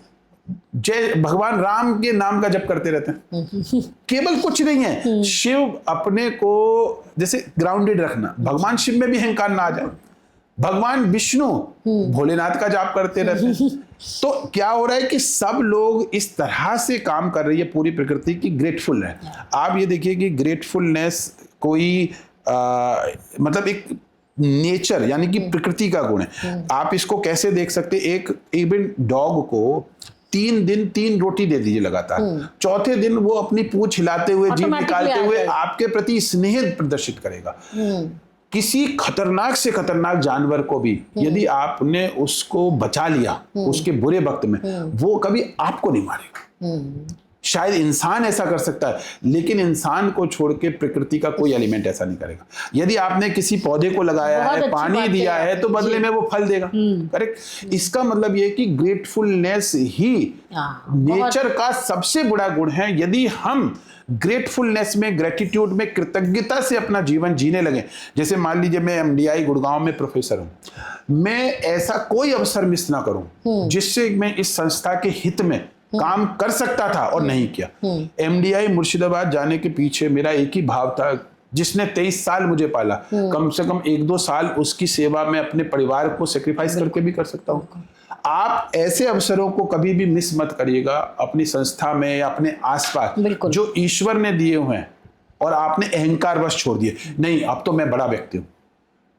जय भगवान राम के नाम का जप करते रहते हैं। केवल कुछ नहीं है, शिव अपने को जैसे ग्राउंडेड रखना, भगवान शिव में भी अहंकार ना आ जाए। भगवान विष्णु भोलेनाथ का जाप करते रहते हैं। तो क्या हो रहा है कि सब लोग इस तरह से काम कर रही है पूरी प्रकृति की ग्रेटफुल है। आप ये देखिए कि ग्रेटफुलनेस कोई मतलब एक नेचर यानी कि प्रकृति का गुण है। आप इसको कैसे देख सकते, एक इवन डॉग को 3 दिन 3 रोटी दे दीजिए लगातार, चौथे दिन वो अपनी पूंछ हिलाते हुए, जीभ निकालते हुए आपके प्रति स्नेह प्रदर्शित करेगा। किसी खतरनाक से खतरनाक जानवर को भी यदि आपने उसको बचा लिया उसके बुरे वक्त में, वो कभी आपको नहीं मारेगा। शायद इंसान ऐसा कर सकता है, लेकिन इंसान को छोड़ के प्रकृति का कोई एलिमेंट ऐसा नहीं करेगा। यदि आपने किसी पौधे को लगाया है, पानी दिया है, तो बदले में वो फल देगा। करेक्ट। इसका मतलब ये है कि ग्रेटफुलनेस ही नेचर का सबसे बड़ा गुण है। यदि हम ग्रेटफुलनेस में, ग्रेटिट्यूड में, कृतज्ञता से अपना जीवन जीने लगे, जैसे मान लीजिए मैं एमडीआई गुड़गांव में प्रोफेसर हूं, मैं ऐसा कोई अवसर मिस ना करूं जिससे मैं इस संस्था के हित में काम कर सकता था और नहीं किया। एमडीआई मुर्शिदाबाद जाने के पीछे मेरा एक ही भाव था, जिसने 23 साल मुझे पाला, कम से कम 1-2 साल उसकी सेवा में अपने परिवार को सेक्रीफाइस करके भी कर सकता हूँ। आप ऐसे अवसरों को कभी भी मिस मत करिएगा अपनी संस्था में या अपने आसपास, जो ईश्वर ने दिए हुए हैं, और आपने अहंकार बस छोड़ दिए, नहीं अब तो मैं बड़ा व्यक्ति हूँ।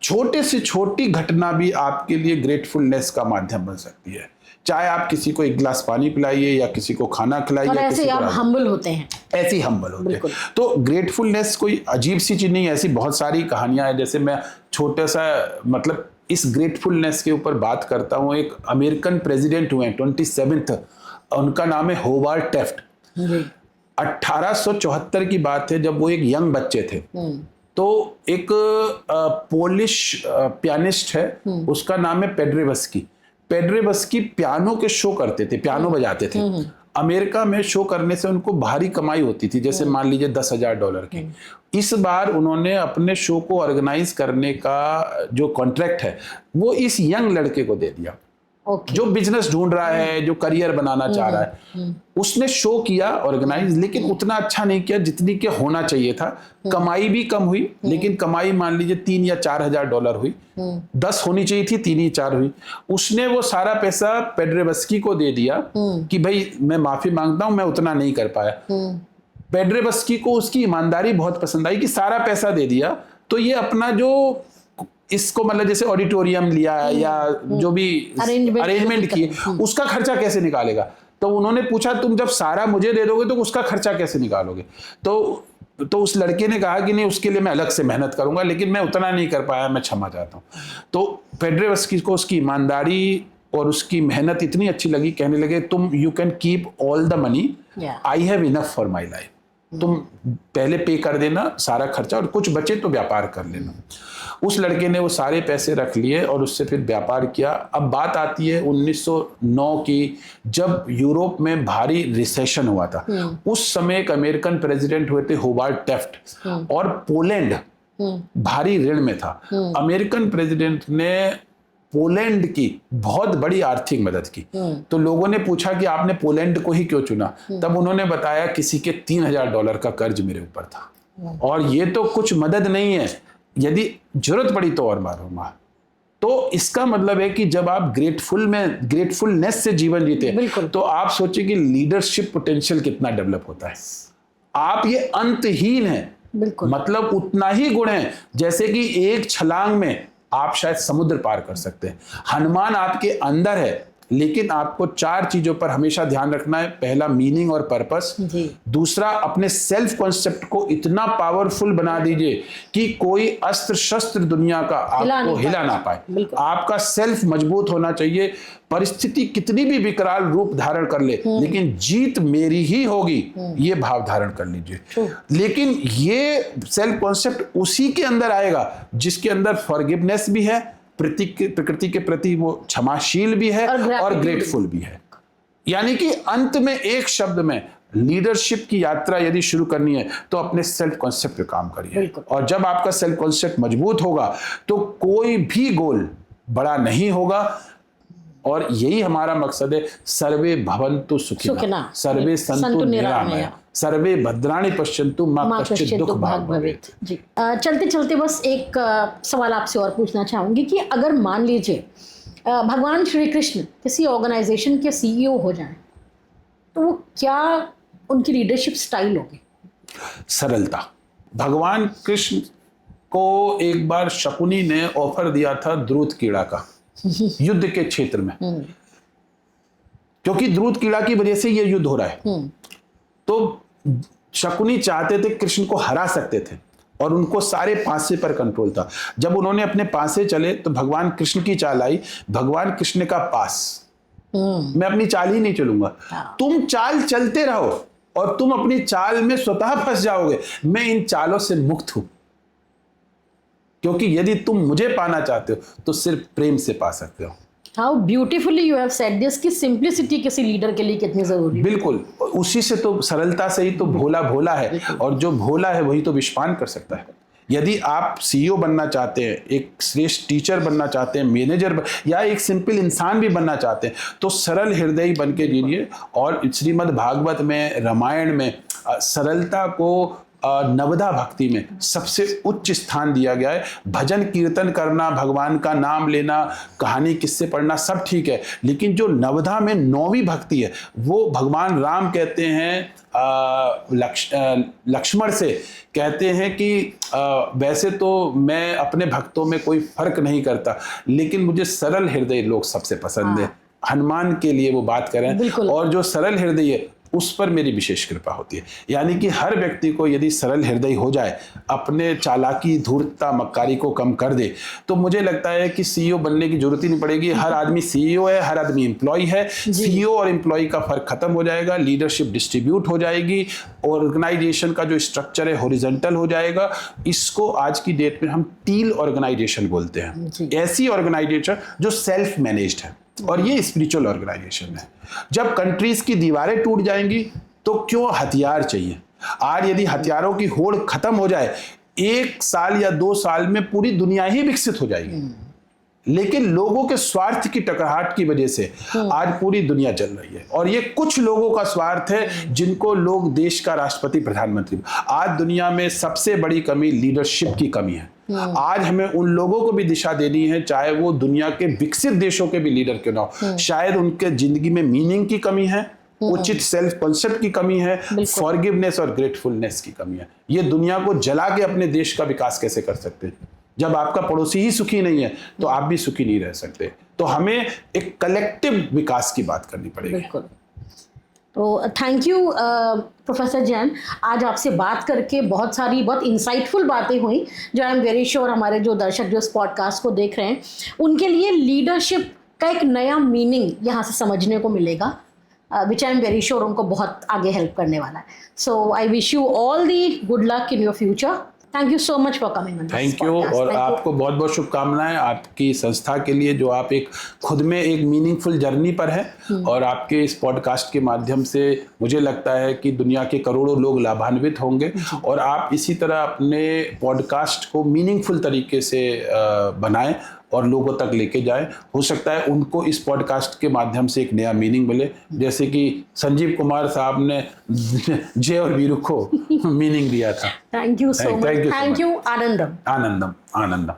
छोटे से छोटी घटना भी आपके लिए ग्रेटफुलनेस का माध्यम बन सकती है। चाहे आप किसी को एक गिलास पानी पिलाइए या किसी को खाना खिलाइए, और ऐसे आप हम्बल होते हैं, ऐसे ही हम्बल होते हैं। तो ग्रेटफुलनेस कोई अजीब सी चीज नहीं है, ऐसी बहुत सारी कहानियां हैं। जैसे मैं छोटा सा मतलब इस ग्रेटफुलनेस के ऊपर बात करता हूँ। एक अमेरिकन प्रेसिडेंट हुए 27th, उनका नाम है होवार्ड टेफ्ट। 1874 की बात है, जब वो एक यंग बच्चे थे। तो एक पोलिश पियानिस्ट है, उसका नाम है पेड्रेवस्की। पेड्रेवस्की पियानो के शो करते थे, पियानो बजाते थे। अमेरिका में शो करने से उनको भारी कमाई होती थी, जैसे मान लीजिए $10,000 की। इस बार उन्होंने अपने शो को ऑर्गेनाइज करने का जो कॉन्ट्रैक्ट है वो इस यंग लड़के को दे दिया, जो बिजनेस ढूंढ रहा है, जो करियर बनाना चाह रहा है। उसने शो किया ऑर्गेनाइज, लेकिन उतना अच्छा नहीं किया जितनी के होना चाहिए था। कमाई भी कम हुई, लेकिन कमाई मान लीजिए $3 या $4,000 हुई। 10 होनी चाहिए थी, 3 ही 4 हुई। उसने वो सारा पैसा पेड्रेवस्की को दे दिया कि भाई मैं माफी मांगता हूं, मैं उतना नहीं कर पाया। पेड्रेवस्की को उसकी ईमानदारी बहुत पसंद आई कि सारा पैसा दे दिया, तो ये अपना जो इसको मतलब जैसे ऑडिटोरियम लिया या जो भी अरेंजमेंट किए, उसका खर्चा कैसे निकालेगा। तो उन्होंने पूछा तुम जब सारा मुझे दे दोगे तो उसका खर्चा कैसे निकालोगे। तो उस लड़के ने कहा कि नहीं, उसके लिए मैं अलग से मेहनत करूंगा, लेकिन मैं उतना नहीं कर पाया, मैं क्षमा चाहता हूं। तो पेड्रेवस्की को उसकी ईमानदारी और उसकी मेहनत इतनी अच्छी लगी, कहने लगे तुम you can keep all the money, I have enough for my life. तुम पहले पे कर देना सारा खर्चा, और कुछ बचे तो व्यापार कर लेना। उस लड़के ने वो सारे पैसे रख लिए और उससे फिर व्यापार किया। अब बात आती है 1909 की, जब यूरोप में भारी रिसेशन हुआ था। उस समय एक अमेरिकन प्रेसिडेंट हुए थे होवार्ड टेफ्ट, और पोलैंड भारी ऋण में था। अमेरिकन प्रेसिडेंट ने पोलैंड की बहुत बड़ी आर्थिक मदद की। तो लोगों ने पूछा कि आपने पोलैंड को ही क्यों चुना। तब उन्होंने बताया किसी के $3,000 का कर्ज मेरे ऊपर था, और ये तो कुछ मदद नहीं है, यदि जरूरत पड़ी तो और मारूंगा। तो इसका मतलब है कि जब आप ग्रेटफुलनेस से जीवन जीते, तो आप सोचिए कि लीडरशिप पोटेंशियल कितना डेवलप होता है। आप ये अंतहीन है, मतलब उतना ही गुण है जैसे कि एक छलांग में आप शायद समुद्र पार कर सकते हैं। हनुमान आपके अंदर है, लेकिन आपको 4 चीजों पर हमेशा ध्यान रखना है। पहला, मीनिंग और पर्पस। दूसरा, अपने सेल्फ कॉन्सेप्ट को इतना पावरफुल बना दीजिए कि कोई अस्त्र शस्त्र दुनिया का आपको हिला ना पाए। आपका सेल्फ मजबूत होना चाहिए। परिस्थिति कितनी भी विकराल रूप धारण कर ले, लेकिन जीत मेरी ही होगी, ये भाव धारण कर लीजिए। लेकिन ये सेल्फ कॉन्सेप्ट उसी के अंदर आएगा जिसके अंदर फॉरगिवनेस भी है, प्रकृति के प्रति वो क्षमाशील भी है और ग्रेटफुल भी है। यानी कि अंत में एक शब्द में, लीडरशिप की यात्रा यदि शुरू करनी है तो अपने सेल्फ कॉन्सेप्ट पे काम करिए। और जब आपका सेल्फ कॉन्सेप्ट मजबूत होगा तो कोई भी गोल बड़ा नहीं होगा। और यही हमारा मकसद है, सर्वे भवन्तु सुखिनः, सर्वे सन्तु निरामया, सर्वे भद्राणि पश्यन्तु मा कश्चित् दुःख भाग् भवेत्। जी, चलते चलते बस एक सवाल आपसे और पूछना चाहूंगी कि अगर मान लीजिए भगवान श्री कृष्ण किसी ऑर्गेनाइजेशन के CEO हो जाएं, तो वो क्या उनकी लीडरशिप स्टाइल होगी? सरलता। भगवान कृष्ण को एक बार शकुनी ने ऑफर दिया था द्रुत कीड़ा का युद्ध के क्षेत्र में, क्योंकि द्रुत कीड़ा की वजह से ये युद्ध हो रहा है। तो शकुनी चाहते थे कृष्ण को हरा सकते थे, और उनको सारे पासे पर कंट्रोल था। जब उन्होंने अपने पासे चले तो भगवान कृष्ण की चाल आई। भगवान कृष्ण का पास, मैं अपनी चाल ही नहीं चलूंगा, तुम चाल चलते रहो, और तुम अपनी चाल में स्वतः फंस जाओगे। मैं इन चालों से मुक्त हूं, क्योंकि यदि तुम मुझे पाना चाहते हो तो सिर्फ प्रेम से पा सकते हो। How beautifully you have said this कि सिंप्लिसिटी किसी लीडर के लिए कितनी जरूरी है। बिल्कुल, उसी से तो, सरलता से ही तो भोला भोला है, और जो भोला है वही तो विश्वान कर सकता है। यदि आप सीईओ बनना चाहते हैं, एक श्रेष्ठ टीचर बनना चाहते हैं, मैनेजर या एक सिंपल इंसान भी बनना चाहते हैं, तो सरल हृदय बन के जीजिए। और श्रीमद् भागवत में, रामायण में सरलता को नवदा भक्ति में सबसे उच्च स्थान दिया गया है। भजन कीर्तन करना, भगवान का नाम लेना, कहानी किस्से पढ़ना सब ठीक है, लेकिन जो नवदा में 9वीं भक्ति है, वो भगवान राम कहते हैं लक्ष्मण से, कहते हैं कि वैसे तो मैं अपने भक्तों में कोई फर्क नहीं करता, लेकिन मुझे सरल हृदय लोग सबसे पसंद है। हनुमान के लिए वो बात करें, और जो सरल हृदय है उस पर मेरी विशेष कृपा होती है। यानी कि हर व्यक्ति को यदि सरल हृदय हो जाए, अपने चालाकी, धूर्तता, मक्कारी को कम कर दे, तो मुझे लगता है कि सीईओ बनने की जरूरत ही नहीं पड़ेगी। हर आदमी सीईओ है, हर आदमी एम्प्लॉय है। सीईओ और एम्प्लॉय का फर्क खत्म हो जाएगा, लीडरशिप डिस्ट्रीब्यूट हो जाएगी, ऑर्गेनाइजेशन का जो स्ट्रक्चर है हॉरिजॉन्टल हो जाएगा। इसको आज की डेट में हम टील ऑर्गेनाइजेशन बोलते हैं। ऐसी ऑर्गेनाइजेशन जो सेल्फ मैनेज्ड है, और ये स्पिरिचुअल ऑर्गेनाइजेशन है। जब कंट्रीज की दीवारें टूट जाएंगी तो क्यों हथियार चाहिए? आज यदि हथियारों की होड़ खत्म हो जाए, 1 साल या 2 साल में पूरी दुनिया ही विकसित हो जाएगी। लेकिन लोगों के स्वार्थ की टकराहट की वजह से आज पूरी दुनिया चल रही है, और ये कुछ लोगों का स्वार्थ है जिनको लोग देश का राष्ट्रपति, प्रधानमंत्री। आज दुनिया में सबसे बड़ी कमी लीडरशिप की कमी है। आज हमें उन लोगों को भी दिशा देनी है, चाहे वो दुनिया के विकसित देशों के भी लीडर क्यों ना हो। शायद उनके जिंदगी में मीनिंग की कमी है, उचित सेल्फ कॉन्सेप्ट की कमी है, फॉरगिवनेस और ग्रेटफुलनेस की कमी है। ये दुनिया को जला के अपने देश का विकास कैसे कर सकते हैं? जब आपका पड़ोसी ही सुखी नहीं है तो आप भी सुखी नहीं रह सकते। तो हमें एक कलेक्टिव विकास की बात करनी पड़ेगी। बिल्कुल। तो थैंक यू प्रोफेसर जैन, आज आपसे बात करके बहुत इंसाइटफुल बातें हुई, जो आई एम वेरी श्योर हमारे जो दर्शक जो इस पॉडकास्ट को देख रहे हैं उनके लिए लीडरशिप का एक नया मीनिंग यहाँ से समझने को मिलेगा, which I am very sure उनको बहुत आगे हेल्प करने वाला है। So I wish you all the good luck in your future. Thank you so much for coming on this podcast. Thank you, और आपको बहुत बहुत शुभकामनाएं आपकी संस्था के लिए, जो आप एक खुद में एक मीनिंगफुल जर्नी पर है। और आपके इस पॉडकास्ट के माध्यम से मुझे लगता है कि दुनिया के करोड़ों लोग लाभान्वित होंगे, और आप इसी तरह अपने पॉडकास्ट को मीनिंगफुल तरीके से बनाएं और लोगों तक लेके जाएं। हो सकता है उनको इस पॉडकास्ट के माध्यम से एक नया मीनिंग मिले, जैसे कि संजीव कुमार साहब ने जय और वीरू को मीनिंग दिया था। Thank you so much. Thank you. Anandam. Anandam. Anandam.